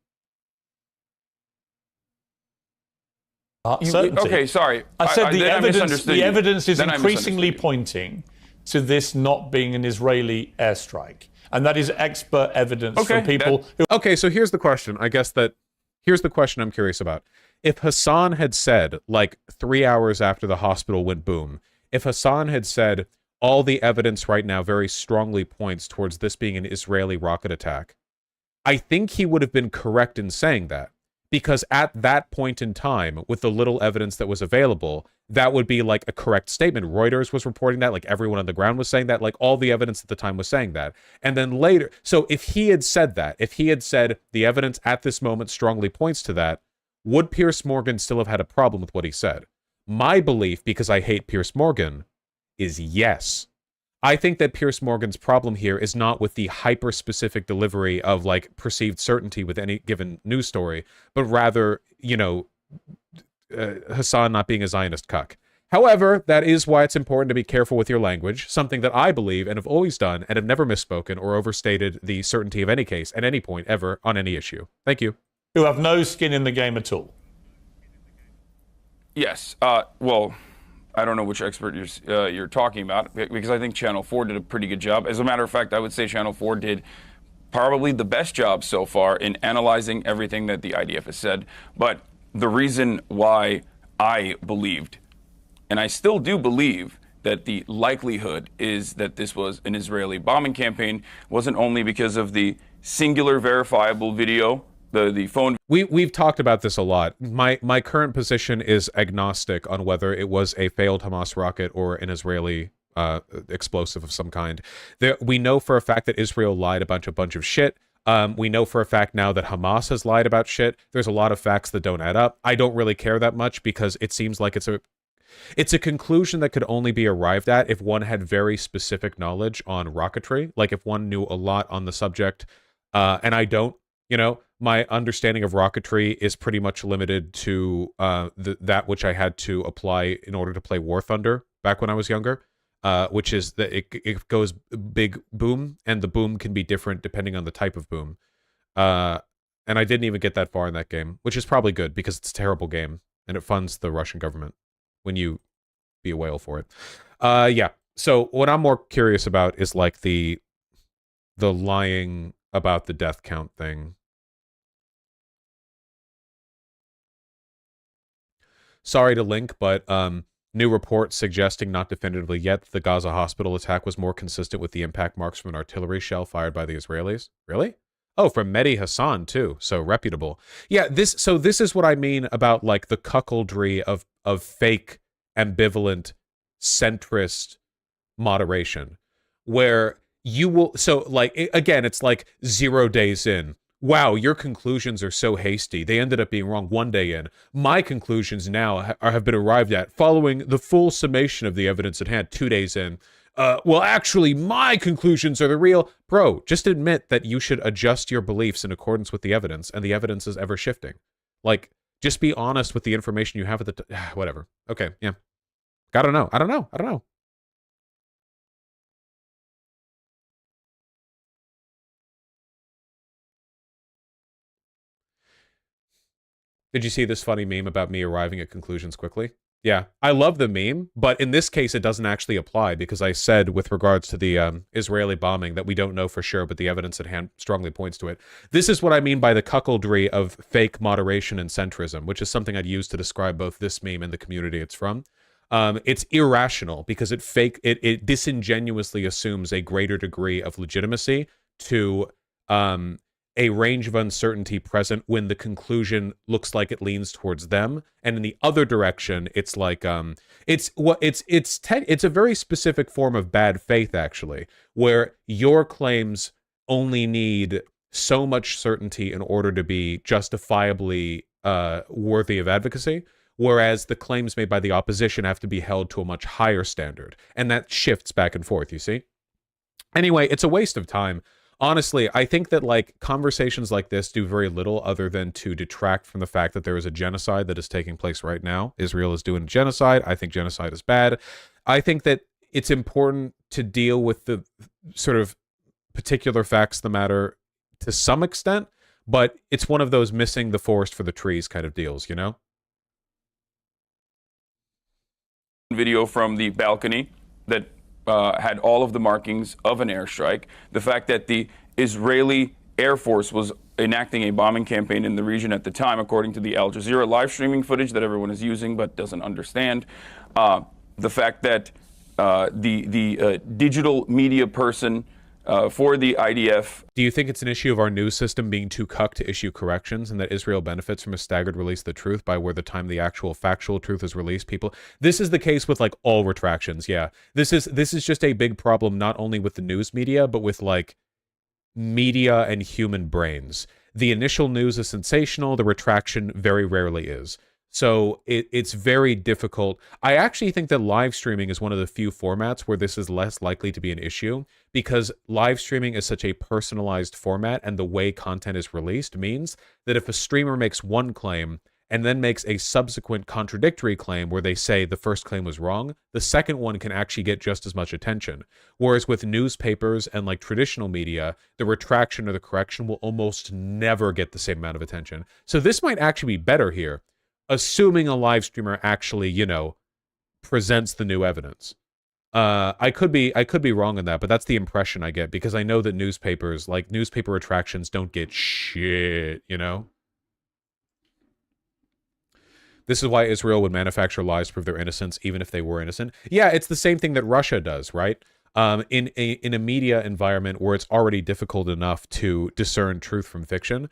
Okay, sorry. I said the evidence is Then increasingly pointing to this not being an Israeli airstrike. And that is expert evidence from people who... Okay, so here's the question. Here's the question I'm curious about. If Hasan had said, like 3 hours after the hospital went boom, if Hasan had said, all the evidence right now very strongly points towards this being an Israeli rocket attack, I think he would have been correct in saying that. Because at that point in time, with the little evidence that was available, that would be like a correct statement. Reuters was reporting that, like everyone on the ground was saying that, like all the evidence at the time was saying that. And then later, so if he had said that, if he had said the evidence at this moment strongly points to that, would Piers Morgan still have had a problem with what he said? My belief, because I hate Piers Morgan, is yes. I think that Piers Morgan's problem here is not with the hyper-specific delivery of, like, perceived certainty with any given news story, but rather, you know, Hasan not being a Zionist cuck. However, that is why it's important to be careful with your language, something that I believe and have always done and have never misspoken or overstated the certainty of any case at any point ever on any issue. Thank you. Who have no skin in the game at all. Yes. Well, I don't know which expert you're talking about, because I think Channel 4 did a pretty good job. As a matter of fact, I would say Channel 4 did probably the best job so far in analyzing everything that the IDF has said. But the reason why I believed, and I still do believe, that the likelihood is that this was an Israeli bombing campaign wasn't only because of the singular verifiable video, the phone. We've talked about this a lot. My current position is agnostic on whether it was a failed Hamas rocket or an Israeli explosive of some kind. We know for a fact that Israel lied about a bunch of shit. We know for a fact now that Hamas has lied about shit. There's a lot of facts that don't add up. I don't really care that much because it seems like it's a conclusion that could only be arrived at if one had very specific knowledge on rocketry, like if one knew a lot on the subject, and I don't. You know, my understanding of rocketry is pretty much limited to that which I had to apply in order to play War Thunder back when I was younger, which is that it goes big boom, and the boom can be different depending on the type of boom. And I didn't even get that far in that game, which is probably good because it's a terrible game, and it funds the Russian government when you be a whale for it. Yeah, so what I'm more curious about is like the lying about the death count thing. Sorry to link, but new reports suggesting, not definitively yet, that the Gaza hospital attack was more consistent with the impact marks from an artillery shell fired by the Israelis. Really? Oh, from Mehdi Hasan too. So reputable. Yeah, this is what I mean about like the cuckoldry of fake, ambivalent, centrist moderation, where you will, so like, again, it's like 0 days in. Wow, your conclusions are so hasty. They ended up being wrong 1 day in. My conclusions now have been arrived at following the full summation of the evidence at hand 2 days in. well, actually, my conclusions are the real. Bro, just admit that you should adjust your beliefs in accordance with the evidence, and the evidence is ever shifting. Like, just be honest with the information you have at the whatever. Okay, yeah. I don't know. Did you see this funny meme about me arriving at conclusions quickly? Yeah, I love the meme, but in this case, it doesn't actually apply because I said with regards to the Israeli bombing that we don't know for sure, but the evidence at hand strongly points to it. This is what I mean by the cuckoldry of fake moderation and centrism, which is something I'd use to describe both this meme and the community it's from. It's irrational because it disingenuously assumes a greater degree of legitimacy to a range of uncertainty present when the conclusion looks like it leans towards them, and in the other direction, it's like it's a very specific form of bad faith, actually, where your claims only need so much certainty in order to be justifiably worthy of advocacy, whereas the claims made by the opposition have to be held to a much higher standard, and that shifts back and forth. You see? Anyway, it's a waste of time. Honestly, I think that like conversations like this do very little other than to detract from the fact that there is a genocide that is taking place right now. Israel is doing genocide. I think genocide is bad. I think that it's important to deal with the sort of particular facts of the matter to some extent, but it's one of those missing the forest for the trees kind of deals, you know? Video from the balcony that had all of the markings of an airstrike. The fact that the Israeli Air Force was enacting a bombing campaign in the region at the time, according to the Al Jazeera live streaming footage that everyone is using but doesn't understand. The fact that the digital media person for the IDF. Do you think it's an issue of our news system being too cucked to issue corrections, and that Israel benefits from a staggered release of the truth by where the time the actual factual truth is released, people? This is the case with like all retractions. Yeah, this is just a big problem, not only with the news media, but with like media and human brains. The initial news is sensational. The retraction very rarely is. So it's very difficult. I actually think that live streaming is one of the few formats where this is less likely to be an issue, because live streaming is such a personalized format, and the way content is released means that if a streamer makes one claim and then makes a subsequent contradictory claim where they say the first claim was wrong, the second one can actually get just as much attention. Whereas with newspapers and like traditional media, the retraction or the correction will almost never get the same amount of attention. So this might actually be better here, assuming a live streamer actually, you know, presents the new evidence. I could be wrong on that, but that's the impression I get, because I know that newspapers, like newspaper retractions, don't get shit, you know? This is why Israel would manufacture lies to prove their innocence, even if they were innocent. Yeah, it's the same thing that Russia does, right? In a media environment where it's already difficult enough to discern truth from fiction,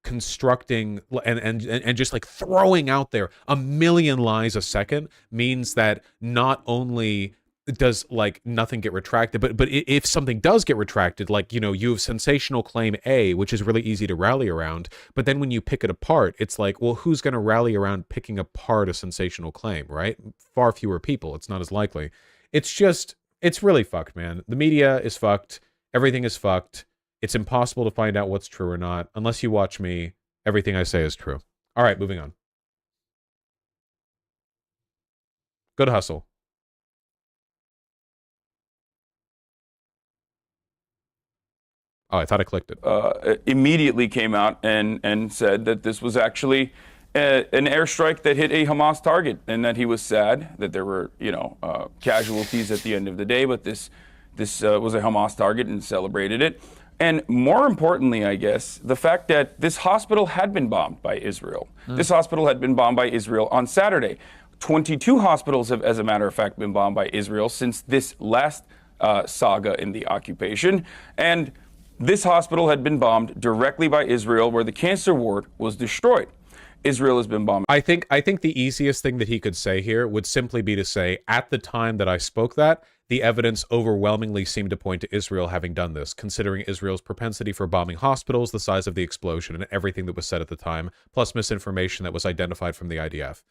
constructing and just like throwing out there a million lies a second means that not only does like nothing get retracted, but if something does get retracted, like, you know, you have sensational claim A, which is really easy to rally around, but then when you pick it apart, it's like, well, who's going to rally around picking apart a sensational claim, right? Far fewer people. It's not as likely. It's really fucked, man. The media is fucked. Everything is fucked. It's impossible to find out what's true or not. Unless you watch me, everything I say is true. All right, moving on. Good hustle. Oh, I thought I clicked it. Immediately came out and said that this was actually an airstrike that hit a Hamas target, and that he was sad that there were, you know, casualties at the end of the day, but this was a Hamas target, and celebrated it. And more importantly, I guess, the fact that this hospital had been bombed by Israel. This hospital had been bombed by Israel on Saturday. 22 hospitals have, as a matter of fact, been bombed by Israel since this last saga in the occupation. And this hospital had been bombed directly by Israel, where the cancer ward was destroyed. Israel has been bombed. I think the easiest thing that he could say here would simply be to say, at the time that I spoke that, the evidence overwhelmingly seemed to point to Israel having done this, considering Israel's propensity for bombing hospitals, the size of the explosion, and everything that was said at the time, plus misinformation that was identified from the IDF.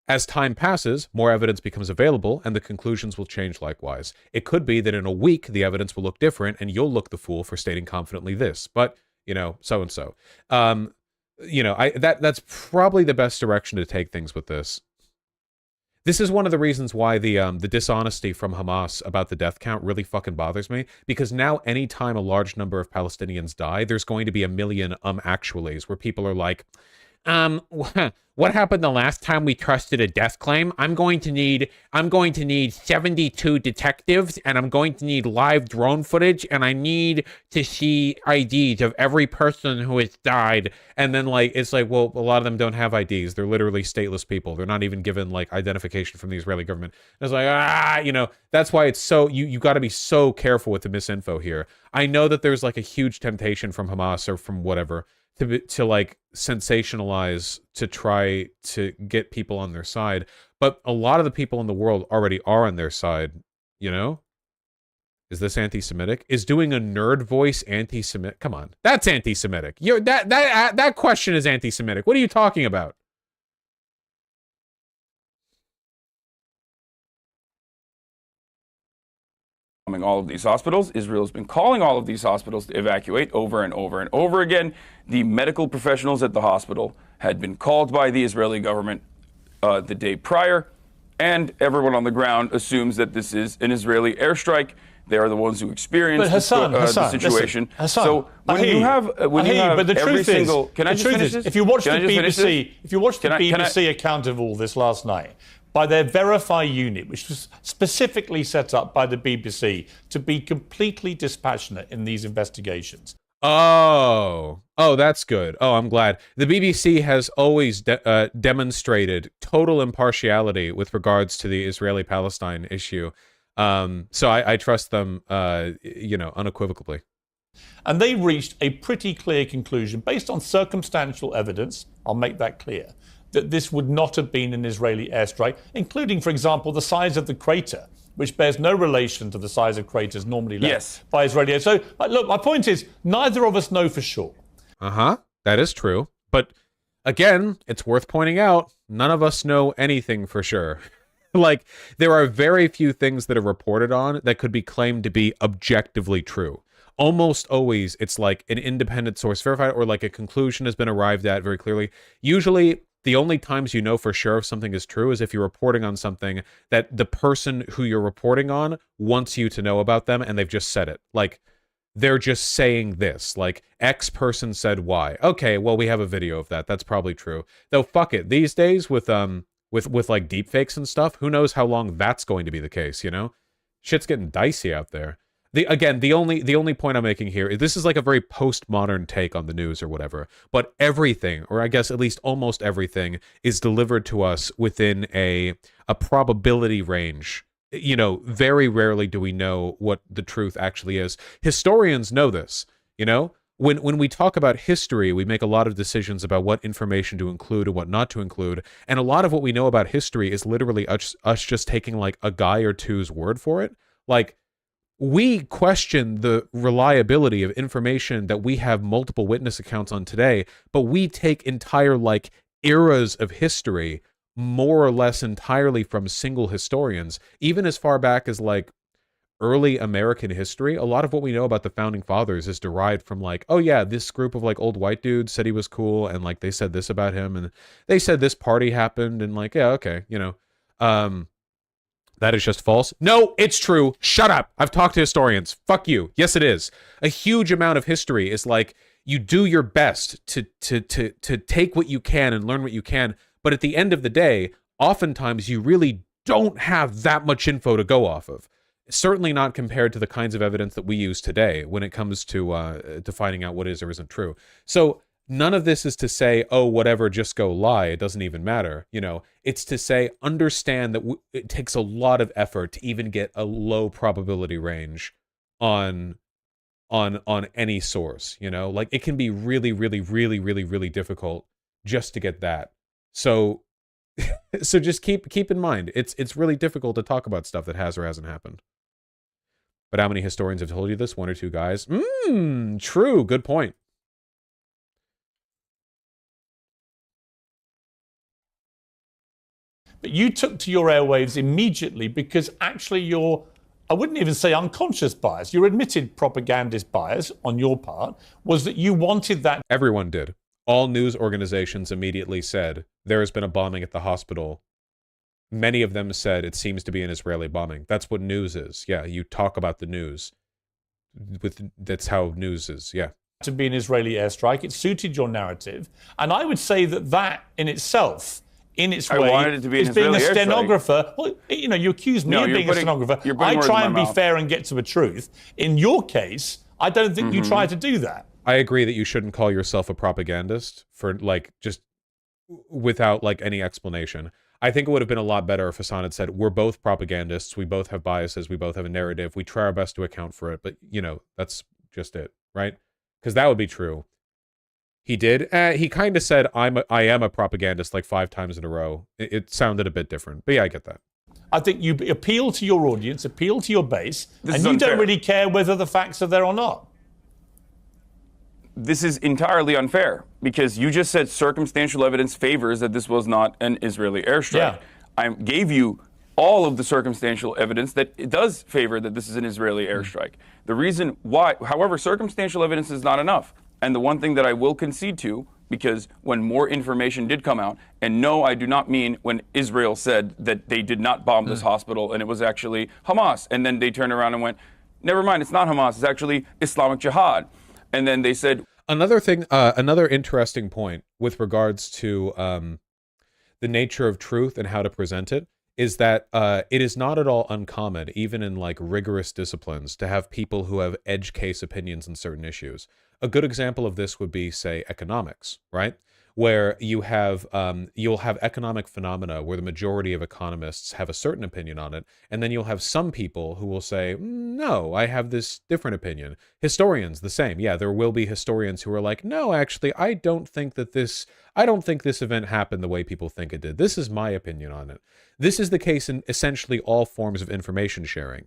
As time passes, more evidence becomes available, and the conclusions will change likewise. It could be that in a week, the evidence will look different, and you'll look the fool for stating confidently this, but, you know, so-and-so. You know, that's probably the best direction to take things with this. This is one of the reasons why the dishonesty from Hamas about the death count really fucking bothers me, because now anytime a large number of Palestinians die, there's going to be a million actuallys where people are like, what happened the last time we trusted a death claim? I'm going to need 72 detectives, and I'm going to need live drone footage, and I need to see IDs of every person who has died. And then, like, it's like, well, a lot of them don't have IDs. They're literally stateless people. They're not even given, like, identification from the Israeli government. And it's like, you know, that's why it's so, you got to be so careful with the misinfo here. I know that there's, like, a huge temptation from Hamas or from whatever to like sensationalize, to try to get people on their side, but a lot of the people in the world already are on their side, you know? Is this anti-Semitic? Is doing a nerd voice anti-Semitic? Come on, that's anti-Semitic. That question is anti-Semitic. What are you talking about? All of these hospitals. Israel's been calling all of these hospitals to evacuate over and over and over again. The medical professionals at the hospital had been called by the Israeli government the day prior, and everyone on the ground assumes that this is an Israeli airstrike. They are the ones who experienced the situation. Listen, Hasan, so when you have but the every truth single, is, can I just finish this? If you watch the BBC account of all this last night, by their Verify unit, which was specifically set up by the BBC to be completely dispassionate in these investigations. Oh, that's good. Oh, I'm glad. The BBC has always demonstrated total impartiality with regards to the Israeli-Palestine issue. So I trust them, you know, unequivocally. And they reached a pretty clear conclusion based on circumstantial evidence. I'll make that clear. That this would not have been an Israeli airstrike, including, for example, the size of the crater, which bears no relation to the size of craters normally left by Israeli air. So, look, my point is, neither of us know for sure. That is true. But again, it's worth pointing out, none of us know anything for sure. Like, there are very few things that are reported on that could be claimed to be objectively true. Almost always, it's like an independent source verified, or like a conclusion has been arrived at very clearly. Usually, the only times you know for sure if something is true is if you're reporting on something that the person who you're reporting on wants you to know about them, and they've just said it. Like, they're just saying this. Like, X person said Y. Okay, well, we have a video of that. That's probably true. Though, fuck it. These days, with like deepfakes and stuff, who knows how long that's going to be the case, you know? Shit's getting dicey out there. The only point I'm making here is this is like a very postmodern take on the news or whatever, but everything, or I guess at least almost everything, is delivered to us within a probability range. You know, very rarely do we know what the truth actually is. Historians know this, you know? When we talk about history, we make a lot of decisions about what information to include and what not to include, and a lot of what we know about history is literally us just taking like a guy or two's word for it. Like, we question the reliability of information that we have multiple witness accounts on today, but we take entire, like, eras of history more or less entirely from single historians. Even as far back as, like, early American history, a lot of what we know about the Founding Fathers is derived from, like, oh yeah, this group of, like, old white dudes said he was cool, and, like, they said this about him, and they said this party happened, and, like, yeah, okay, you know. That is just false. No, it's true. Shut up. I've talked to historians. Fuck you. Yes, it is. A huge amount of history is like, you do your best to take what you can and learn what you can, but at the end of the day, oftentimes you really don't have that much info to go off of. Certainly not compared to the kinds of evidence that we use today when it comes to finding out what is or isn't true. So none of this is to say, oh, whatever, just go lie. It doesn't even matter. You know, it's to say, understand that it takes a lot of effort to even get a low probability range on any source, you know? Like, it can be really, really, really, really, really difficult just to get that. So, so just keep in mind, it's really difficult to talk about stuff that has or hasn't happened. But how many historians have told you this? One or two guys? True. Good point. But you took to your airwaves immediately because actually I wouldn't even say unconscious bias, your admitted propagandist bias on your part was that you wanted that. Everyone did. All news organizations immediately said, there has been a bombing at the hospital. Many of them said it seems to be an Israeli bombing. That's what news is. Yeah, you talk about the news. That's how news is, yeah. To be an Israeli airstrike, it suited your narrative. And I would say that in itself, in its way, wanted it to be an is being a Israeli airstrike. stenographer. Well, you accuse me of being a stenographer. I try and be fair and get to the truth. In your case, I don't think you try to do that. I agree that you shouldn't call yourself a propagandist for, like, just without, like, any explanation. I think it would have been a lot better if Hasan had said, we're both propagandists, we both have biases, we both have a narrative, we try our best to account for it, but, that's just it, right? Because that would be true. He did. He kind of said, I am a propagandist like 5 times in a row. It sounded a bit different, but yeah, I get that. I think you appeal to your audience, appeal to your base, and you unfair. don't really care whether the facts are there or not. This is entirely unfair because you just said circumstantial evidence favors that this was not an Israeli airstrike. Yeah. I gave you all of the circumstantial evidence that it does favor that this is an Israeli airstrike. The reason why, however, circumstantial evidence is not enough. And the one thing that I will concede to, because when more information did come out, and no, I do not mean when Israel said that they did not bomb this hospital and it was actually Hamas, and then they turned around and went, never mind, it's not Hamas, it's actually Islamic Jihad. And then they said... Another thing, another interesting point with regards to the nature of truth and how to present it is that it is not at all uncommon, even in like rigorous disciplines, to have people who have edge case opinions on certain issues. A good example of this would be, say, economics, right? Where you have you'll have economic phenomena where the majority of economists have a certain opinion on it, and then you'll have some people who will say, no, I have this different opinion. Historians, the same. Yeah, there will be historians who are like, no, actually, I don't think this event happened the way people think it did. This is my opinion on it. This is the case in essentially all forms of information sharing,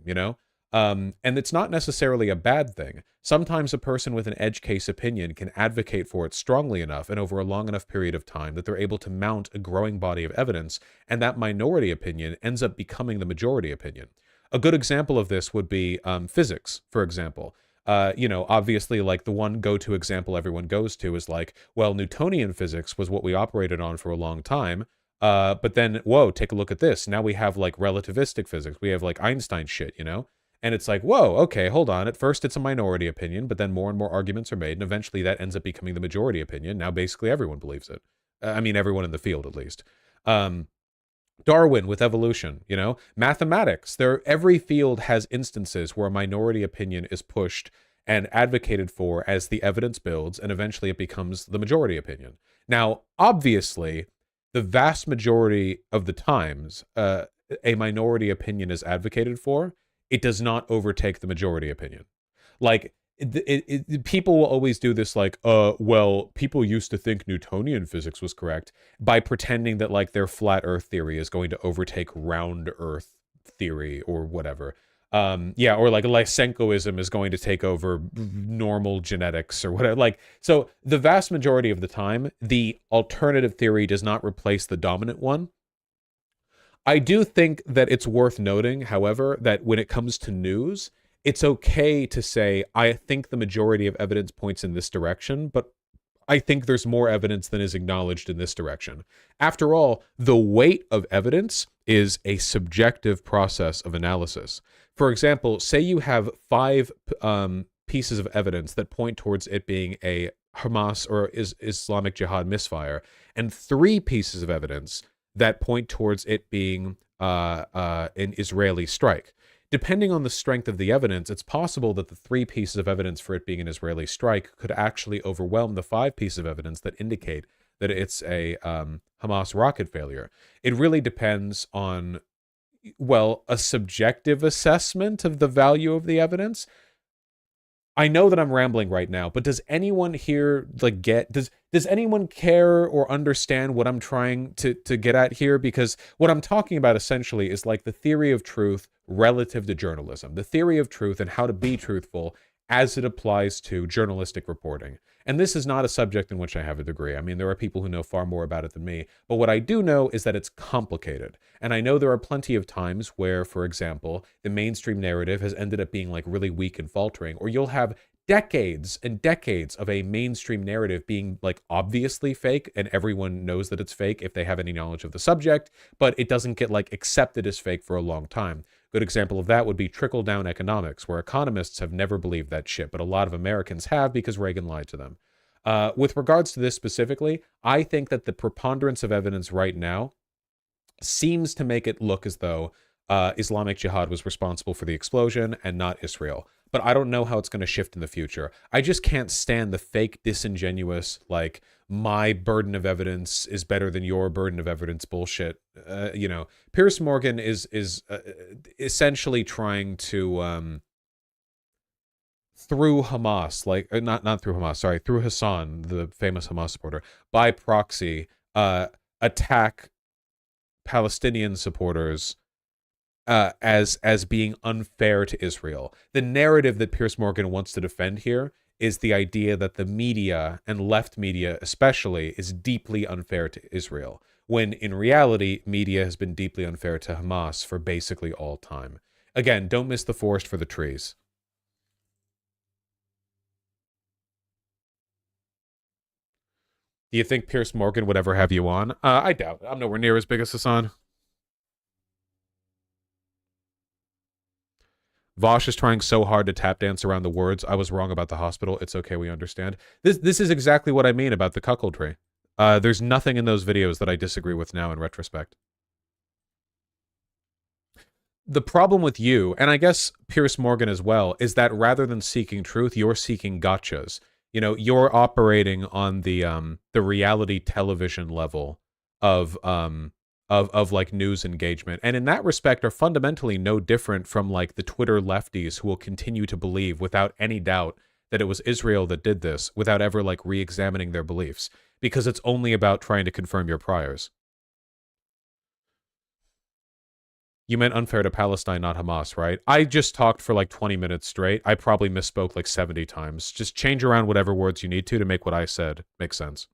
and it's not necessarily a bad thing. Sometimes a person with an edge case opinion can advocate for it strongly enough and over a long enough period of time that they're able to mount a growing body of evidence, and that minority opinion ends up becoming the majority opinion. A good example of this would be physics, for example. Obviously, like the one go-to example everyone goes to is like, well, Newtonian physics was what we operated on for a long time. But then, whoa, take a look at this. Now we have like relativistic physics. We have like Einstein shit, And it's like, whoa, okay, hold on. At first it's a minority opinion, but then more and more arguments are made, and eventually that ends up becoming the majority opinion. Now basically everyone believes it. I mean, everyone in the field, at least. Darwin with evolution, mathematics. Every field has instances where a minority opinion is pushed and advocated for as the evidence builds, and eventually it becomes the majority opinion. Now, obviously, the vast majority of the times a minority opinion is advocated for, it does not overtake the majority opinion. Like, people will always do this like, well, people used to think Newtonian physics was correct by pretending that like their flat earth theory is going to overtake round earth theory or whatever. Or like Lysenkoism is going to take over normal genetics or whatever. Like, so the vast majority of the time, the alternative theory does not replace the dominant one. I do think that it's worth noting, however, that when it comes to news, it's okay to say, I think the majority of evidence points in this direction, but I think there's more evidence than is acknowledged in this direction. After all, the weight of evidence is a subjective process of analysis. For example, say you have 5 pieces of evidence that point towards it being a Hamas or Islamic Jihad misfire, and 3 pieces of evidence that point towards it being an Israeli strike. Depending on the strength of the evidence, it's possible that the 3 pieces of evidence for it being an Israeli strike could actually overwhelm the 5 pieces of evidence that indicate that it's a Hamas rocket failure. It really depends on, well, a subjective assessment of the value of the evidence. I know that I'm rambling right now, but does anyone here like does anyone care or understand what I'm trying to get at here? Because what I'm talking about essentially is like the theory of truth relative to journalism, the theory of truth and how to be truthful as it applies to journalistic reporting. And this is not a subject in which I have a degree. I mean, there are people who know far more about it than me. But what I do know is that it's complicated. And I know there are plenty of times where, for example, the mainstream narrative has ended up being like really weak and faltering, or you'll have decades and decades of a mainstream narrative being like obviously fake, and everyone knows that it's fake if they have any knowledge of the subject, but it doesn't get like accepted as fake for a long time. Good example of that would be trickle-down economics, where economists have never believed that shit, but a lot of Americans have because Reagan lied to them. With regards to this specifically, I think that the preponderance of evidence right now seems to make it look as though Islamic Jihad was responsible for the explosion and not Israel. But I don't know how it's going to shift in the future. I just can't stand the fake, disingenuous, like, my burden of evidence is better than your burden of evidence bullshit. You know, Piers Morgan is essentially trying to, through Hamas, like, not through Hamas, sorry, through Hasan, the famous Hamas supporter, by proxy, attack Palestinian supporters as being unfair to Israel. The narrative that Piers Morgan wants to defend here is the idea that the media, and left media especially, is deeply unfair to Israel, when in reality, media has been deeply unfair to Hamas for basically all time. Again, don't miss the forest for the trees. Do you think Piers Morgan would ever have you on? I doubt it. I'm nowhere near as big as Hasan. Vosh is trying so hard to tap dance around the words, I was wrong about the hospital. It's okay, we understand. This is exactly what I mean about the cuckoldry. There's nothing in those videos that I disagree with now in retrospect. The problem with you, and I guess Piers Morgan as well, is that rather than seeking truth, you're seeking gotchas. You know, you're operating on the reality television level of like news engagement, and in that respect are fundamentally no different from like the Twitter lefties who will continue to believe without any doubt that it was Israel that did this without ever like re-examining their beliefs, because it's only about trying to confirm your priors. You meant unfair to Palestine, not Hamas, right? I just talked for like 20 minutes straight. I probably misspoke like 70 times. Just change around whatever words you need to make what I said make sense.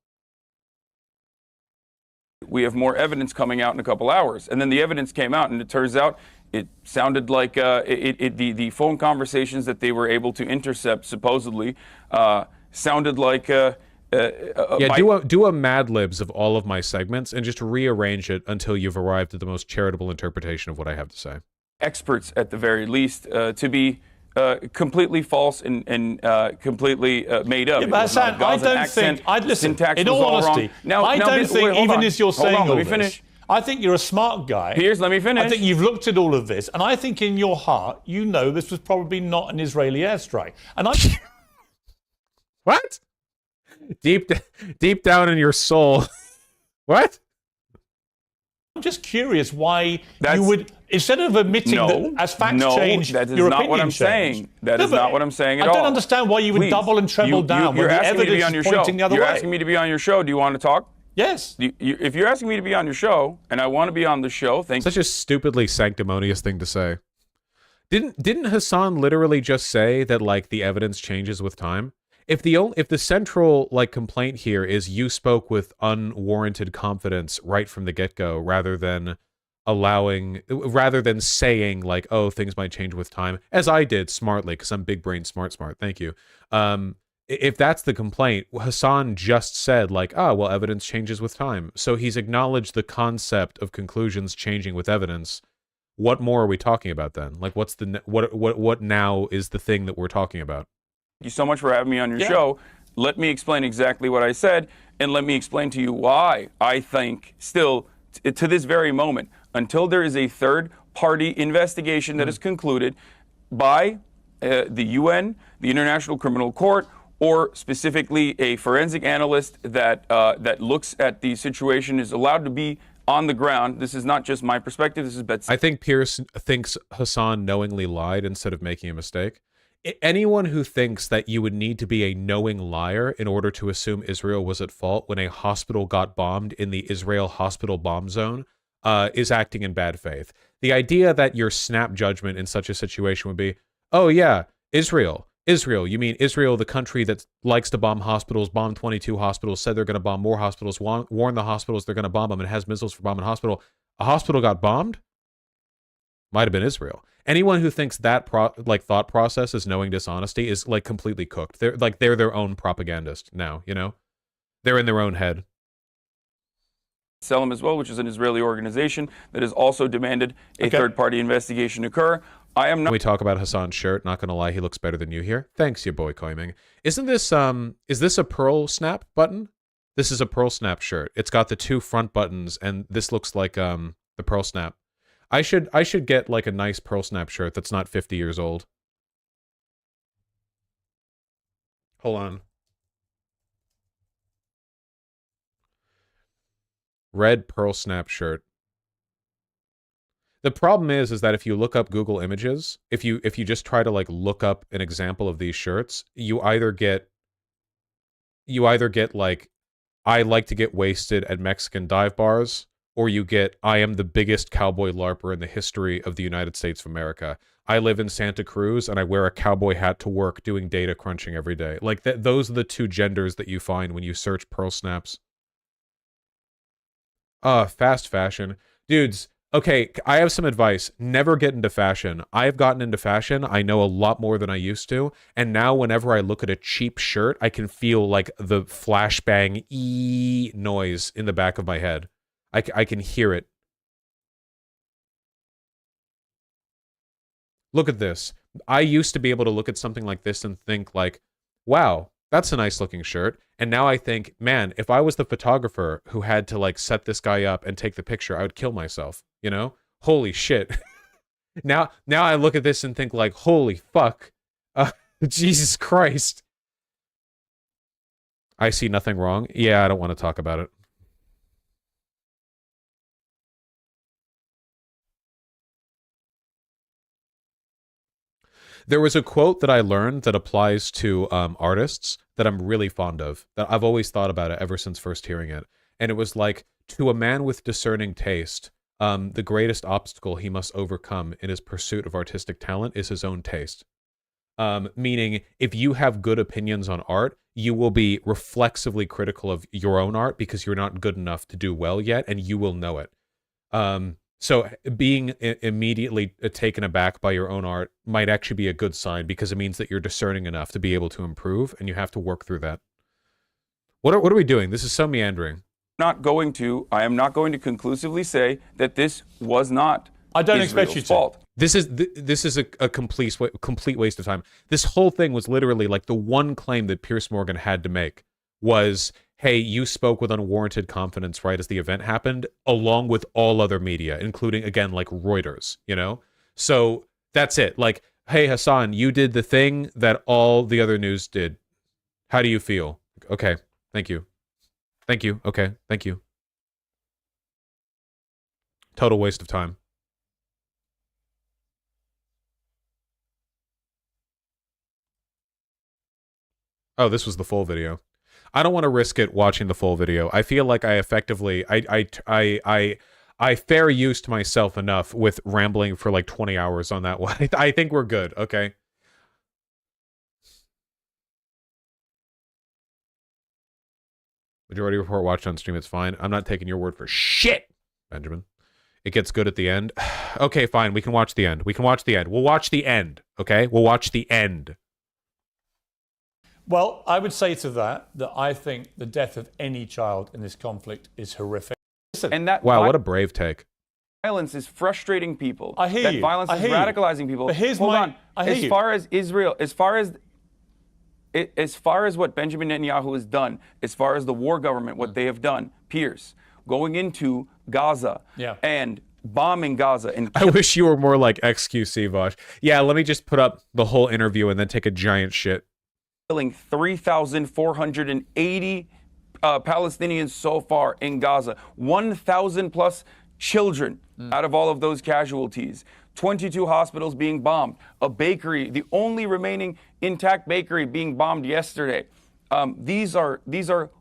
We have more evidence coming out in a couple hours. And then the evidence came out, and it turns out it sounded like the phone conversations that they were able to intercept, supposedly, sounded like... do a Mad Libs of all of my segments and just rearrange it until you've arrived at the most charitable interpretation of what I have to say. Experts, at the very least, to be... completely false and completely made up. Yeah, but Hasan, I don't think. Listen, in all honesty, I don't think, even as you're saying all this, I think you're a smart guy. Piers, let me finish. I think you've looked at all of this, and I think in your heart, you know this was probably not an Israeli airstrike. And I. What? Deep down in your soul. What? I'm just curious why you would, instead of admitting that as facts change, that is your not opinion what I'm changed. saying. That is not what I'm saying at all. I don't understand why you would double and treble down when the evidence is pointing the other way. You're asking me to be on your show. Do you want to talk? Yes. If you're asking me to be on your show, and I want to be on the show, thank you. Such a stupidly sanctimonious thing to say. Didn't Hasan literally just say that like the evidence changes with time? If the central like complaint here is you spoke with unwarranted confidence right from the get-go, rather than saying like, oh, things might change with time, as I did smartly because I'm big brain smart, thank you. If that's the complaint, Hasan just said like, oh, well, evidence changes with time, so he's acknowledged the concept of conclusions changing with evidence. What more are we talking about then? Like, what's the what now is the thing that we're talking about? Thank you so much for having me on your show. Let me explain exactly what I said, and let me explain to you why I think still, to this very moment, until there is a third-party investigation that is concluded by the UN, the International Criminal Court, or specifically a forensic analyst that looks at the situation, is allowed to be on the ground. This is not just my perspective. This is Betsy. I think Piers thinks Hasan knowingly lied instead of making a mistake. Anyone who thinks that you would need to be a knowing liar in order to assume Israel was at fault when a hospital got bombed in the Israel hospital bomb zone is acting in bad faith. The idea that your snap judgment in such a situation would be, oh yeah, Israel, Israel. You mean Israel, the country that likes to bomb hospitals, bombed 22 hospitals, said they're going to bomb more hospitals, warned the hospitals they're going to bomb them, and has missiles for bombing a hospital. A hospital got bombed? Might have been Israel. Anyone who thinks that thought process is knowing dishonesty is like completely cooked. They're their own propagandist now, you know? They're in their own head. Selim as well, which is an Israeli organization that has also demanded a third-party investigation occur. I am not. Can we talk about Hasan's shirt? Not gonna lie, he looks better than you here. Thanks, your boy Koiming. Isn't this is this a pearl snap button? This is a pearl snap shirt. It's got the 2 front buttons, and this looks like the pearl snap. I should get like a nice pearl snap shirt that's not 50 years old. Hold on. Red pearl snap shirt. The problem is that if you look up Google Images, if you just try to like look up an example of these shirts, you either get like I like to get wasted at Mexican dive bars, or you get I am the biggest cowboy LARPer in the history of the United States of America. I live in Santa Cruz and I wear a cowboy hat to work doing data crunching every day. Like those are the 2 genders that you find when you search pearl snaps. Fast fashion. Dudes, okay, I have some advice. Never get into fashion. I have gotten into fashion. I know a lot more than I used to. And now whenever I look at a cheap shirt, I can feel like the flashbang noise in the back of my head. I can hear it. Look at this. I used to be able to look at something like this and think like, wow, that's a nice looking shirt. And now I think, man, if I was the photographer who had to like set this guy up and take the picture, I would kill myself, you know? Holy shit. Now I look at this and think like, holy fuck. Jesus Christ. I see nothing wrong. Yeah, I don't want to talk about it. There was a quote that I learned that applies to artists that I'm really fond of, that I've always thought about it ever since first hearing it. And it was like, to a man with discerning taste, the greatest obstacle he must overcome in his pursuit of artistic talent is his own taste. Meaning, if you have good opinions on art, you will be reflexively critical of your own art because you're not good enough to do well yet, and you will know it. So being immediately taken aback by your own art might actually be a good sign because it means that you're discerning enough to be able to improve, and you have to work through that. What are we doing? This is so meandering. I am not going to conclusively say that this was not I don't Israel's expect you to. fault. This is a complete waste of time. This whole thing was literally like the one claim that Piers Morgan had to make was, hey, you spoke with unwarranted confidence right as the event happened, along with all other media, including, again, like Reuters, you know? So that's it. Like, hey, Hasan, you did the thing that all the other news did. How do you feel? Okay, thank you. Thank you. Okay, thank you. Total waste of time. Oh, this was the full video. I don't want to risk it watching the full video. I feel like I effectively I fair used myself enough with rambling for like 20 hours on that one. I think we're good. Okay. Majority report watched on stream. It's fine. I'm not taking your word for shit, Benjamin. It gets good at the end. Okay, fine. We can watch the end. We can watch the end. We'll watch the end. Okay? We'll watch the end. Well, I would say to that I think the death of any child in this conflict is horrific. Listen, And that Wow, what a brave take. violence is frustrating people. I hear that you. violence I is hear you. radicalizing people. But here's Hold my- on. I hear as you. far as Israel, as far as what Benjamin Netanyahu has done, as far as the war government, what they have done, Pierce, going into Gaza and bombing Gaza and I wish you were more like XQC, Vosh. Yeah, let me just put up the whole interview and then take a giant shit. killing 3,480 Palestinians so far in Gaza, 1,000 plus children out of all of those casualties, 22 hospitals being bombed, a bakery, the only remaining intact bakery being bombed yesterday. These are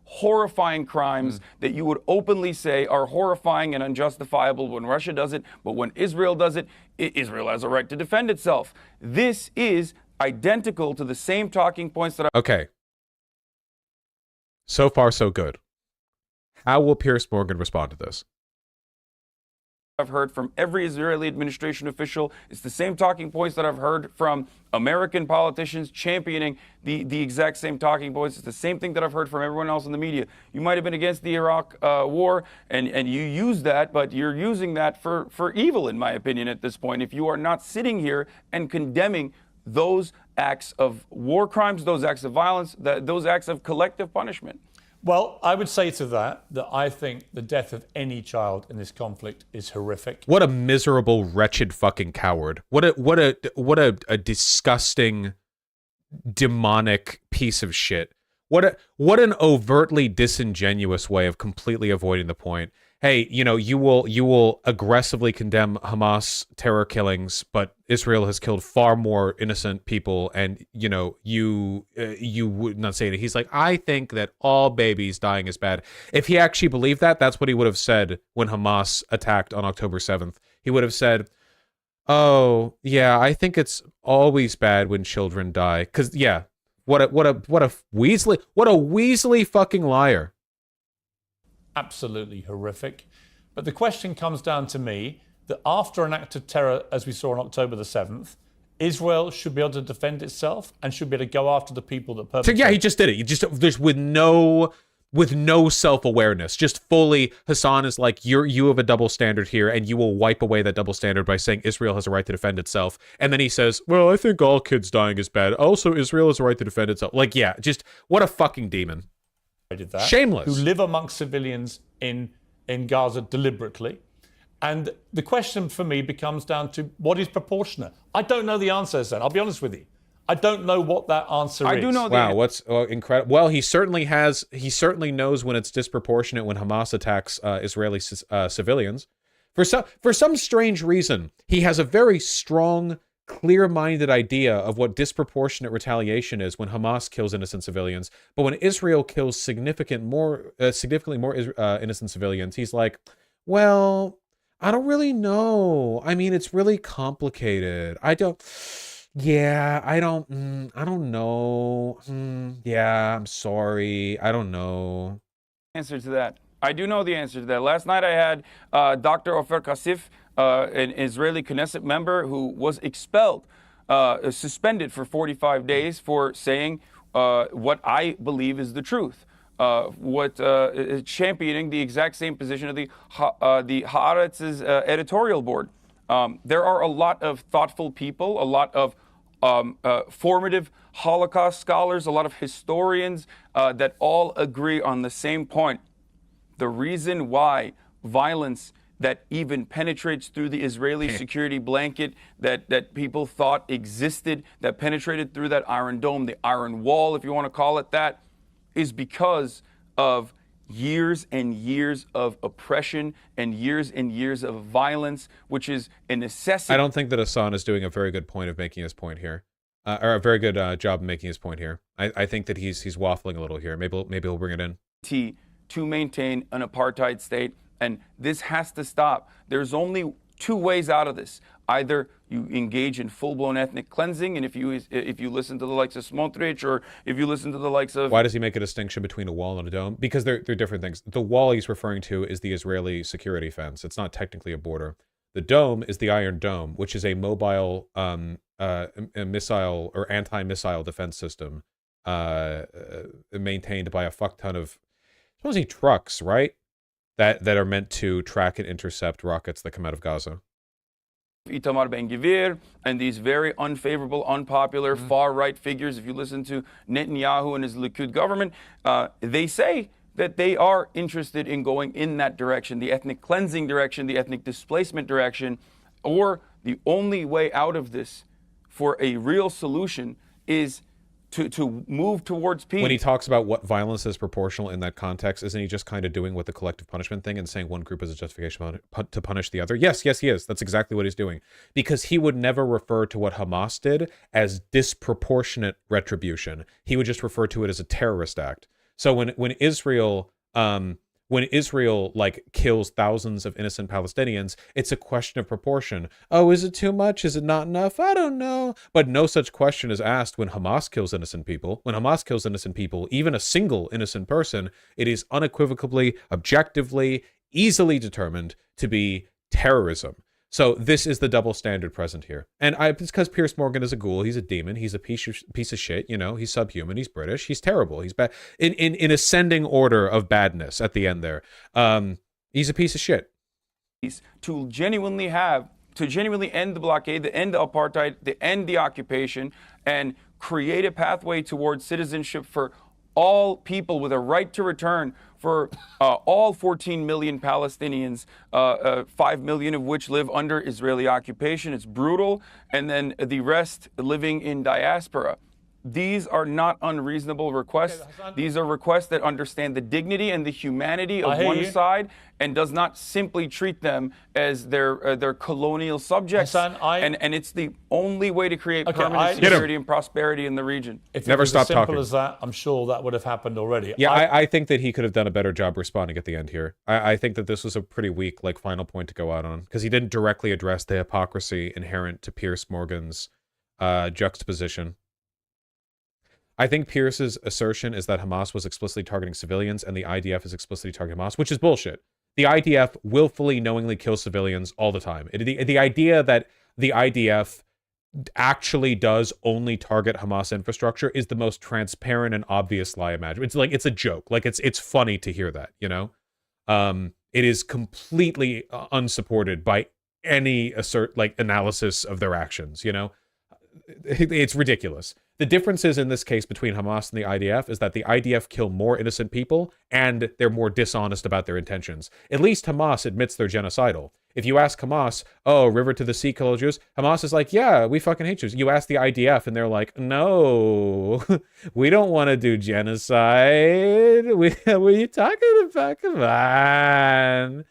horrifying crimes that you would openly say are horrifying and unjustifiable when Russia does it, but when Israel does it, Israel has a right to defend itself. This is identical to the same talking points that Okay. So far, so good. How will Piers Morgan respond to this? I've heard from every Israeli administration official. It's the same talking points that I've heard from American politicians championing the exact same talking points. It's the same thing that I've heard from everyone else in the media. You might have been against the Iraq war, and you use that, but you're using that for evil, in my opinion, at this point. If you are not sitting here and condemning those acts of war crimes, those acts of violence, those acts of collective punishment. Well, I would say to that I think the death of any child in this conflict is horrific. What a miserable, wretched fucking coward. What a disgusting, demonic piece of shit. What an overtly disingenuous way of completely avoiding the point. Hey, you know, you will aggressively condemn Hamas terror killings, but Israel has killed far more innocent people, and you know, you would not say it. He's like, I think that all babies dying is bad. If he actually believed that, that's what he would have said when Hamas attacked on October 7th. He would have said, oh yeah, I think it's always bad when children die. Because yeah, what a Weasley fucking liar. Absolutely horrific. But the question comes down to me that after an act of terror, as we saw on October the 7th, Israel should be able to defend itself and should be able to go after the people that perpetrate. So yeah, he just did it. He just with no self-awareness, just fully. Hasan is like, you have a double standard here, and you will wipe away that double standard by saying Israel has a right to defend itself. And then he says, well, I think all kids dying is bad. Also, Israel has a right to defend itself. Like, yeah, just what a fucking demon. Did that, shameless, who live amongst civilians in Gaza deliberately. And the question for me becomes down to what is proportionate. I don't know the answer, Hasan. I'll be honest with you. I don't know what that answer is. I do know. Wow, what's incredible. Well, he certainly knows when it's disproportionate when Hamas attacks Israeli civilians. For some strange reason, he has a very strong, clear-minded idea of what disproportionate retaliation is when Hamas kills innocent civilians, but when Israel kills significantly more innocent civilians, he's like, well, I don't really know. I mean, it's really complicated. I don't know. Yeah, I'm sorry. I don't know. Answer to that. I do know the answer to that. Last night I had Dr. Ofer Kassif, an Israeli Knesset member who was expelled, suspended for 45 days for saying what I believe is the truth. Championing the exact same position of the Haaretz's editorial board. There are a lot of thoughtful people, a lot of formative Holocaust scholars, a lot of historians that all agree on the same point. The reason why violence that even penetrates through the Israeli security blanket that people thought existed, that penetrated through that Iron Dome, the Iron Wall, if you want to call it that, is because of years and years of oppression and years of violence, which is a necessity. I don't think that Hasan is doing a very good point of making his point here, or a very good job of making his point here. I think that he's waffling a little here. Maybe he'll bring it in. To maintain an apartheid state, and this has to stop. There's only two ways out of this. Either you engage in full-blown ethnic cleansing, and if you listen to the likes of Smotrich, or if you listen to the likes of... Why does he make a distinction between a wall and a dome? Because they're different things. The wall he's referring to is the Israeli security fence. It's not technically a border. The dome is the Iron Dome, which is a mobile a missile or anti-missile defense system maintained by a fuck ton of, supposedly, trucks, right? That are meant to track and intercept rockets that come out of Gaza. Itamar Ben-Gvir and these very unfavorable, unpopular, far-right figures, if you listen to Netanyahu and his Likud government, they say that they are interested in going in that direction, the ethnic cleansing direction, the ethnic displacement direction, or the only way out of this for a real solution is to move towards peace. When he talks about what violence is proportional in that context, isn't he just kind of doing what the collective punishment thing and saying one group is a justification to punish the other? Yes, he is. That's exactly what he's doing. Because he would never refer to what Hamas did as disproportionate retribution. He would just refer to it as a terrorist act. So when Israel When Israel like kills thousands of innocent Palestinians, it's a question of proportion. Oh, is it too much? Is it not enough? I don't know. But no such question is asked when Hamas kills innocent people. When Hamas kills innocent people, even a single innocent person, it is unequivocally, objectively, easily determined to be terrorism. So this is the double standard present here. And it's because Piers Morgan is a ghoul. He's a demon. He's a piece of shit. You know, he's subhuman. He's British. He's terrible. He's bad in ascending order of badness at the end there. He's a piece of shit. To genuinely end the blockade, to end the apartheid, to end the occupation, and create a pathway towards citizenship for all people with a right to return, for all 14 million Palestinians, 5 million of which live under Israeli occupation. It's brutal. And then the rest living in diaspora. These are not unreasonable requests. These are requests that understand the dignity and the humanity of one side and does not simply treat them as their colonial subjects. Hasan, and it's the only way to create permanent security and prosperity in the region. If Never it was stop as simple talking. as that, I'm sure that would have happened already. Yeah, I think that he could have done a better job responding at the end here. I think that this was a pretty weak like final point to go out on because he didn't directly address the hypocrisy inherent to Piers Morgan's juxtaposition. I think Pierce's assertion is that Hamas was explicitly targeting civilians and the IDF is explicitly targeting Hamas, which is bullshit. The IDF willfully, knowingly kills civilians all the time. The idea that the IDF actually does only target Hamas infrastructure is the most transparent and obvious lie imaginable. It's like, it's a joke. Like, it's funny to hear that, you know? It is completely unsupported by any analysis of their actions, you know? It's ridiculous. The differences in this case between Hamas and the IDF is that the IDF kill more innocent people and they're more dishonest about their intentions. At least Hamas admits they're genocidal. If you ask Hamas, oh, river to the sea kill Jews, Hamas is like, yeah, we fucking hate Jews. You ask the IDF and they're like, no, we don't want to do genocide. What are you talking about?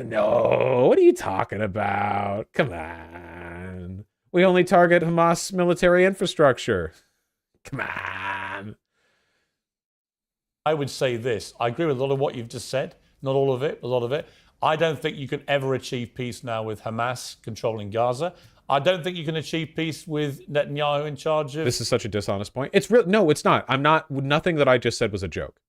No, what are you talking about? Come on. We only target Hamas military infrastructure. Come on. I would say this. I agree with a lot of what you've just said. Not all of it, a lot of it. I don't think you can ever achieve peace now with Hamas controlling Gaza. I don't think you can achieve peace with Netanyahu in charge of... This is such a dishonest point. It's real. No, it's not. Nothing that I just said was a joke.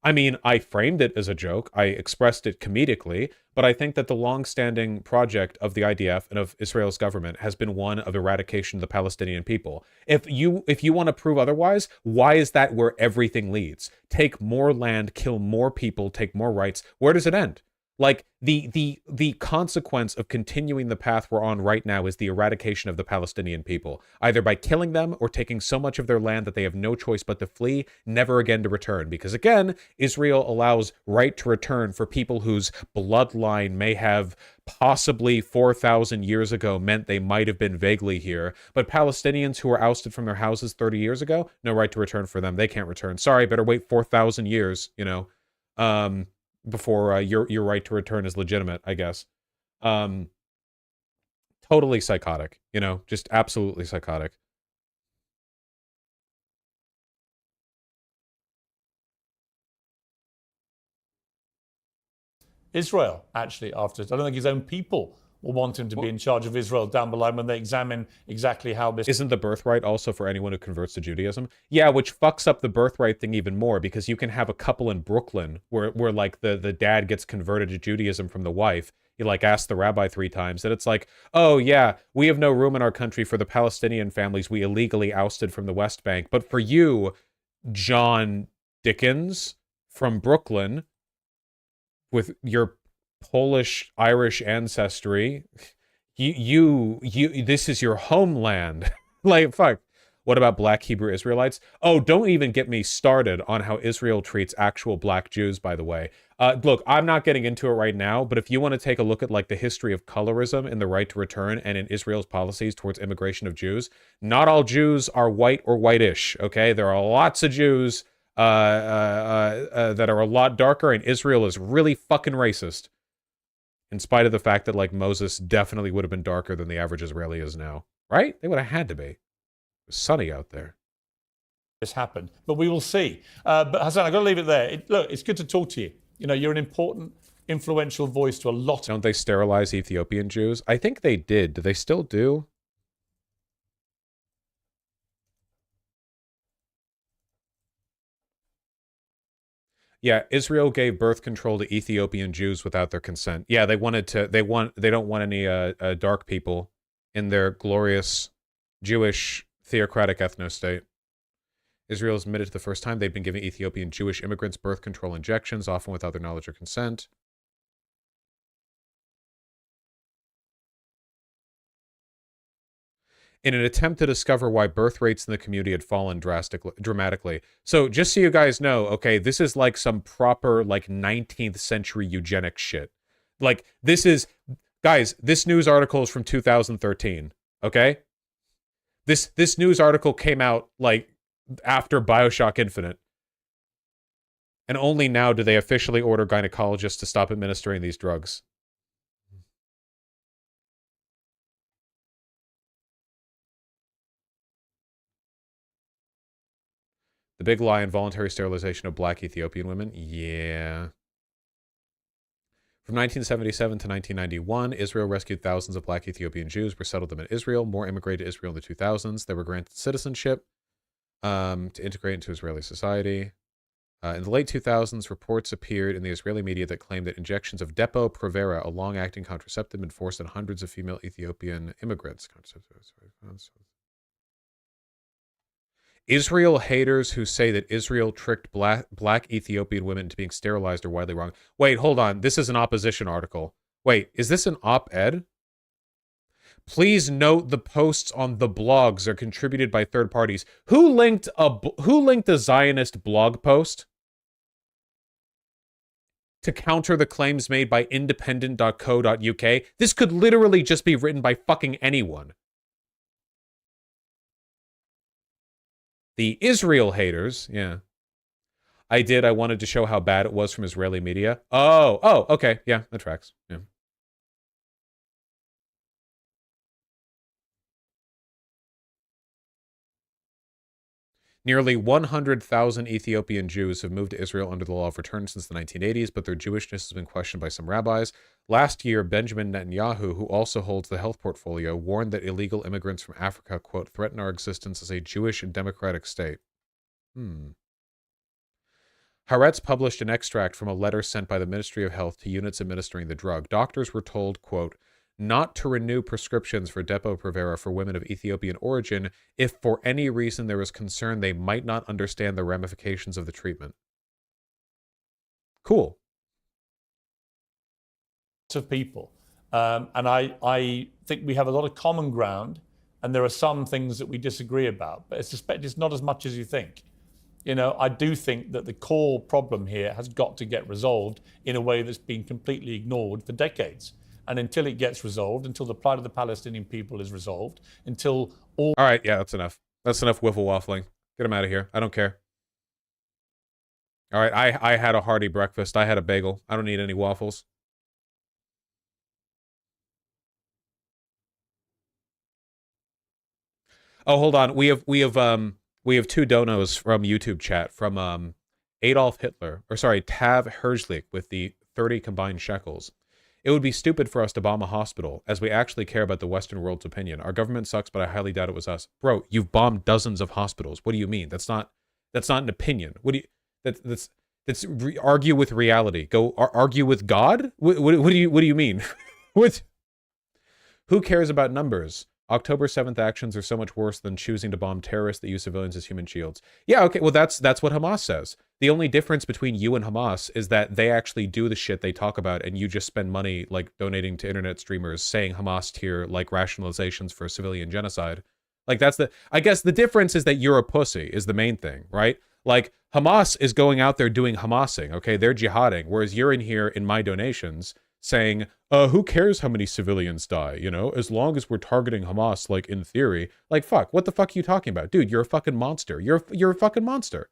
I mean, I framed it as a joke. I expressed it comedically, but I think that the long-standing project of the IDF and of Israel's government has been one of eradication of the Palestinian people. If you want to prove otherwise, why is that where everything leads? Take more land, kill more people, take more rights. Where does it end? Like, the consequence of continuing the path we're on right now is the eradication of the Palestinian people, either by killing them or taking so much of their land that they have no choice but to flee, never again to return. Because again, Israel allows right to return for people whose bloodline may have possibly 4,000 years ago meant they might have been vaguely here. But Palestinians who were ousted from their houses 30 years ago, no right to return for them. They can't return. Sorry, better wait 4,000 years, you know. Before your right to return is legitimate, I guess. Totally psychotic, you know, just absolutely psychotic. Israel, actually, after this. I don't think his own people will want him to be in charge of Israel down below when they examine exactly how this... Isn't the birthright also for anyone who converts to Judaism? Yeah, which fucks up the birthright thing even more, because you can have a couple in Brooklyn where like the dad gets converted to Judaism from the wife. He like asks the rabbi 3 times, and it's like, oh yeah, we have no room in our country for the Palestinian families we illegally ousted from the West Bank. But for you, John Dickens from Brooklyn, with your Polish Irish ancestry, you this is your homeland. Like, fuck. What about black Hebrew Israelites? Oh, don't even get me started on how Israel treats actual black Jews, by the way. Look, I'm not getting into it right now, but if you want to take a look at like the history of colorism in the right to return and in Israel's policies towards immigration of Jews, not all Jews are white or whitish, okay? There are lots of Jews that are a lot darker, and Israel is really fucking racist. In spite of the fact that, like, Moses definitely would have been darker than the average Israeli is now. Right? They would have had to be. It was sunny out there. This happened. But we will see. But Hasan, I've got to leave it there. Look, it's good to talk to you. You know, you're an important, influential voice to a lot. Don't they sterilize Ethiopian Jews? I think they did. Do they still do? Yeah, Israel gave birth control to Ethiopian Jews without their consent. Yeah, they wanted to. They don't want any dark people in their glorious Jewish theocratic ethno-state. Israel has admitted to the first time they've been giving Ethiopian Jewish immigrants birth control injections, often without their knowledge or consent. In an attempt to discover why birth rates in the community had fallen dramatically. So just so you guys know, okay, this is like some proper like 19th century eugenics shit. Like this is, guys, this news article is from 2013, okay? This news article came out like after BioShock Infinite. And only now do they officially order gynecologists to stop administering these drugs. The big lie, involuntary sterilization of black Ethiopian women. Yeah. From 1977 to 1991, Israel rescued thousands of black Ethiopian Jews, resettled them in Israel. More immigrated to Israel in the 2000s. They were granted citizenship to integrate into Israeli society. In the late 2000s, reports appeared in the Israeli media that claimed that injections of Depo-Provera, a long-acting contraceptive, had been forced on hundreds of female Ethiopian immigrants. Israel haters who say that Israel tricked black Ethiopian women into being sterilized are widely wrong. Wait, hold on. This is an opposition article. Wait, is this an op-ed? Please note the posts on the blogs are contributed by third parties. Who linked a Zionist blog post to counter the claims made by independent.co.uk? This could literally just be written by fucking anyone. The Israel haters, yeah. I wanted to show how bad it was from Israeli media. Oh, okay. Yeah, that tracks. Yeah. Nearly 100,000 Ethiopian Jews have moved to Israel under the law of return since the 1980s, but their Jewishness has been questioned by some rabbis. Last year, Benjamin Netanyahu, who also holds the health portfolio, warned that illegal immigrants from Africa, quote, threaten our existence as a Jewish and democratic state. Haaretz published an extract from a letter sent by the Ministry of Health to units administering the drug. Doctors were told, quote, not to renew prescriptions for Depo-Provera for women of Ethiopian origin if for any reason there was concern they might not understand the ramifications of the treatment. Cool. Of people. And I think we have a lot of common ground, and there are some things that we disagree about, but I suspect it's not as much as you think. You know, I do think that the core problem here has got to get resolved in a way that's been completely ignored for decades. And until it gets resolved, until the plight of the Palestinian people is resolved, until all... All right, yeah, that's enough. That's enough wiffle waffling. Get him out of here. I don't care. All right, I had a hearty breakfast. I had a bagel. I don't need any waffles. Oh, hold on. We have two donos from YouTube chat from Adolf Hitler, or sorry, Tav Herzlich with the 30 combined shekels. It would be stupid for us to bomb a hospital, as we actually care about the Western world's opinion. Our government sucks, but I highly doubt it was us. Bro, you've bombed dozens of hospitals. What do you mean? That's not an opinion. What do you? Argue with reality. Go argue with God. What do you mean? What? Who cares about numbers? October 7th actions are so much worse than choosing to bomb terrorists that use civilians as human shields. Yeah, okay, well that's what Hamas says. The only difference between you and Hamas is that they actually do the shit they talk about, and you just spend money like donating to internet streamers saying Hamas tier like rationalizations for civilian genocide. Like I guess the difference is that you're a pussy is the main thing, right? Like Hamas is going out there doing Hamasing, okay? They're jihading, whereas you're in here in my donations saying, who cares how many civilians die, you know, as long as we're targeting Hamas, like, in theory. Like, fuck, what the fuck are you talking about? Dude, you're a fucking monster. You're a fucking monster.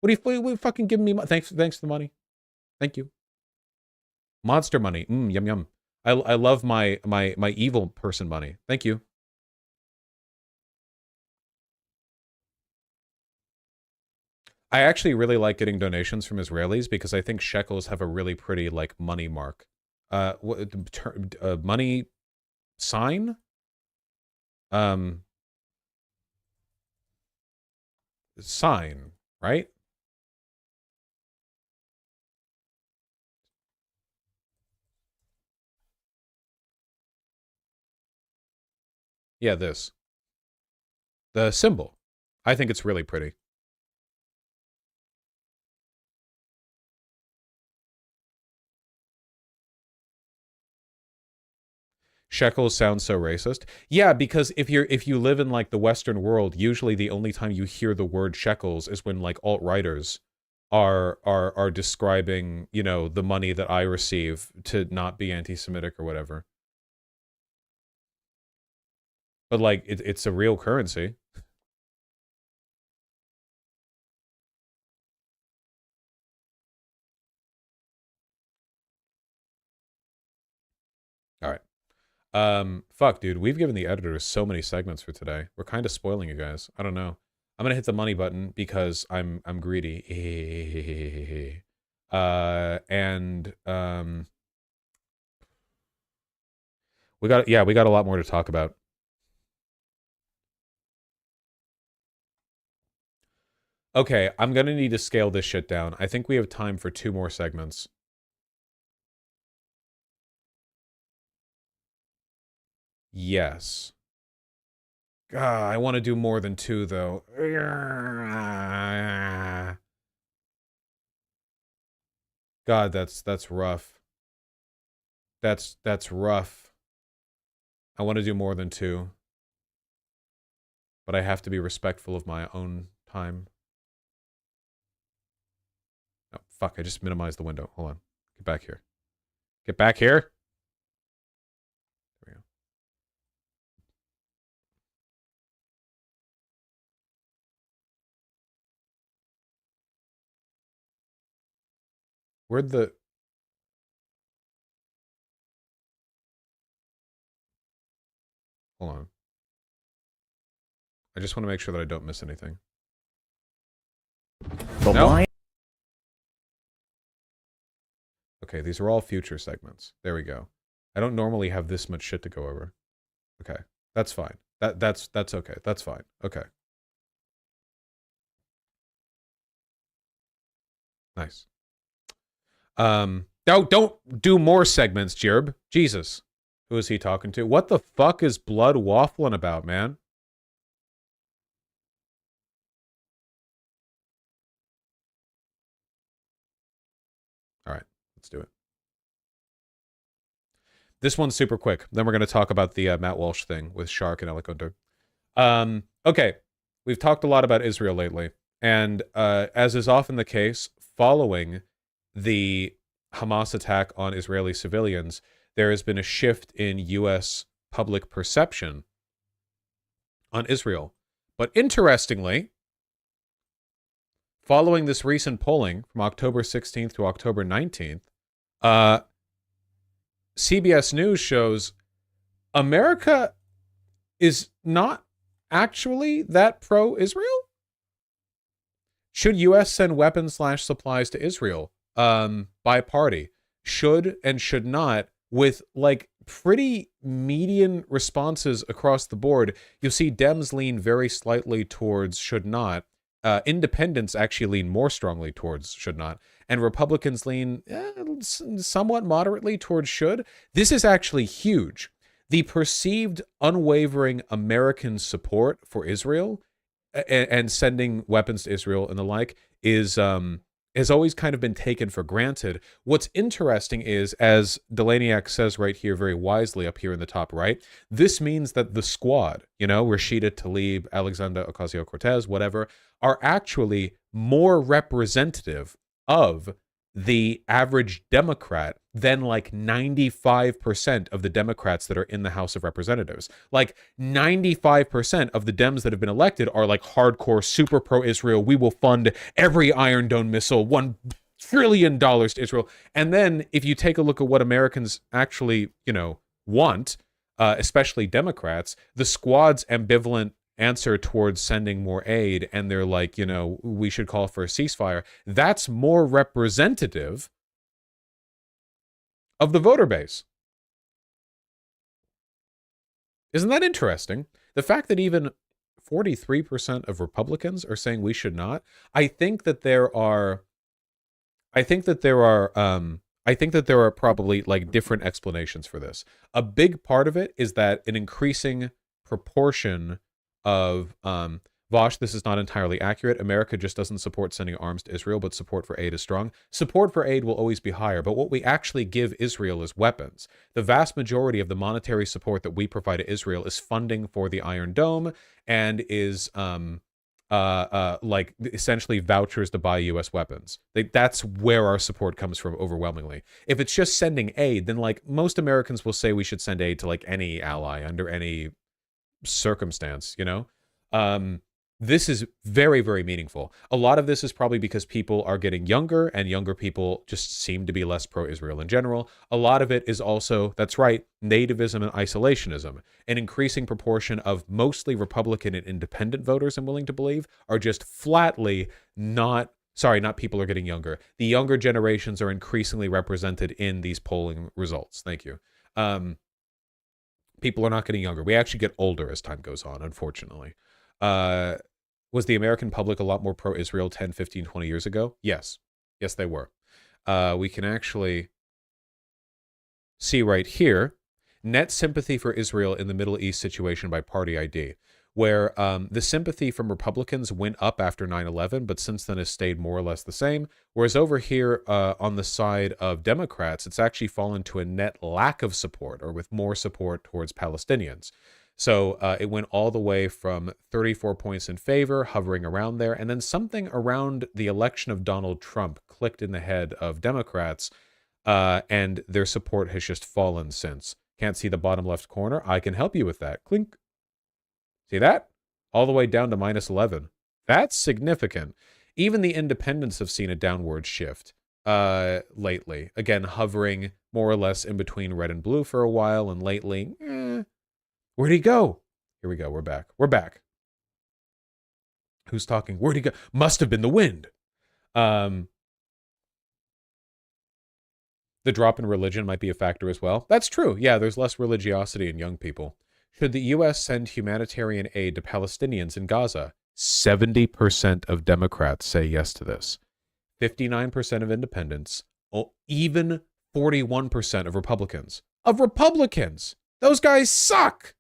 What are you fucking giving me? Thanks for the money. Thank you. Monster money. Yum, yum. I love my evil person money. Thank you. I actually really like getting donations from Israelis because I think shekels have a really pretty like money mark. Money sign? Sign, right? Yeah, this. The symbol. I think it's really pretty. Shekels sounds so racist. Yeah, because if you live in like the Western world, usually the only time you hear the word shekels is when like alt-righters are describing, you know, the money that I receive to not be anti-Semitic or whatever. But like it's a real currency. All right. Fuck, dude, we've given the editors so many segments for today. We're kind of spoiling you guys. I don't know. I'm gonna hit the money button because I'm greedy. We got a lot more to talk about. Okay, I'm gonna need to scale this shit down. I think we have time for 2 more segments. Yes. I want to do more than 2 though. God, that's rough. That's rough. I want to do more than 2. But I have to be respectful of my own time. Oh, fuck, I just minimized the window. Hold on. Get back here. Get back here. There we go. Where'd the... Hold on. I just want to make sure that I don't miss anything. No? Okay, these are all future segments. There we go. I don't normally have this much shit to go over. Okay, that's fine. That's okay. That's fine. Okay. Nice. Don't do more segments, Jerb. Jesus. Who is he talking to? What the fuck is Blood waffling about, man? All right, let's do it. This one's super quick. Then we're going to talk about the Matt Walsh thing with Shark and Elicondo. Okay, we've talked a lot about Israel lately. And as is often the case, following the Hamas attack on Israeli civilians, there has been a shift in U.S. public perception on Israel. But interestingly, following this recent polling from October 16th to October 19th, CBS News shows America is not actually that pro-Israel. Should U.S. send weapons/supplies to Israel? By party. Should and should not, with like pretty median responses across the board. You'll see Dems lean very slightly towards should not. Independents actually lean more strongly towards should not. And Republicans lean somewhat moderately towards should. This is actually huge. The perceived unwavering American support for Israel and sending weapons to Israel and the like is has always kind of been taken for granted. What's interesting is, as Delaniak says right here very wisely up here in the top right, this means that the squad, you know, Rashida Tlaib, Alexander Ocasio-Cortez, whatever, are actually more representative of the average Democrat than like 95% of the Democrats that are in the House of Representatives. Like 95% of the Dems that have been elected are like hardcore, super pro-Israel. We will fund every Iron Dome missile, $1 trillion to Israel. And then if you take a look at what Americans actually, you know, want, especially Democrats, the squad's ambivalent answer towards sending more aid, and they're like, you know, we should call for a ceasefire, that's more representative of the voter base. Isn't that interesting? The fact that even 43% of Republicans are saying we should not. I think that there are probably like different explanations for this. A big part of it is that an increasing proportion of Vosh, this is not entirely accurate. America just doesn't support sending arms to Israel, but support for aid is strong. Support for aid will always be higher, but what we actually give Israel is weapons. The vast majority of the monetary support that we provide to Israel is funding for the Iron Dome and is like essentially vouchers to buy U.S. weapons. That's where our support comes from overwhelmingly. If it's just sending aid, then like most Americans will say we should send aid to like any ally under any circumstance, you know? This is very, very meaningful. A lot of this is probably because people are getting younger, and younger people just seem to be less pro-Israel in general. A lot of it is also, that's right, nativism and isolationism. An increasing proportion of mostly Republican and independent voters, I'm willing to believe, are just flatly not people are getting younger. The younger generations are increasingly represented in these polling results. Thank you. People are not getting younger. We actually get older as time goes on, unfortunately. Was the American public a lot more pro-Israel 10, 15, 20 years ago? Yes. Yes, they were. We can actually see right here, net sympathy for Israel in the Middle East situation by party ID, where the sympathy from Republicans went up after 9/11, but since then has stayed more or less the same. Whereas over here on the side of Democrats, it's actually fallen to a net lack of support, or with more support towards Palestinians. So it went all the way from 34 points in favor, hovering around there, and then something around the election of Donald Trump clicked in the head of Democrats, and their support has just fallen since. Can't see the bottom left corner? I can help you with that. Clink. See that? All the way down to minus 11. That's significant. Even the independents have seen a downward shift lately. Again, hovering more or less in between red and blue for a while, and lately, where'd he go? Here we go. We're back. We're back. Who's talking? Where'd he go? Must have been the wind. The drop in religion might be a factor as well. That's true. Yeah, there's less religiosity in young people. Should the U.S. send humanitarian aid to Palestinians in Gaza? 70% of Democrats say yes to this. 59% of independents. Even 41% of Republicans. Of Republicans! Those guys suck!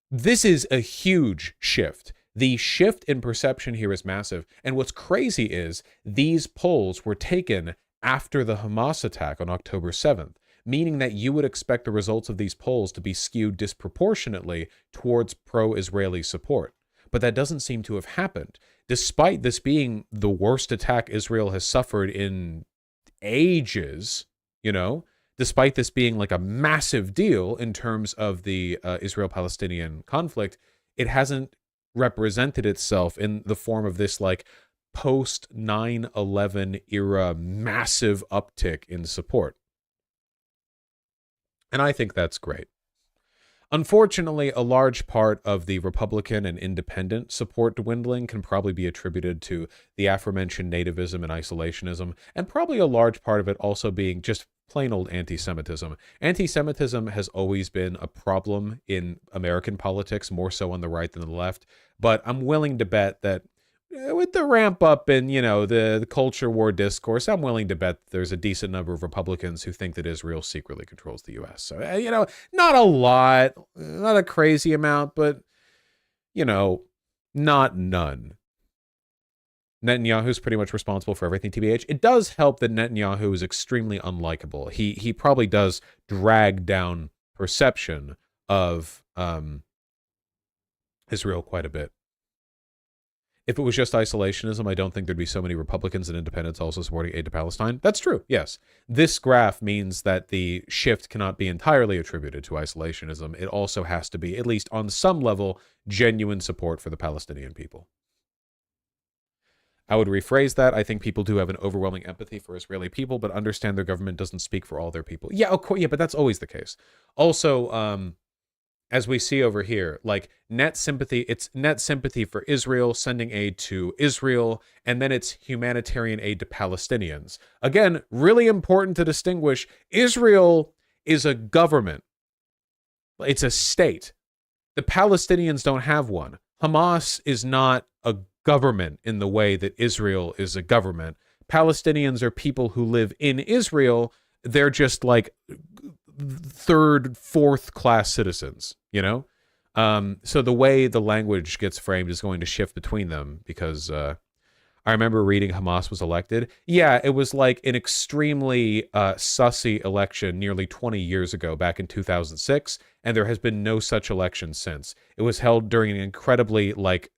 This is a huge shift. The shift in perception here is massive. And what's crazy is these polls were taken after the Hamas attack on October 7th, meaning that you would expect the results of these polls to be skewed disproportionately towards pro-Israeli support. But that doesn't seem to have happened. Despite this being the worst attack Israel has suffered in ages, you know, despite this being like a massive deal in terms of the Israel-Palestinian conflict, it hasn't represented itself in the form of this like post 9/11 era massive uptick in support. And I think that's great. Unfortunately, a large part of the Republican and independent support dwindling can probably be attributed to the aforementioned nativism and isolationism, and probably a large part of it also being just plain old anti-Semitism. Anti-Semitism has always been a problem in American politics, more so on the right than the left, but I'm willing to bet that with the ramp up in, you know, the culture war discourse, I'm willing to bet there's a decent number of Republicans who think that Israel secretly controls the U.S. So, you know, not a lot, not a crazy amount, but, you know, not none. Netanyahu's pretty much responsible for everything, TBH. It does help that Netanyahu is extremely unlikable. He probably does drag down perception of Israel quite a bit. If it was just isolationism, I don't think there'd be so many Republicans and independents also supporting aid to Palestine. That's true, yes. This graph means that the shift cannot be entirely attributed to isolationism. It also has to be, at least on some level, genuine support for the Palestinian people. I would rephrase that. I think people do have an overwhelming empathy for Israeli people, but understand their government doesn't speak for all their people. Yeah, of course, yeah, but that's always the case. Also, as we see over here, like net sympathy, it's net sympathy for Israel, sending aid to Israel, and then it's humanitarian aid to Palestinians. Again, really important to distinguish. Israel is a government. It's a state. The Palestinians don't have one. Hamas is not a government in the way that Israel is a government. Palestinians are people who live in Israel. They're just like third, fourth class citizens, you know? So the way the language gets framed is going to shift between them because I remember reading Hamas was elected. Yeah, it was like an extremely sussy election nearly 20 years ago, back in 2006, and there has been no such election since. It was held during an incredibly like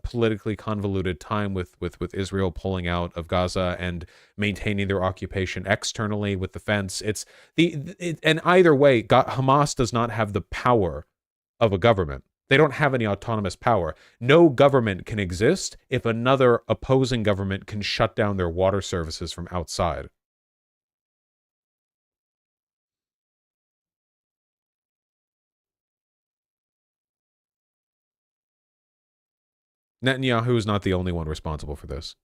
politically convoluted time with Israel pulling out of Gaza and maintaining their occupation externally with the fence. And either way, Hamas does not have the power of a government. They don't have any autonomous power. No government can exist if another opposing government can shut down their water services from outside. Netanyahu is not the only one responsible for this.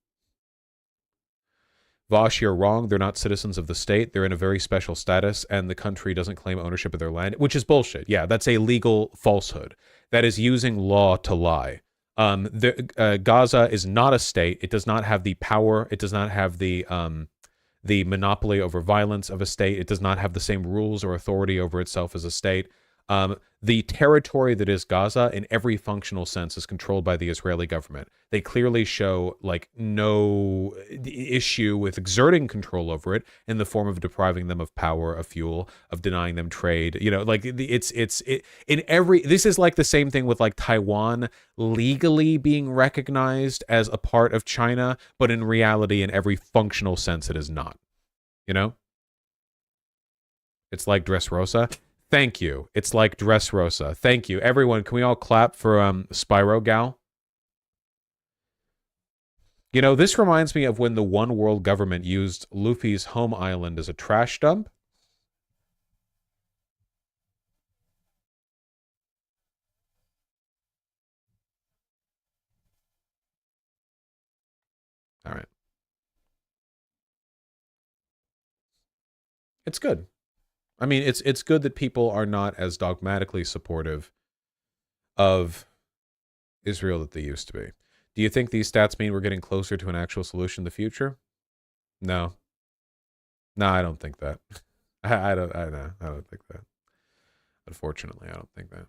Vosh, you're wrong. They're not citizens of the state. They're in a very special status, and the country doesn't claim ownership of their land, which is bullshit. Yeah, that's a legal falsehood. That is using law to lie. Gaza is not a state. It does not have the power. It does not have the monopoly over violence of a state. It does not have the same rules or authority over itself as a state. The territory that is Gaza, in every functional sense, is controlled by the Israeli government. They clearly show like no issue with exerting control over it in the form of depriving them of power, of fuel, of denying them trade. You know, like this is like the same thing with like Taiwan legally being recognized as a part of China, but in reality, in every functional sense, it is not. You know, it's like Dressrosa. Thank you. It's like Dressrosa. Thank you. Everyone, can we all clap for Spyro Gal? You know, this reminds me of when the One World government used Luffy's home island as a trash dump. All right. It's good. I mean, it's good that people are not as dogmatically supportive of Israel that they used to be. Do you think these stats mean we're getting closer to an actual solution in the future? No. No, I don't think that. I don't think that. Unfortunately, I don't think that.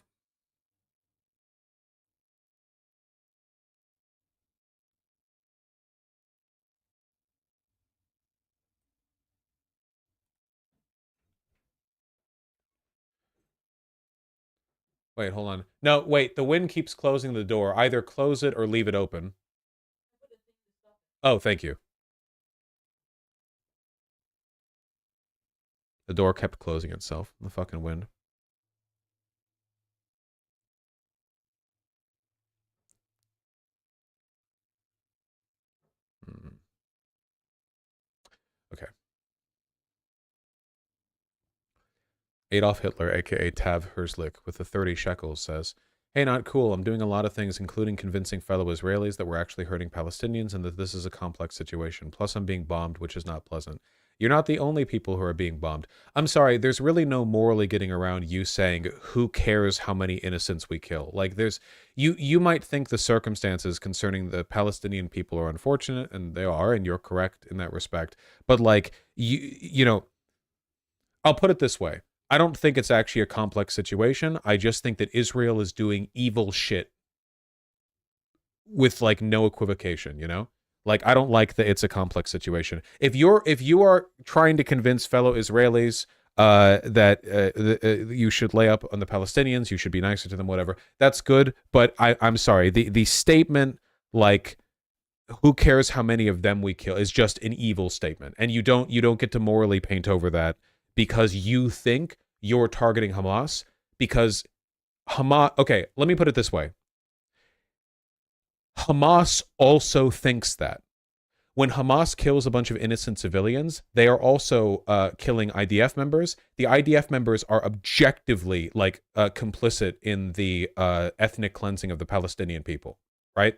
Wait, hold on. No, wait, the wind keeps closing the door. Either close it or leave it open. Oh, thank you. The door kept closing itself. The fucking wind. Okay. Adolf Hitler, aka Tav Herzlich, with the 30 shekels, says, "Hey, not cool. I'm doing a lot of things, including convincing fellow Israelis that we're actually hurting Palestinians and that this is a complex situation. Plus, I'm being bombed, which is not pleasant. You're not the only people who are being bombed. I'm sorry, there's really no morally getting around you saying, who cares how many innocents we kill? Like, you might think the circumstances concerning the Palestinian people are unfortunate, and they are, and you're correct in that respect. But, like, you know, I'll put it this way. I don't think it's actually a complex situation. I just think that Israel is doing evil shit with like no equivocation, you know? Like, I don't like that it's a complex situation. If you are trying to convince fellow Israelis that you should lay up on the Palestinians, you should be nicer to them, whatever, that's good. But I'm sorry, the statement like, who cares how many of them we kill, is just an evil statement, and you don't get to morally paint over that because you think you're targeting Hamas, because Hamas... Okay, let me put it this way. Hamas also thinks that. when Hamas kills a bunch of innocent civilians, they are also killing IDF members. The IDF members are objectively like complicit in the ethnic cleansing of the Palestinian people, right?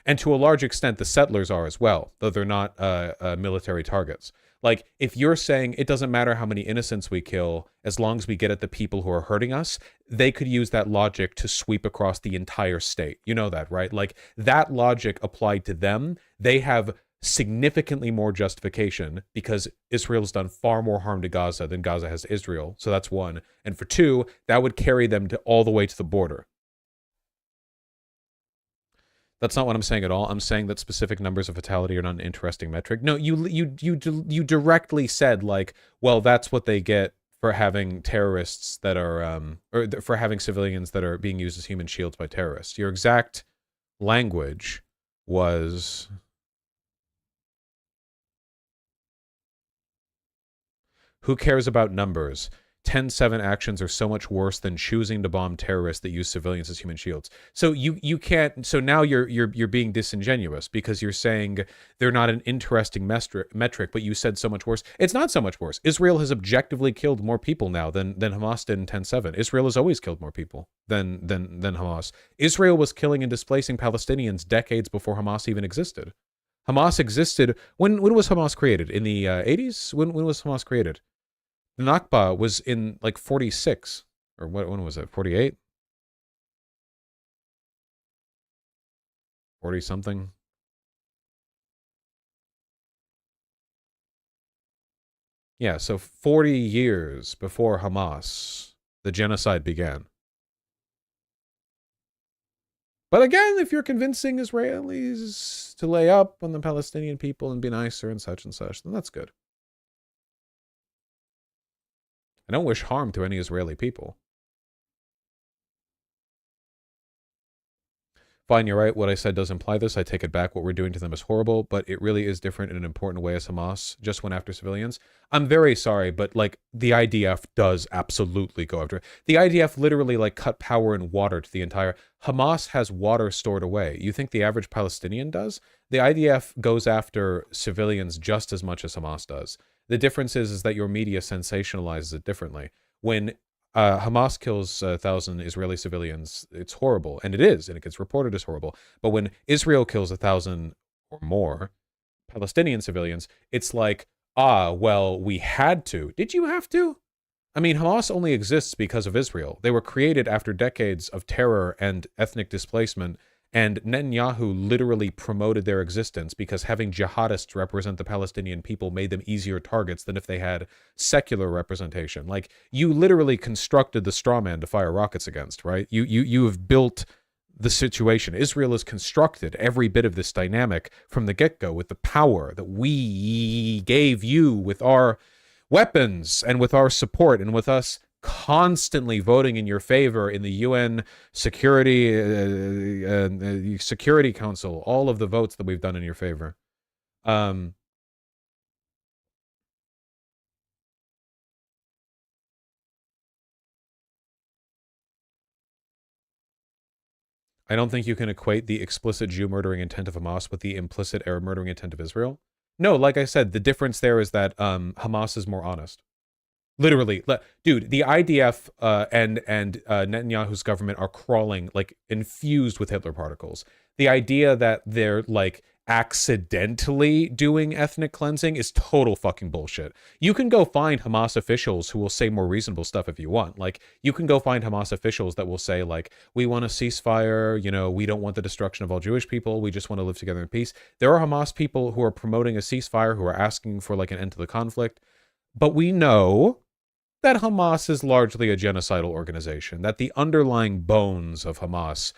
And to a large extent, the settlers are as well, though they're not military targets. Like, if you're saying it doesn't matter how many innocents we kill, as long as we get at the people who are hurting us, they could use that logic to sweep across the entire state. You know that, right? Like, that logic applied to them, they have significantly more justification because Israel's done far more harm to Gaza than Gaza has to Israel. So that's one. And for two, that would carry them to all the way to the border. That's not what I'm saying at all. I'm saying that specific numbers of fatality are not an interesting metric. No, you directly said, like, well, that's what they get for having terrorists that are, or for having civilians that are being used as human shields by terrorists. Your exact language was, who cares about numbers? 10-7 actions are so much worse than choosing to bomb terrorists that use civilians as human shields. So you can't. So now you're being disingenuous because you're saying they're not an interesting metric, but you said so much worse. It's not so much worse. Israel has objectively killed more people now than Hamas did in 10-7. Israel has always killed more people than Hamas. Israel was killing and displacing Palestinians decades before Hamas even existed. Hamas existed when was Hamas created? In the 80s? When was Hamas created? The Nakba was in like 46, or when was it? 48? 40 something? Yeah, so 40 years before Hamas, the genocide began. But again, if you're convincing Israelis to lay up on the Palestinian people and be nicer and such, then that's good. I don't wish harm to any Israeli people. Fine, you're right. What I said does imply this. I take it back. What we're doing to them is horrible, but it really is different in an important way as Hamas just went after civilians. I'm very sorry, but like the IDF does absolutely go after. The IDF literally like cut power and water to the entire. Hamas has water stored away. You think the average Palestinian does? The IDF goes after civilians just as much as Hamas does. The difference is that your media sensationalizes it differently. When Hamas kills 1,000 Israeli civilians, it's horrible, and it is, and it gets reported as horrible. But when Israel kills 1,000 or more Palestinian civilians, it's like, well, we had to. Did you have to? I mean, Hamas only exists because of Israel. They were created after decades of terror and ethnic displacement, and Netanyahu literally promoted their existence because having jihadists represent the Palestinian people made them easier targets than if they had secular representation. Like, you literally constructed the straw man to fire rockets against, right? You have built the situation. Israel has constructed every bit of this dynamic from the get-go with the power that we gave you with our weapons and with our support and with us constantly voting in your favor in the UN Security Council, all of the votes that we've done in your favor. I don't think you can equate the explicit Jew murdering intent of Hamas with the implicit Arab murdering intent of Israel. No, like I said, the difference there is that Hamas is more honest. Literally, dude, the IDF and Netanyahu's government are crawling, like, infused with Hitler particles. The idea that they're, like, accidentally doing ethnic cleansing is total fucking bullshit. You can go find Hamas officials who will say more reasonable stuff if you want. Like, you can go find Hamas officials that will say, like, we want a ceasefire, you know, we don't want the destruction of all Jewish people, we just want to live together in peace. There are Hamas people who are promoting a ceasefire, who are asking for, like, an end to the conflict. But we know that Hamas is largely a genocidal organization, that the underlying bones of Hamas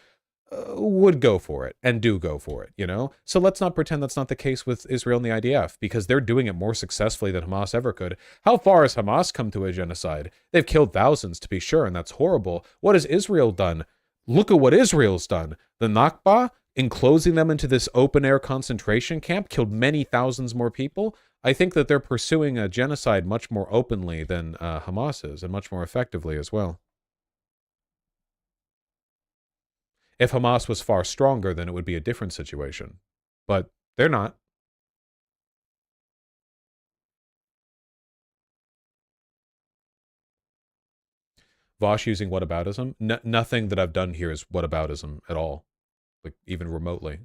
would go for it and do go for it, you know? So let's not pretend that's not the case with Israel and the IDF, because they're doing it more successfully than Hamas ever could. How far has Hamas come to a genocide? They've killed thousands, to be sure, and that's horrible. What has Israel done? Look at what Israel's done. The Nakba, enclosing them into this open-air concentration camp, killed many thousands more people. I think that they're pursuing a genocide much more openly than Hamas is, and much more effectively as well. If Hamas was far stronger, then it would be a different situation. But they're not. Vosh using whataboutism? Nothing that I've done here is whataboutism at all, like even remotely.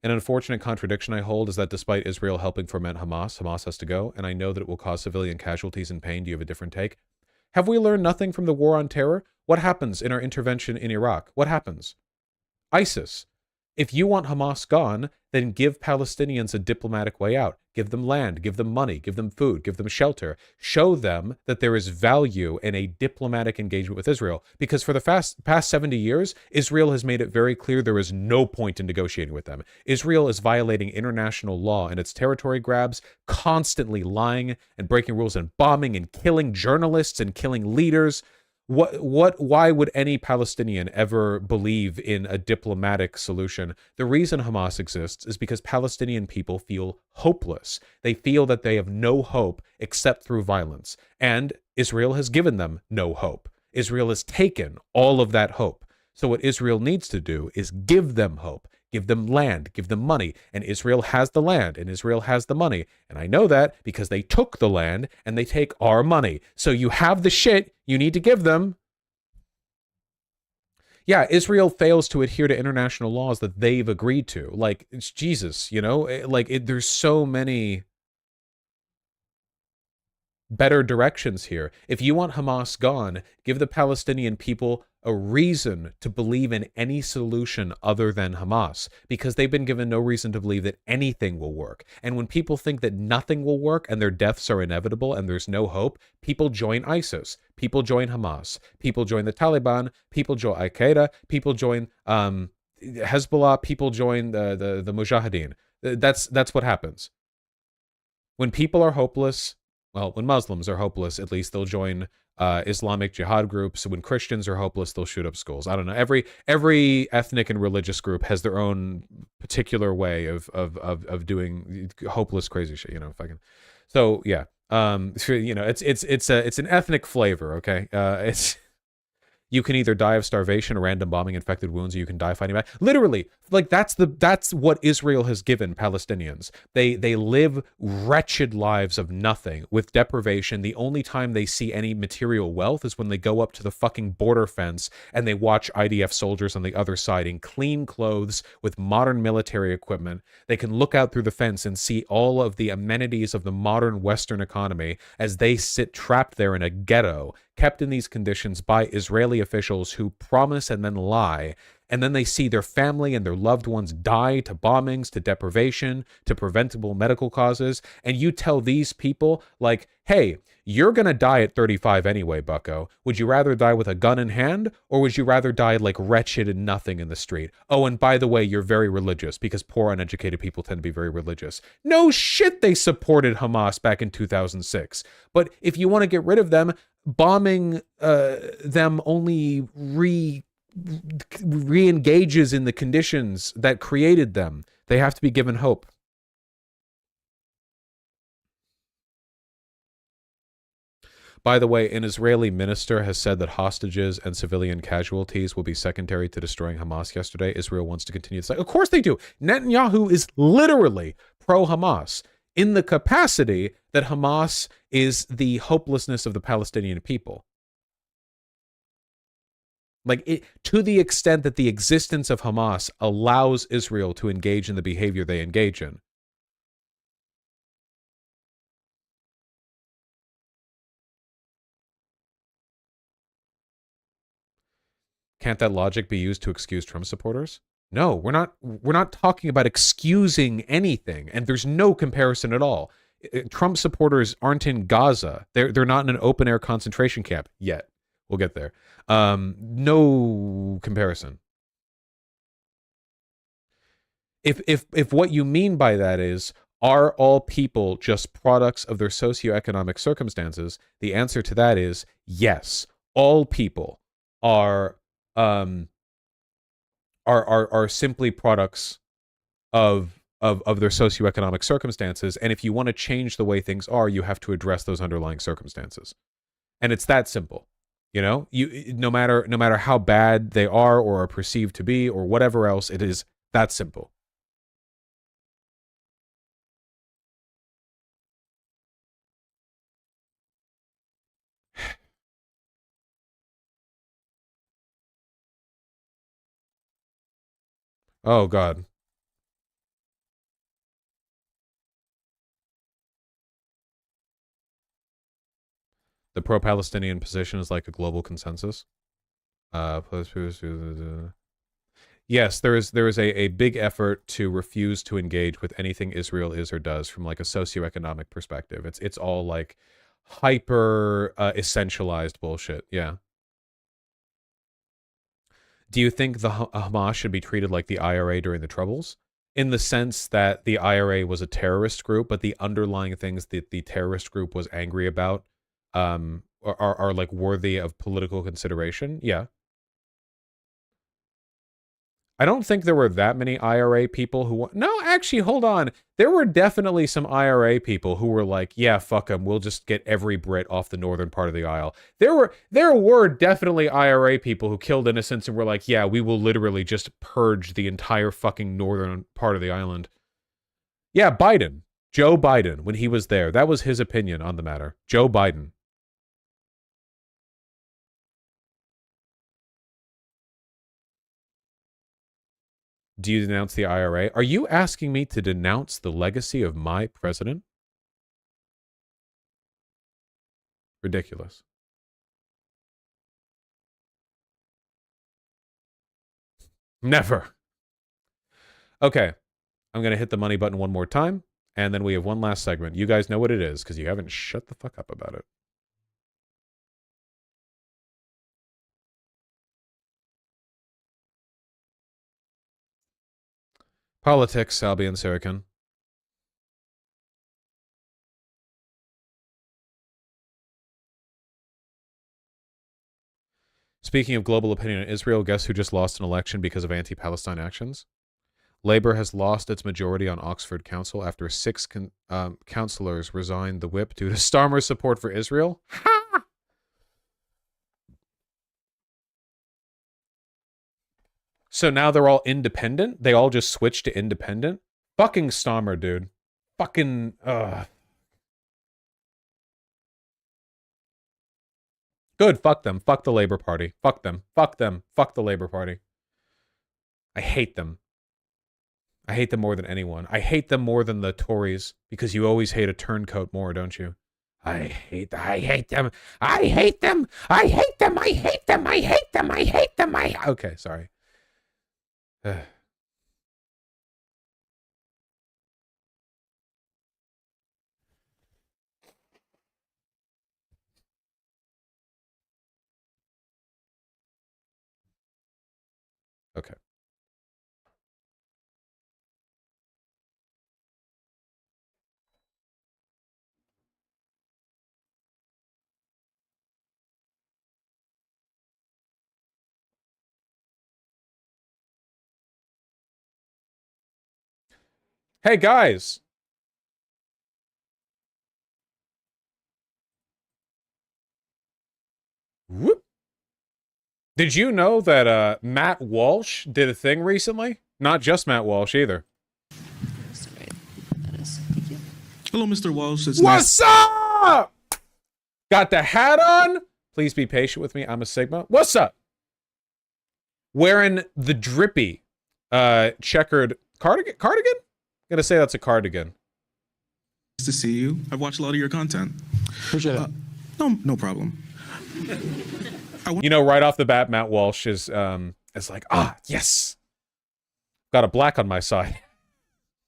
An unfortunate contradiction I hold is that despite Israel helping foment Hamas, Hamas has to go, and I know that it will cause civilian casualties and pain. Do you have a different take? Have we learned nothing from the war on terror? What happens in our intervention in Iraq? What happens? ISIS. If you want Hamas gone, then give Palestinians a diplomatic way out. Give them land, give them money, give them food, give them shelter. Show them that there is value in a diplomatic engagement with Israel. Because for the past 70 years, Israel has made it very clear there is no point in negotiating with them. Israel is violating international law and its territory grabs, constantly lying and breaking rules and bombing and killing journalists and killing leaders. Why would any Palestinian ever believe in a diplomatic solution? The reason Hamas exists is because Palestinian people feel hopeless. They feel that they have no hope except through violence. And Israel has given them no hope. Israel has taken all of that hope. So what Israel needs to do is give them hope. Give them land, give them money, and Israel has the land, and Israel has the money. And I know that because they took the land, and they take our money. So you have the shit, you need to give them. Yeah, Israel fails to adhere to international laws that they've agreed to. Like, it's Jesus, you know? There's so many better directions here. If you want Hamas gone, give the Palestinian people a reason to believe in any solution other than Hamas, because they've been given no reason to believe that anything will work. And when people think that nothing will work and their deaths are inevitable and there's no hope, people join ISIS, people join Hamas, people join the Taliban, people join Al-Qaeda, people join Hezbollah, people join the Mujahideen. That's what happens. When people are hopeless, well, when Muslims are hopeless, at least they'll join Islamic jihad groups. When Christians are hopeless, they'll shoot up schools. I don't know. Every ethnic and religious group has their own particular way of doing hopeless, crazy shit. You know, fucking. So yeah, you know, it's an ethnic flavor. Okay, it's. You can either die of starvation, random bombing, infected wounds, or you can die fighting back. Literally, like that's what Israel has given Palestinians. They live wretched lives of nothing with deprivation. The only time they see any material wealth is when they go up to the fucking border fence and they watch IDF soldiers on the other side in clean clothes with modern military equipment. They can look out through the fence and see all of the amenities of the modern Western economy as they sit trapped there in a ghetto, kept in these conditions by Israeli officials who promise and then lie, and then they see their family and their loved ones die to bombings, to deprivation, to preventable medical causes, and you tell these people, like, hey, you're gonna die at 35 anyway, bucko. Would you rather die with a gun in hand, or would you rather die like wretched and nothing in the street? Oh, and by the way, you're very religious, because poor, uneducated people tend to be very religious. No shit, they supported Hamas back in 2006. But if you want to get rid of them, bombing them only re-engages in the conditions that created them. They have to be given hope. By the way, an Israeli minister has said that hostages and civilian casualties will be secondary to destroying Hamas yesterday. Israel wants to continue to say, of course they do. Netanyahu is literally pro-Hamas in the capacity that Hamas is the hopelessness of the Palestinian people. Like, to the extent that the existence of Hamas allows Israel to engage in the behavior they engage in. Can't that logic be used to excuse Trump supporters? No, we're not talking about excusing anything, and there's no comparison at all. Trump supporters aren't in Gaza. They're not in an open air concentration camp yet. We'll get there. No comparison. If what you mean by that is, are all people just products of their socioeconomic circumstances? The answer to that is yes. All people are simply products of their socioeconomic circumstances, and if you want to change the way things are, you have to address those underlying circumstances, and it's that simple. You know, no matter how bad they are or are perceived to be or whatever else, it is that simple. Oh God. The pro-Palestinian position is like a global consensus. Yes, there is a big effort to refuse to engage with anything Israel is or does from like a socioeconomic perspective. It's all like hyper essentialized bullshit. Yeah. Do you think the Hamas should be treated like the IRA during the Troubles? In the sense that the IRA was a terrorist group, but the underlying things that the terrorist group was angry about are like worthy of political consideration? Yeah. I don't think there were that many IRA people who... No, actually, hold on. There were definitely some IRA people who were like, yeah, fuck them. We'll just get every Brit off the northern part of the aisle. There were definitely IRA people who killed innocents and were like, yeah, we will literally just purge the entire fucking northern part of the island. Yeah, Biden. Joe Biden, when he was there. That was his opinion on the matter. Joe Biden. Do you denounce the IRA? Are you asking me to denounce the legacy of my president? Ridiculous. Never. Okay. I'm going to hit the money button one more time, and then we have one last segment. You guys know what it is, because you haven't shut the fuck up about it. Politics, Albion Sirican. Speaking of global opinion on Israel, guess who just lost an election because of anti-Palestine actions? Labour has lost its majority on Oxford Council after 6 councillors resigned the whip due to Starmer's support for Israel. So now they're all independent? They all just switched to independent? Fucking Starmer, dude. Fucking, Good, fuck them. Fuck the Labour Party. Fuck them. Fuck them. Fuck the Labour Party. I hate them. I hate them more than anyone. I hate them more than the Tories, because you always hate a turncoat more, don't you? I hate them. I hate them. I hate them. I hate them. I hate them. I hate them. I hate them. Okay, sorry. Okay. Hey, guys. Whoop. Did you know that Matt Walsh did a thing recently? Not just Matt Walsh either. Hello, Mr. Walsh. What's up? Got the hat on? Please be patient with me. I'm a Sigma. What's up? Wearing the drippy checkered cardigan? I'm gonna say that's a cardigan. Nice to see you. I've watched a lot of your content. Appreciate it. No problem. You know, right off the bat, Matt Walsh is like, yes. Got a black on my side.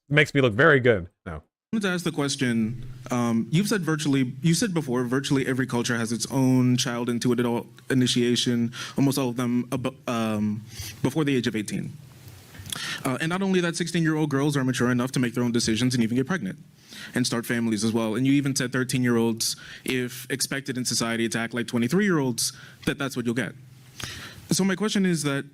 Makes me look very good. No. I wanted to ask the question. You said before, virtually every culture has its own child into adult initiation, almost all of them before the age of 18. And not only that, 16-year-old girls are mature enough to make their own decisions and even get pregnant and start families as well. And you even said 13-year-olds, if expected in society to act like 23-year-olds, that's what you'll get. So my question is that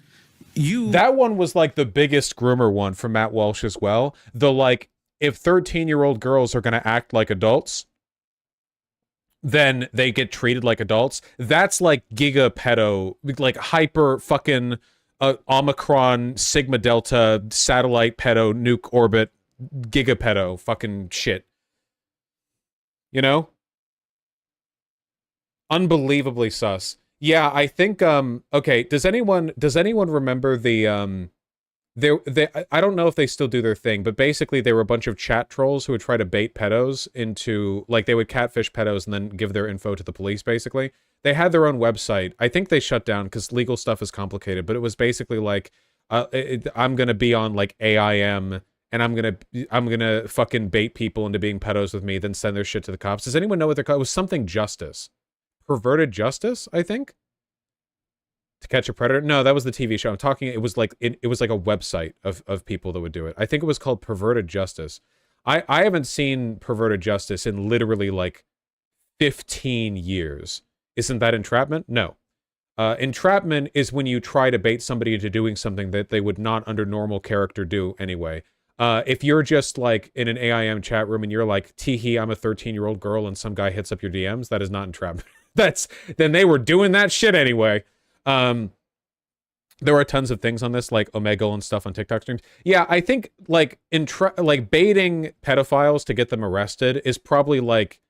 That one was like the biggest groomer one from Matt Walsh as well. The like, if 13-year-old girls are going to act like adults, then they get treated like adults. That's like giga pedo, like hyper fucking Omicron Sigma Delta satellite pedo nuke orbit giga pedo fucking shit. You know? Unbelievably sus. Yeah, I think okay, does anyone remember the I don't know if they still do their thing, but basically they were a bunch of chat trolls who would try to bait pedos into, like, they would catfish pedos and then give their info to the police, basically. They had their own website. I think they shut down because legal stuff is complicated, but it was basically like, I'm gonna be on, like, AIM, and I'm gonna fucking bait people into being pedos with me, then send their shit to the cops. Does anyone know what they're called? It was something Justice. Perverted Justice, I think? To Catch a Predator? No, that was the TV show. I'm talking, it was like a website of people that would do it. I think it was called Perverted Justice. I haven't seen Perverted Justice in literally like 15 years. Isn't that entrapment? No. Entrapment is when you try to bait somebody into doing something that they would not under normal character do anyway. If you're just like in an AIM chat room and you're like, tee-hee, I'm a 13-year-old girl, and some guy hits up your DMs, that is not entrapment. Then they were doing that shit anyway. There are tons of things on this, like Omegle and stuff on TikTok streams. Yeah, I think like baiting pedophiles to get them arrested is probably like,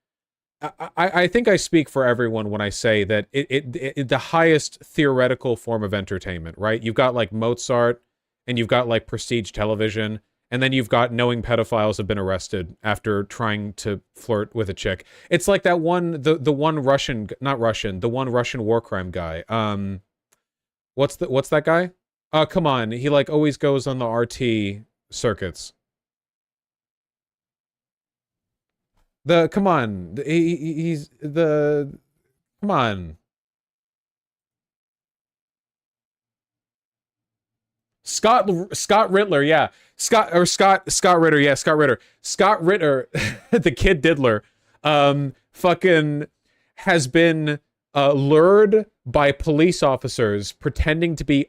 I think I speak for everyone when I say that it the highest theoretical form of entertainment, right? You've got like Mozart, and you've got like prestige television, and then you've got knowing pedophiles have been arrested after trying to flirt with a chick. It's like that one, the one Russian, not Russian, the one Russian war crime guy. What's that guy? Come on, he like always goes on the RT circuits. Come on, come on. Scott Rittler, yeah. Scott Ritter, yeah, Scott Ritter. Scott Ritter, the kid diddler, fucking has been lured by police officers pretending to be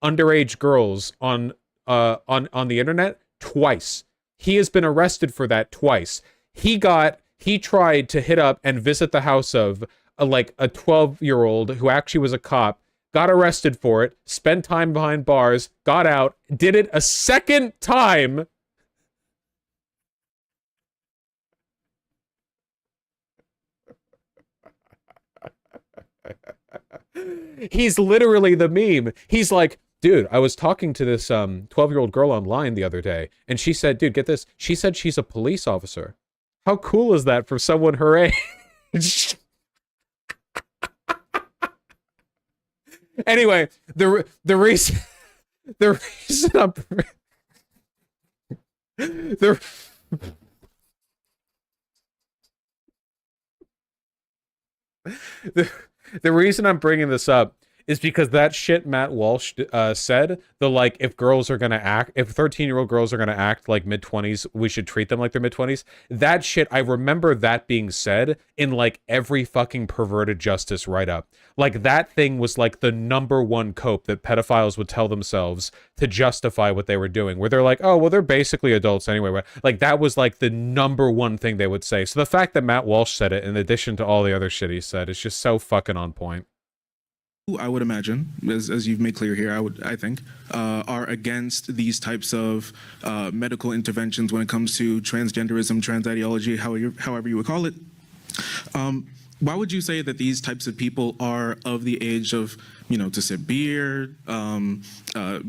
underage girls on the internet twice. He has been arrested for that twice. He tried to hit up and visit the house of a 12-year-old who actually was a cop, got arrested for it, spent time behind bars, got out, did it a second time. He's literally the meme. He's like, dude, I was talking to this 12-year-old girl online the other day, and she said, dude, get this. She said she's a police officer. How cool is that for someone her age? Anyway, the reason I'm the reason I'm bringing this up is because that shit Matt Walsh said, if girls are gonna act, if 13-year-old girls are gonna act like mid-20s, we should treat them like they're mid-20s. That shit, I remember that being said in like every fucking Perverted Justice write-up. Like that thing was like the #1 cope that pedophiles would tell themselves to justify what they were doing, where they're like, oh, well, they're basically adults anyway. Like that was like the #1 thing they would say. So the fact that Matt Walsh said it in addition to all the other shit he said is just so fucking on point. I would imagine, as you've made clear here, I think, are against these types of medical interventions when it comes to transgenderism, trans ideology, however you would call it. Why would you say that these types of people are of the age of, to sip beer,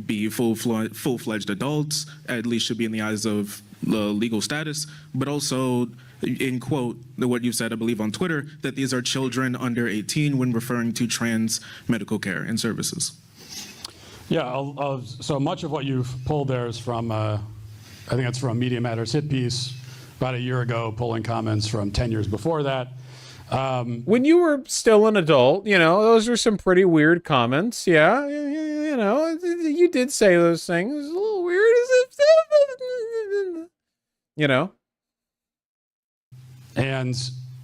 be full-fledged adults, at least should be in the eyes of legal status, but also, in quote, what you said, I believe, on Twitter, that these are children under 18 when referring to trans medical care and services? Yeah, so much of what you've pulled there is from, I think it's from a Media Matters hit piece about a year ago, pulling comments from 10 years before that. When you were still an adult, those are some pretty weird comments. Yeah, you did say those things. It's a little weird. And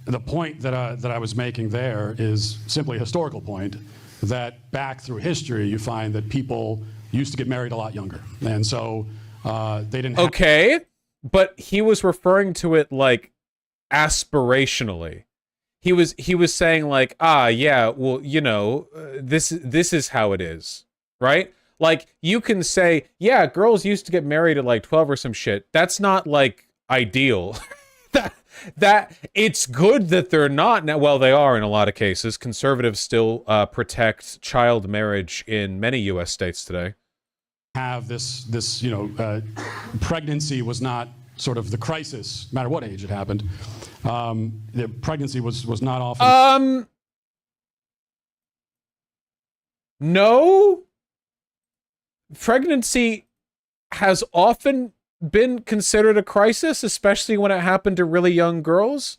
the point that I was making there is simply a historical point, that back through history, you find that people used to get married a lot younger. And so they didn't have... Okay, but he was referring to it like aspirationally. he was saying like, yeah, well, you know, this is how it is, right? Like, you can say, yeah, girls used to get married at like 12 or some shit. That's not like ideal. that it's good that they're not now. Well, they are in a lot of cases. Conservatives still protect child marriage in many U.S. states today. Have this you know, pregnancy was not sort of the crisis, no matter what age it happened. The pregnancy was not often. No. Pregnancy has often been considered a crisis, especially when it happened to really young girls.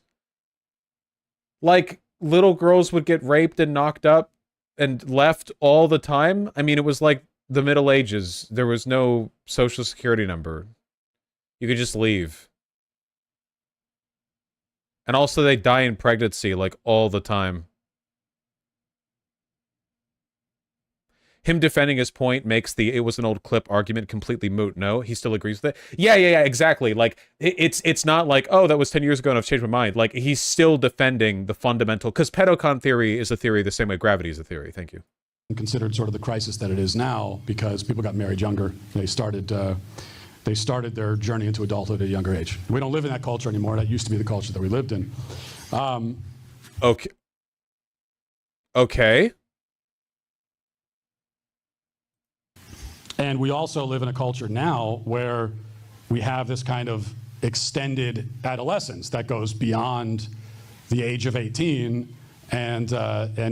Like, little girls would get raped and knocked up and left all the time. I mean, it was like the Middle Ages. There was no social security number. You could just leave. And also they die in pregnancy like all the time. Him defending his point makes the "it was an old clip" argument completely moot. No, he still agrees with it. Yeah, exactly. Like, it's not like, oh, that was 10 years ago and I've changed my mind. Like, he's still defending the fundamental, because pedocon theory is a theory the same way gravity is a theory. Thank you. Considered sort of the crisis that it is now, because people got married younger. They started their journey into adulthood at a younger age. We don't live in that culture anymore. That used to be the culture that we lived in. Okay. And we also live in a culture now where we have this kind of extended adolescence that goes beyond the age of 18 and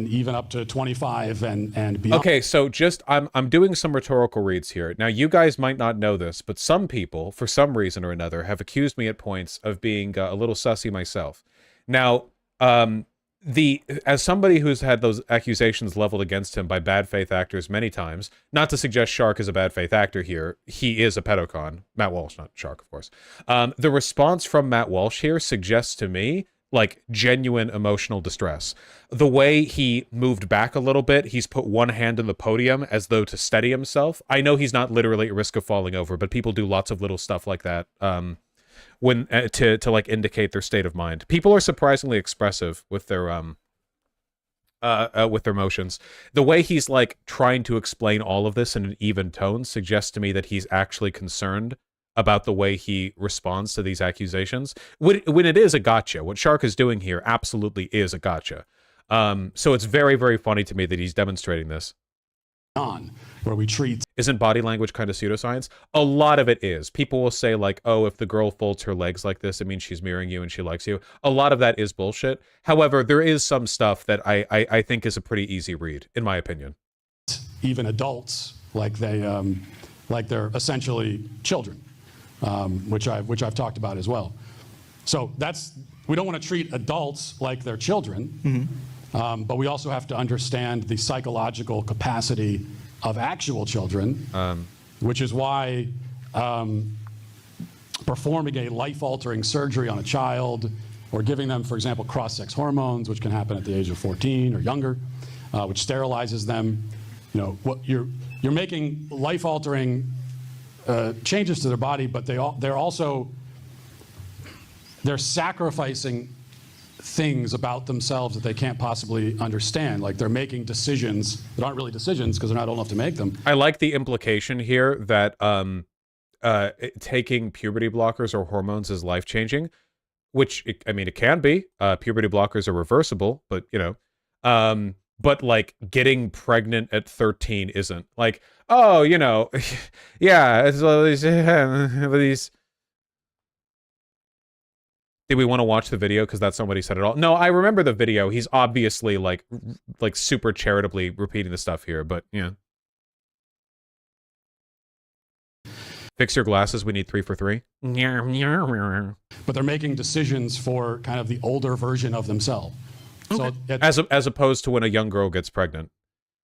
even up to 25 and beyond. Okay, so just I'm doing some rhetorical reads here. Now, you guys might not know this, but some people, for some reason or another, have accused me at points of being a little sussy myself. Now, as somebody who's had those accusations leveled against him by bad faith actors many times, not to suggest Shark is a bad faith actor here, he is a pedocon. Matt Walsh, not Shark, of course. The response from Matt Walsh here suggests to me like genuine emotional distress. The way he moved back a little bit, he's put one hand on the podium as though to steady himself. I know he's not literally at risk of falling over, but people do lots of little stuff like that. When to like indicate their state of mind. People are surprisingly expressive with their emotions. The way he's like trying to explain all of this in an even tone suggests to me that he's actually concerned about the way he responds to these accusations. When it is a gotcha, what Shark is doing here absolutely is a gotcha. So it's very, very funny to me that he's demonstrating this. Where we treat... Isn't body language kind of pseudoscience? A lot of it is. People will say like, oh, if the girl folds her legs like this, it means she's mirroring you and she likes you. A lot of that is bullshit. However, there is some stuff that I think is a pretty easy read, in my opinion. Even adults, like they're essentially children, which I've talked about as well. So we don't want to treat adults like they're children. But we also have to understand the psychological capacity of actual children, which is why performing a life-altering surgery on a child or giving them, for example, cross-sex hormones, which can happen at the age of 14 or younger, which sterilizes them. You know, what you're making life-altering changes to their body, but they're sacrificing things about themselves that they can't possibly understand. Like, they're making decisions that aren't really decisions because they're not old enough to make them. I like the implication here that taking puberty blockers or hormones is life-changing, which, it can be. Puberty blockers are reversible, but, you know. But, like, getting pregnant at 13 isn't. Like, oh, you know, yeah, it's all these... Did we want to watch the video because that's not what he said at all? No, I remember the video. He's obviously like super charitably repeating the stuff here, but yeah. Fix your glasses. We need 3 for 3. But they're making decisions for kind of the older version of themselves. Okay. So as opposed to when a young girl gets pregnant,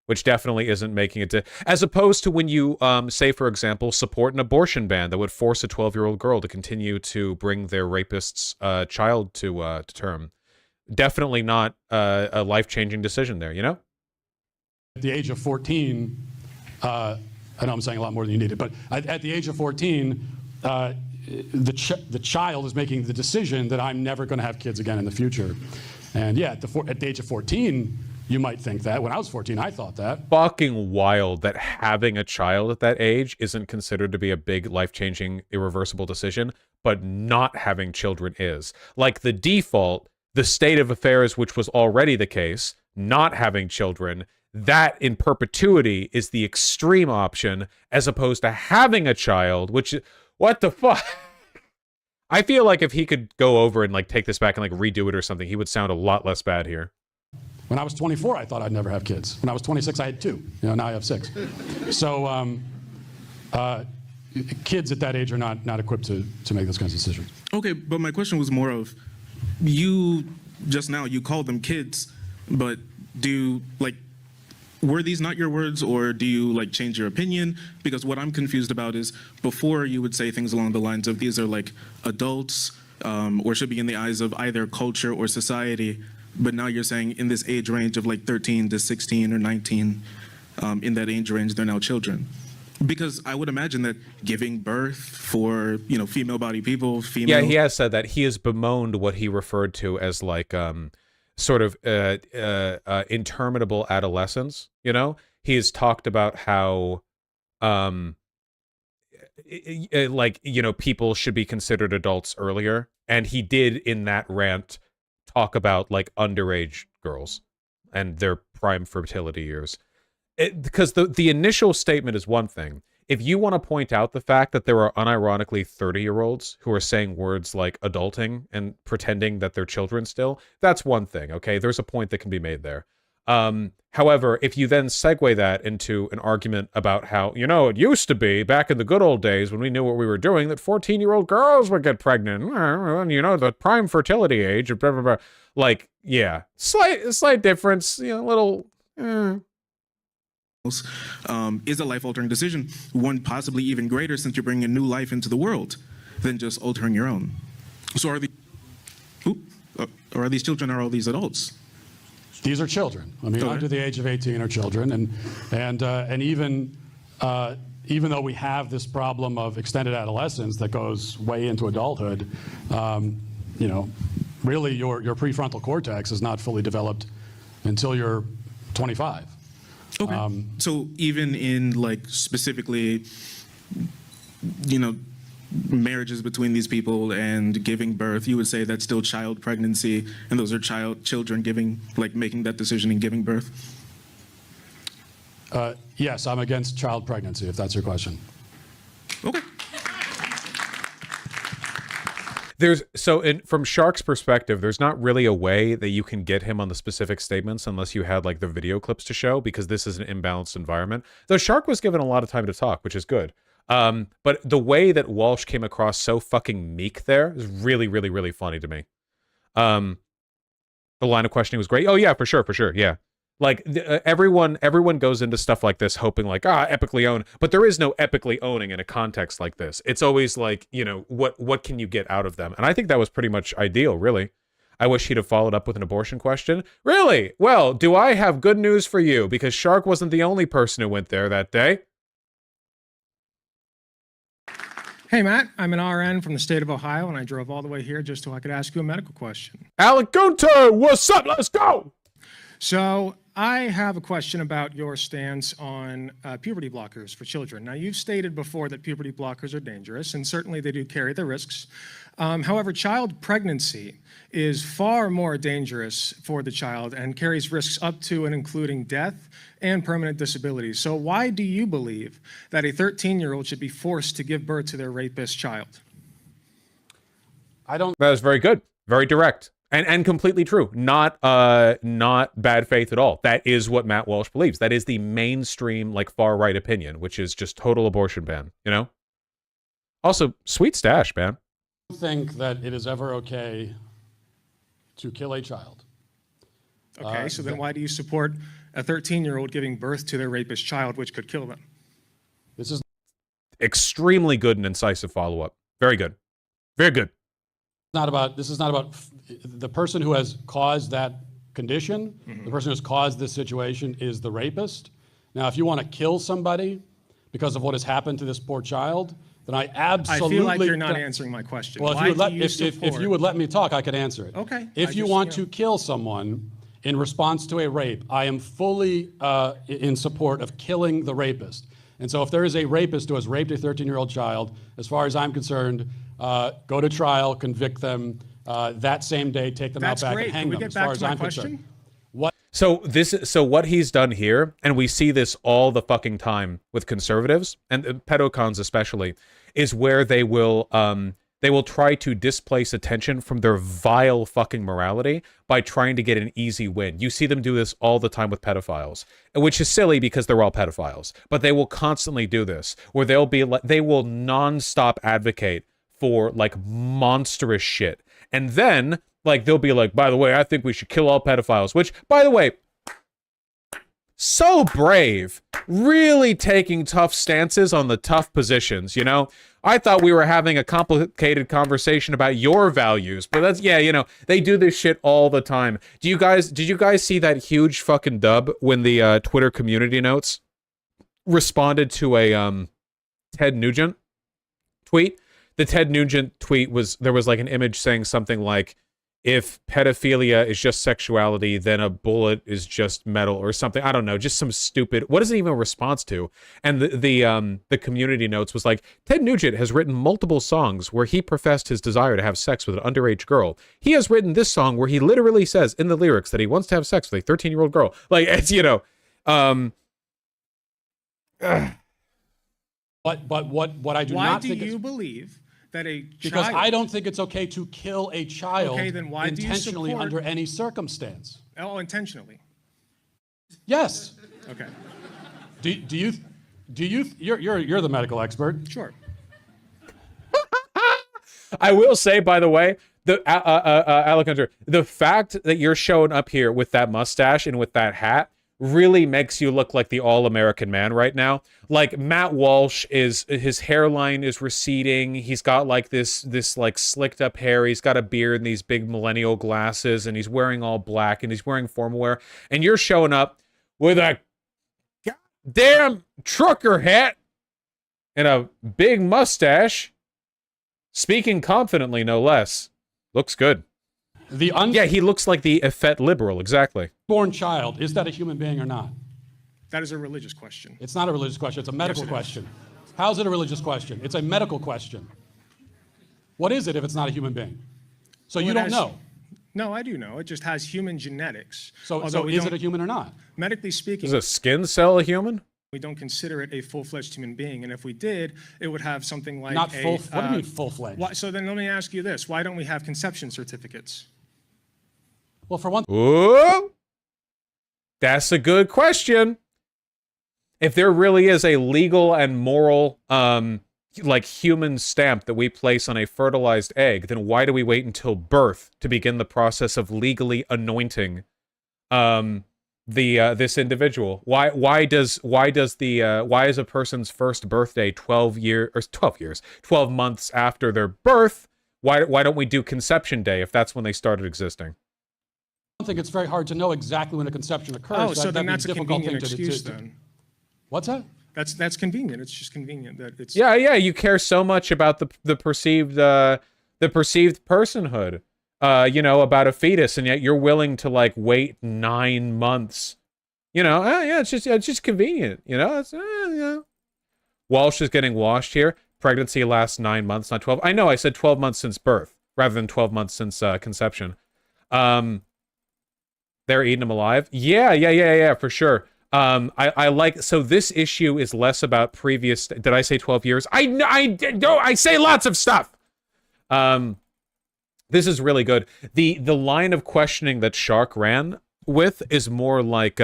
which definitely isn't making it. As opposed to when you, say, for example, support an abortion ban that would force a 12-year-old girl to continue to bring their rapist's child to term. Definitely not a life-changing decision there, you know? At the age of 14, I know I'm saying a lot more than you needed, but at the age of 14, the child is making the decision that I'm never going to have kids again in the future. And yeah, at the age of 14, you might think that. When I was 14, I thought that. Fucking wild that having a child at that age isn't considered to be a big, life-changing, irreversible decision, but not having children is. Like the default, the state of affairs, which was already the case, not having children, that in perpetuity is the extreme option, as opposed to having a child, which, what the fuck? I feel like if he could go over and like take this back and like redo it or something, he would sound a lot less bad here. When I was 24, I thought I'd never have kids. When I was 26, I had 2. You know, now I have 6. So kids at that age are not equipped to make those kinds of decisions. Okay, but my question was more of, you just now, you called them kids, but do you, like, were these not your words, or do you like change your opinion? Because what I'm confused about is, before you would say things along the lines of these are like adults, or should be in the eyes of either culture or society, but now you're saying in this age range of like 13 to 16 or 19, in that age range, they're now children. Because I would imagine that giving birth for, you know, female body people, Yeah, he has said that. He has bemoaned what he referred to as like sort of interminable adolescence, you know? He has talked about how like, you know, people should be considered adults earlier. And he did in that rant talk about like underage girls and their prime fertility years. Because the initial statement is one thing. If you want to point out the fact that there are unironically 30-year-olds who are saying words like adulting and pretending that they're children still, that's one thing, okay? There's a point that can be made there. However, if you then segue that into an argument about how, you know, it used to be back in the good old days when we knew what we were doing that 14-year-old girls would get pregnant, and, you know, the prime fertility age, blah, blah, blah. Like, yeah, slight difference, you know, little... is a life-altering decision, one possibly even greater since you're bringing a new life into the world than just altering your own. So are these children, are all these adults? These are children. I mean, under the age of 18 are children, and even though we have this problem of extended adolescence that goes way into adulthood, you know, really your prefrontal cortex is not fully developed until you're 25. Okay. So even in like specifically, you know, marriages between these people and giving birth, you would say that's still child pregnancy, and those are children giving, like making that decision and giving birth? Yes, I'm against child pregnancy, if that's your question. Okay. From Shark's perspective, there's not really a way that you can get him on the specific statements unless you had like the video clips to show, because this is an imbalanced environment. Though Shark was given a lot of time to talk, which is good. But the way that Walsh came across so fucking meek there is really, really, really funny to me. The line of questioning was great. Oh yeah, for sure, yeah. Like everyone goes into stuff like this hoping like, epically own, but there is no epically owning in a context like this. It's always like, you know, what can you get out of them? And I think that was pretty much ideal, really. I wish he'd have followed up with an abortion question. Really? Well, do I have good news for you? Because Shark wasn't the only person who went there that day. Hey, Matt, I'm an RN from the state of Ohio, and I drove all the way here just so I could ask you a medical question. Alec Gunter, what's up? Let's go! So I have a question about your stance on puberty blockers for children. Now, you've stated before that puberty blockers are dangerous, and certainly they do carry the risks. However, child pregnancy is far more dangerous for the child and carries risks up to and including death and permanent disability. So why do you believe that a 13-year-old should be forced to give birth to their rapist child? That was very good. Very direct. And completely true. Not bad faith at all. That is what Matt Walsh believes. That is the mainstream, like, far-right opinion, which is just total abortion ban, you know? Also, sweet stash, man. I think that it is ever okay to kill a child. Okay, so then why do you support a 13-year-old giving birth to their rapist child, which could kill them? This is extremely good and incisive follow-up. Very good. Very good. This is not about the person who has caused that condition. The person who has caused this situation is the rapist. Now, if you want to kill somebody because of what has happened to this poor child, then I absolutely. I feel like you're not answering my question. Well, if you would let me talk, I could answer it. Okay. If you want to kill someone in response to a rape, I am fully in support of killing the rapist. And so if there is a rapist who has raped a 13-year-old child, as far as I'm concerned, go to trial, convict them that same day, take them out back and hang them, as far as I'm concerned. So what he's done here, and we see this all the fucking time with conservatives and pedocons especially, is where they will try to displace attention from their vile fucking morality by trying to get an easy win. You see them do this all the time with pedophiles, which is silly because they're all pedophiles. But they will constantly do this, where they will nonstop advocate for like monstrous shit, and then like they'll be like, by the way, I think we should kill all pedophiles. Which, by the way, so brave, really taking tough stances on the tough positions, you know? I thought we were having a complicated conversation about your values, but that's, yeah, you know, they do this shit all the time. Did you guys see that huge fucking dub when the Twitter community notes responded to a Ted Nugent tweet? The Ted Nugent tweet there was like an image saying something like, if pedophilia is just sexuality, then a bullet is just metal or something. I don't know, just some stupid. What is it even a response to? And the community notes was like, Ted Nugent has written multiple songs where he professed his desire to have sex with an underage girl. He has written this song where he literally says in the lyrics that he wants to have sex with a 13-year-old girl. Like, it's, you know, But what I do not think Why do you believe that a child... Because I don't think it's okay to kill a child then why intentionally do you support... under any circumstance. Oh, intentionally. Yes. Okay. You're the medical expert. Sure. I will say, by the way, Alec Hunter, the fact that you're showing up here with that mustache and with that hat really makes you look like the all-American man right now. Like Matt Walsh his hairline is receding. He's got like this like slicked up hair. He's got a beard and these big millennial glasses, and he's wearing all black and he's wearing formal wear. And you're showing up with a goddamn trucker hat and a big mustache, speaking confidently, no less. Looks good. Yeah, he looks like the effete liberal, exactly. Born child, is that a human being or not? That is a religious question. It's not a religious question, it's a medical question. How's it a religious question? It's a medical question. What is it if it's not a human being? So you don't know? No, I do know. It just has human genetics. So is it a human or not? Medically speaking... Is a skin cell a human? We don't consider it a full-fledged human being, and if we did, it would have something like what do you mean full-fledged? So then let me ask you this. Why don't we have conception certificates? Well, for one... Ooh, that's a good question. If there really is a legal and moral, like human stamp that we place on a fertilized egg, then why do we wait until birth to begin the process of legally anointing this individual? Why is a person's first birthday 12 months after their birth? Why don't we do conception day if that's when they started existing? I think it's very hard to know exactly when a conception occurs. Oh, so then that's a convenient excuse then. What's that? That's convenient. It's just convenient that it's... Yeah, you care so much about the perceived personhood, you know, about a fetus, and yet you're willing to like wait 9 months. You know, yeah, it's just convenient. You know, Walsh is getting washed here. Pregnancy lasts 9 months, not 12. I know, I said 12 months since birth rather than 12 months since conception. They're eating him alive. Yeah, for sure. I like, so this issue is less about previous, did I say 12 years? I say lots of stuff. This is really good. The line of questioning that Shark ran with is more like,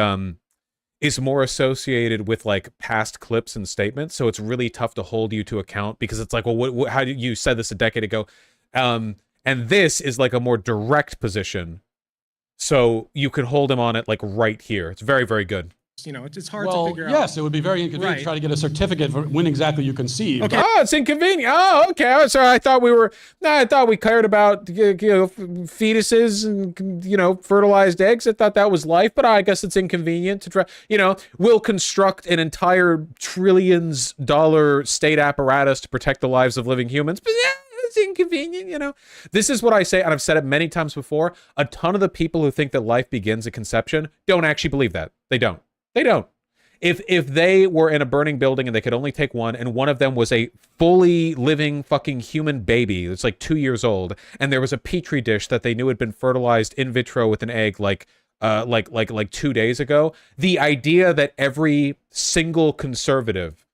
is more associated with like past clips and statements. So it's really tough to hold you to account because it's like, well, how did you said this a decade ago? And this is like a more direct position. So you can hold him on it like right here. It's very, very good. You know, it's hard Well, to figure out. yes, it would be very inconvenient Right. to try to get a certificate for when exactly you conceived. Okay. Oh, it's inconvenient. Oh, okay. I'm sorry. I thought we cared about, you know, fetuses and, you know, fertilized eggs. I thought that was life, but I guess it's inconvenient to try, you know, we'll construct an entire trillions-dollar state apparatus to protect the lives of living humans. But yeah, it's inconvenient, you know. This is what I say, and I've said it many times before. A ton of the people who think that life begins at conception don't actually believe that. They don't. They don't. If they were in a burning building and they could only take one, and one of them was a fully living fucking human baby, it's like 2 years old, and there was a petri dish that they knew had been fertilized in vitro with an egg like 2 days ago, the idea that every single conservative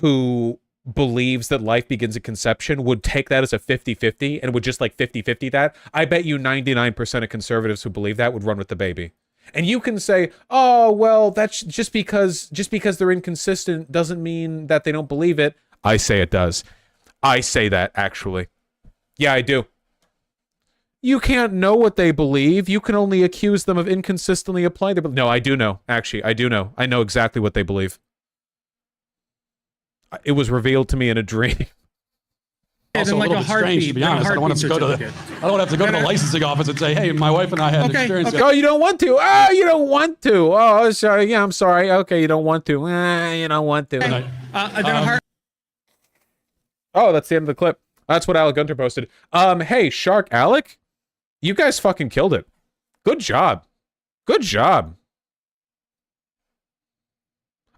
who believes that life begins at conception would take that as a 50-50 and would just like 50-50 that, I bet you 99% of conservatives who believe that would run with the baby. And you can say, oh, well, that's just because they're inconsistent doesn't mean that they don't believe it. I say it does. I say that, actually. Yeah, I do. You can't know what they believe. You can only accuse them of inconsistently applying their belief. No, I do know. Actually, I do know. I know exactly what they believe. It was revealed to me in a dream. Also, like a little a bit strange, to be honest. I don't want to have to go to the licensing office and say, "Hey, my wife and I had an experience." Okay. Oh, you don't want to? Oh, you don't want to? Oh, sorry. Yeah, I'm sorry. Okay, you don't want to. You don't want to. Oh, that's the end of the clip. That's what Alec Gunter posted. Hey, Shark Alec, you guys fucking killed it. Good job. Good job.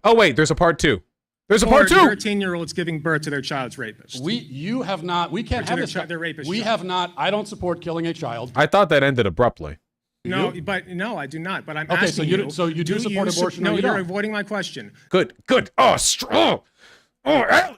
Oh wait, there's a part 2. There's a part 2. 13-year-olds giving birth to their child's rapist. We can't have this. Their rapist. We have not. I don't support killing a child. I thought that ended abruptly. No, but no, I do not. But I'm okay, asking you. So you do support abortion? No, or you you're don't? avoiding my question. Good. Oh, strong. Oh, Alec.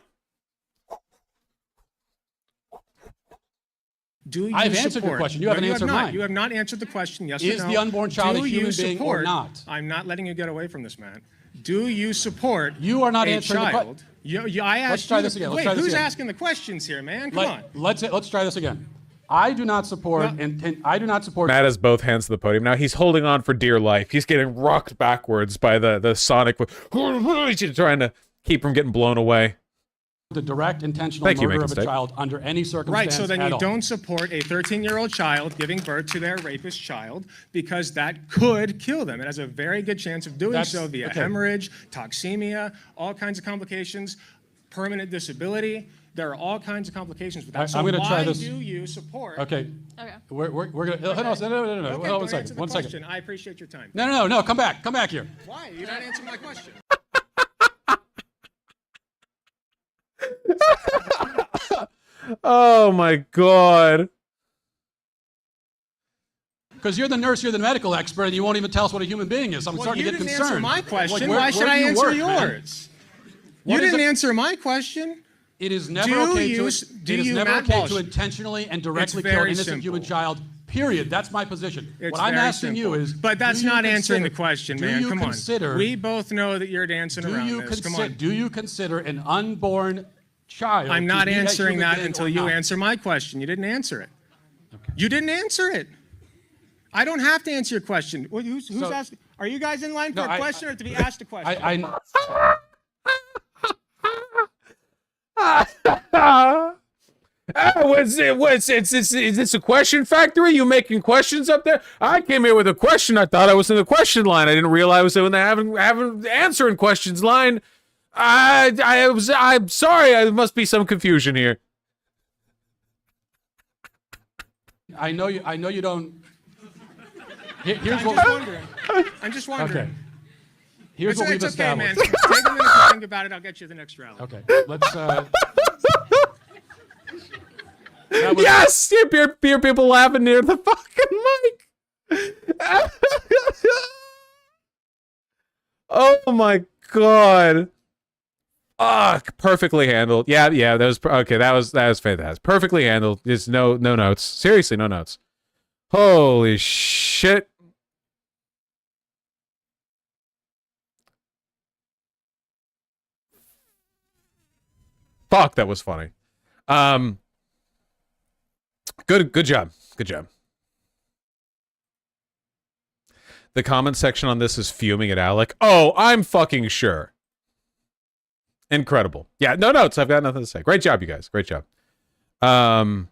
Do you I've answered your question. You haven't answered mine. You have not answered the question. Yes Is or no? the unborn child a human being or not? I'm not letting you get away from this, man. Do you support You are not a answering the child? question. I asked Let's try you this again. Let's Wait, try this who's again. asking the questions here, man? Come on. Let's try this again. I do not support, and I do not support. Matt has both hands to the podium. Now he's holding on for dear life. He's getting rocked backwards by the Sonic. He's trying to keep from getting blown away. The direct intentional murder of a child under any circumstance. Right, so then at you all. don't support a 13-year-old child giving birth to their rapist child because that could kill them. It has a very good chance of doing so via hemorrhage, toxemia, all kinds of complications, permanent disability. There are all kinds of complications with that. So I'm going to try why this. do you support? Okay. We're going to. Hold on. No. Okay, Hold on don't answer the one second. question. I appreciate your time. No. Come back here. Why? You're not answering my question. Oh my god. Because you're the nurse, you're the medical expert, and you won't even tell us what a human being is. I'm starting to get concerned. You didn't answer my question. Like, Why should I answer yours? You didn't it? answer my question. It is never okay to intentionally and directly kill an innocent human child. Period. That's my position. What I'm asking you is, but that's not answering the question, man. Come on. We both know that you're dancing around this. Come on. Do you consider an unborn child? I'm not answering that until you answer my question. You didn't answer it. Okay. You didn't answer it. I don't have to answer your question. Who's asking? Are you guys in line for a question or to be asked a question? Is this a question factory? You making questions up there? I came here with a question. I thought I was in the question line. I didn't realize I was in the having answering questions line. I'm sorry. There must be some confusion here. I know you don't. Here's I'm just wondering. Okay. Here's what we've established. Man. Take a minute to think about it. I'll get you the next rally. Okay. Let's. Yes! Hear people laughing near the fucking mic. Oh my god. Perfectly handled. Yeah, that was okay. That was fantastic. Perfectly handled. There's no notes. Seriously, no notes. Holy shit. Fuck, that was funny. Good job. Good job. The comment section on this is fuming at Alec. Oh, I'm fucking sure. Incredible. Yeah, no notes. I've got nothing to say. Great job, you guys. Great job. Can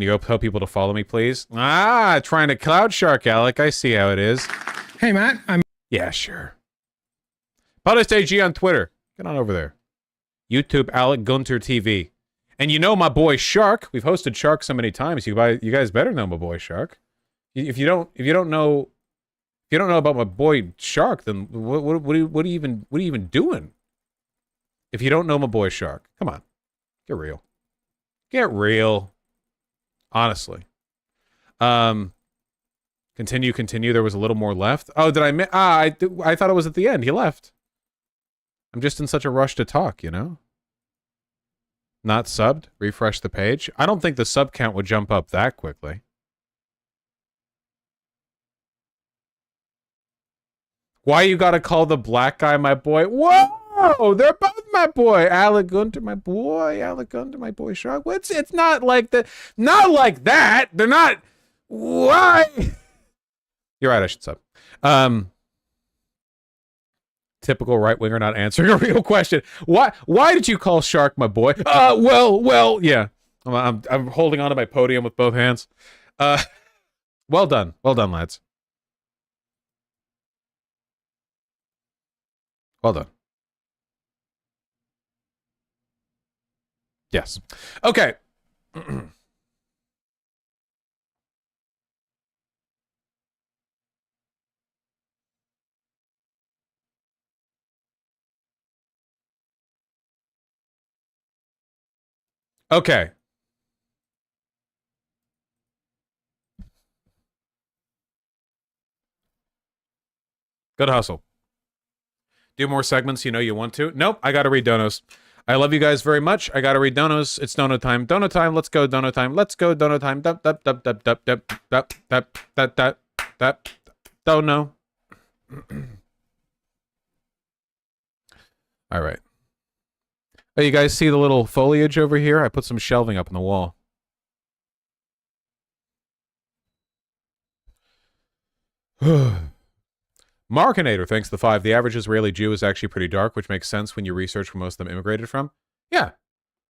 you go tell people to follow me, please? Ah, trying to cloud shark, Alec. I see how it is. Hey, Matt. Yeah, sure. Potus AG on Twitter. Get on over there. YouTube, Alec Gunter TV. And you know my boy Shark. We've hosted Shark so many times. You guys better know my boy Shark. If you don't know about my boy Shark, then what are you even doing? If you don't know my boy Shark, come on, get real. Get real. Honestly. Continue. There was a little more left. Oh, did I miss? I thought it was at the end. He left. I'm just in such a rush to talk, you know? Not subbed. Refresh the page. I don't think the sub count would jump up that quickly. Why you gotta call the black guy my boy? Whoa! They're both my boy. Alec Gunter, my boy. Alec Gunter, my boy Shark. It's not like the... Not like that! They're not... Why? You're right, I should sub. Typical right-winger not answering a real question. Why did you call Shark my boy? Well, yeah. I'm holding onto my podium with both hands. Well done, lads. Well done. Yes. Okay. Okay. Good hustle. Do more segments, you know you want to. Nope, I gotta read donos. I love you guys very much. I gotta read donos. It's dono time. Dono time. Let's go. Dono time. Let's go. Dono time. Dono. All right. Oh, you guys see the little foliage over here? I put some shelving up on the wall. Markinator, thanks to the 5. The average Israeli Jew is actually pretty dark, which makes sense when you research where most of them immigrated from. Yeah.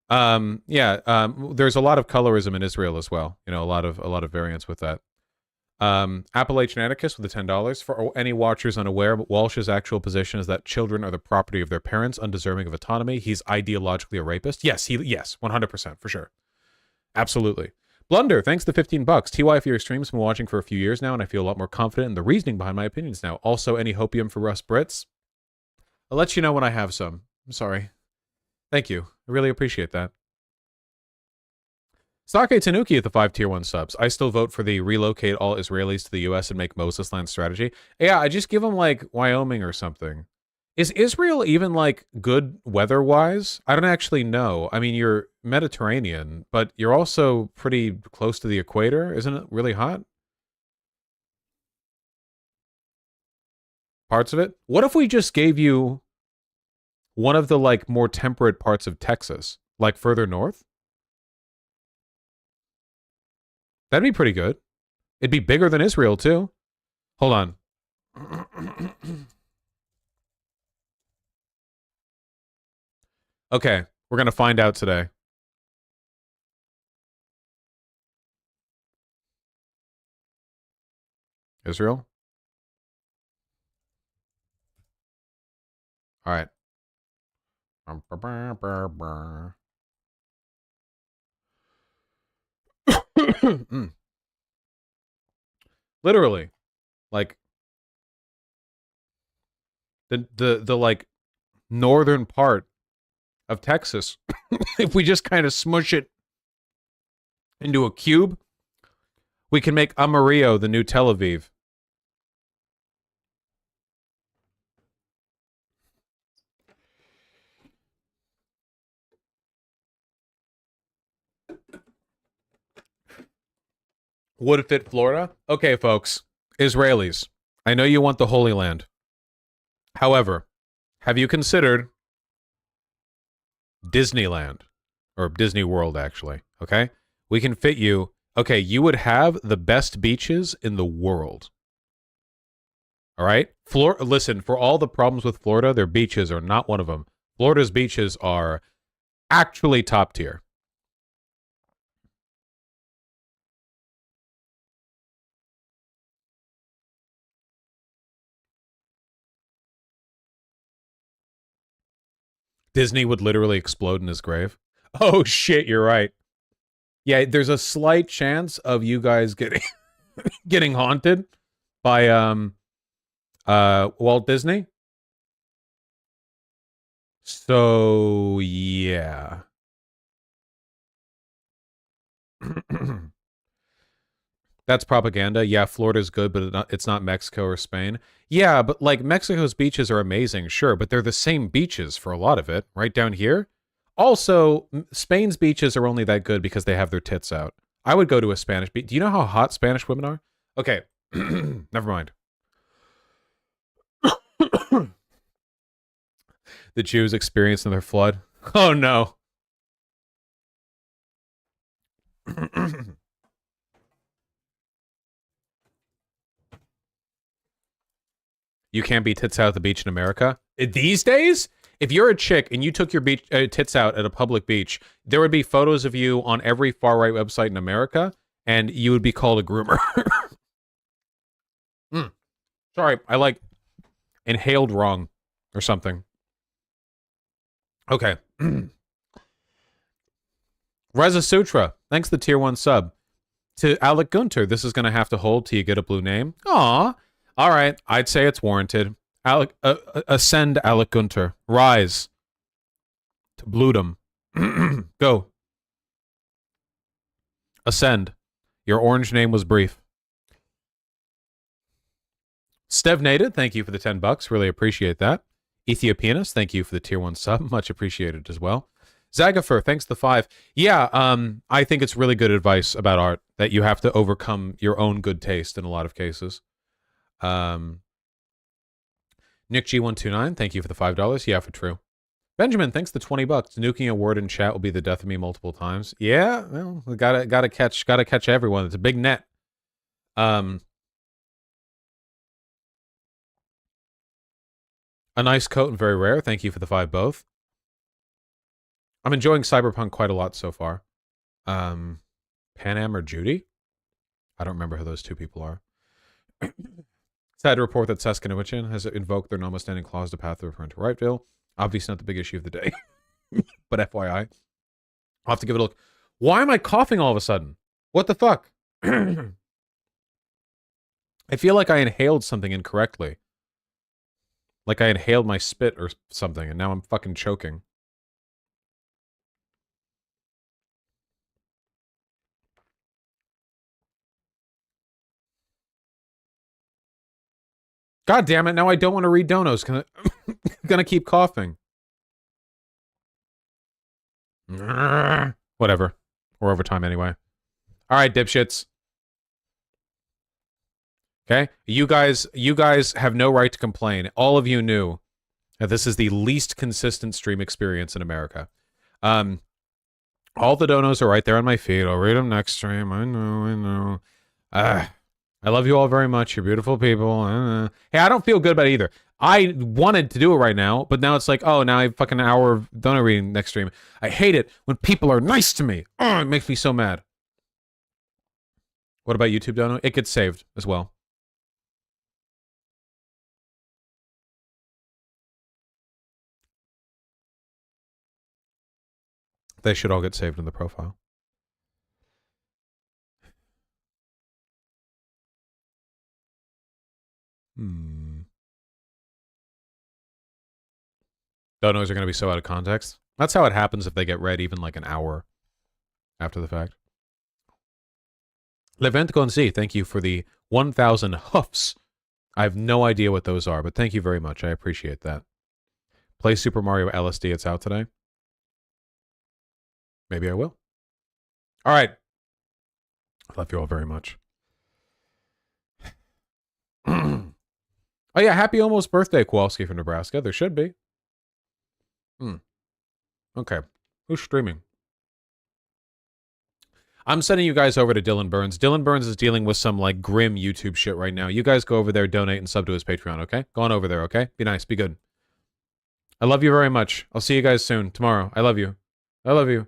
There's a lot of colorism in Israel as well. You know, a lot of variance with that. Appalachian Atticus with the $10. For any watchers unaware, but Walsh's actual position is that children are the property of their parents, undeserving of autonomy. He's ideologically a rapist. Yes, 100%, for sure. Absolutely. Blunder, thanks to 15 bucks. TY for your streams, been watching for a few years now, and I feel a lot more confident in the reasoning behind my opinions now. Also, any hopium for Russ Brits? I'll let you know when I have some. I'm sorry. Thank you. I really appreciate that. Sake Tanuki at the 5 tier 1 subs. I still vote for the relocate all Israelis to the US and make Moses land strategy. Yeah, I just give them like Wyoming or something. Is Israel even like good weather-wise? I don't actually know. I mean, you're Mediterranean, but you're also pretty close to the equator. Isn't it really hot? Parts of it? What if we just gave you one of the like more temperate parts of Texas, like further north? That'd be pretty good. It'd be bigger than Israel too. Hold on. Okay, we're going to find out today. Israel? All right. Literally, like the like northern part of Texas, if we just kind of smush it into a cube, we can make Amarillo the new Tel Aviv. Would it fit Florida? Okay, folks. Israelis, I know you want the Holy Land. However, have you considered Disneyland? or Disney World, actually. Okay, we can fit you. Okay, you would have the best beaches in the world. All right, listen, for all the problems with Florida, their beaches are not one of them. Florida's beaches are actually top tier. Disney would literally explode in his grave. Oh shit, you're right. Yeah, there's a slight chance of you guys getting getting haunted by Walt Disney. So yeah. That's propaganda. Yeah, Florida's good, but it's not Mexico or Spain. Yeah, but like Mexico's beaches are amazing, sure, but they're the same beaches for a lot of it, right down here. Also, Spain's beaches are only that good because they have their tits out. I would go to a Spanish beach. Do you know how hot Spanish women are? Okay, never mind. The Jews experienced in their flood. Oh no. You can't be tits out at the beach in America. These days, if you're a chick and you took your beach tits out at a public beach, there would be photos of you on every far-right website in America, and you would be called a groomer. Sorry, I like inhaled wrong or something. Okay. Reza Sutra, thanks the tier 1 sub. To Alec Gunter, this is going to have to hold till you get a blue name. Aw. All right, I'd say it's warranted. Alec, ascend, Alec Gunter. Rise to bluedom. Go. Ascend. Your orange name was brief. Stevnated, thank you for the $10. Really appreciate that. Ethiopianus, thank you for the tier 1 sub. Much appreciated as well. Zagafer, thanks the 5. Yeah, I think it's really good advice about art that you have to overcome your own good taste in a lot of cases. Nick G129, thank you for the $5. Yeah, for true. Benjamin, thanks the $20. Nuking a word in chat will be the death of me multiple times. Yeah, well, we gotta catch everyone. It's a big net. A nice coat and very rare. Thank you for the 5 both. I'm enjoying Cyberpunk quite a lot so far. Pan Am or Judy? I don't remember who those two people are. Sad to report that Saskanowichan has invoked their normal-standing clause to path the return to Rightville. Obviously not the big issue of the day. But FYI. I'll have to give it a look. Why am I coughing all of a sudden? What the fuck? I feel like I inhaled something incorrectly. Like I inhaled my spit or something, and now I'm fucking choking. God damn it, now I don't want to read donos. Gonna keep coughing. Whatever. We're over time anyway. Alright, dipshits. Okay? You guys have no right to complain. All of you knew that this is the least consistent stream experience in America. All the donos are right there on my feed. I'll read them next stream. I know. I love you all very much. You're beautiful people. Hey, I don't feel good about either. I wanted to do it right now, but now it's like, oh, now I have fucking an hour of dono reading next stream. I hate it when people are nice to me. Oh, it makes me so mad. What about YouTube dono? It gets saved as well. They should all get saved in the profile. Donos are going to be so out of context. That's how it happens if they get read even like an hour after the fact. Levent Gonzi, thank you for the 1,000 hoofs. I have no idea what those are, but thank you very much. I appreciate that. Play Super Mario LSD. It's out today. Maybe I will. All right. I love you all very much. Oh, yeah. Happy almost birthday, Kowalski from Nebraska. There should be. Okay. Who's streaming? I'm sending you guys over to Dylan Burns. Dylan Burns is dealing with some, like, grim YouTube shit right now. You guys go over there, donate, and sub to his Patreon, okay? Go on over there, okay? Be nice. Be good. I love you very much. I'll see you guys soon. Tomorrow. I love you. I love you.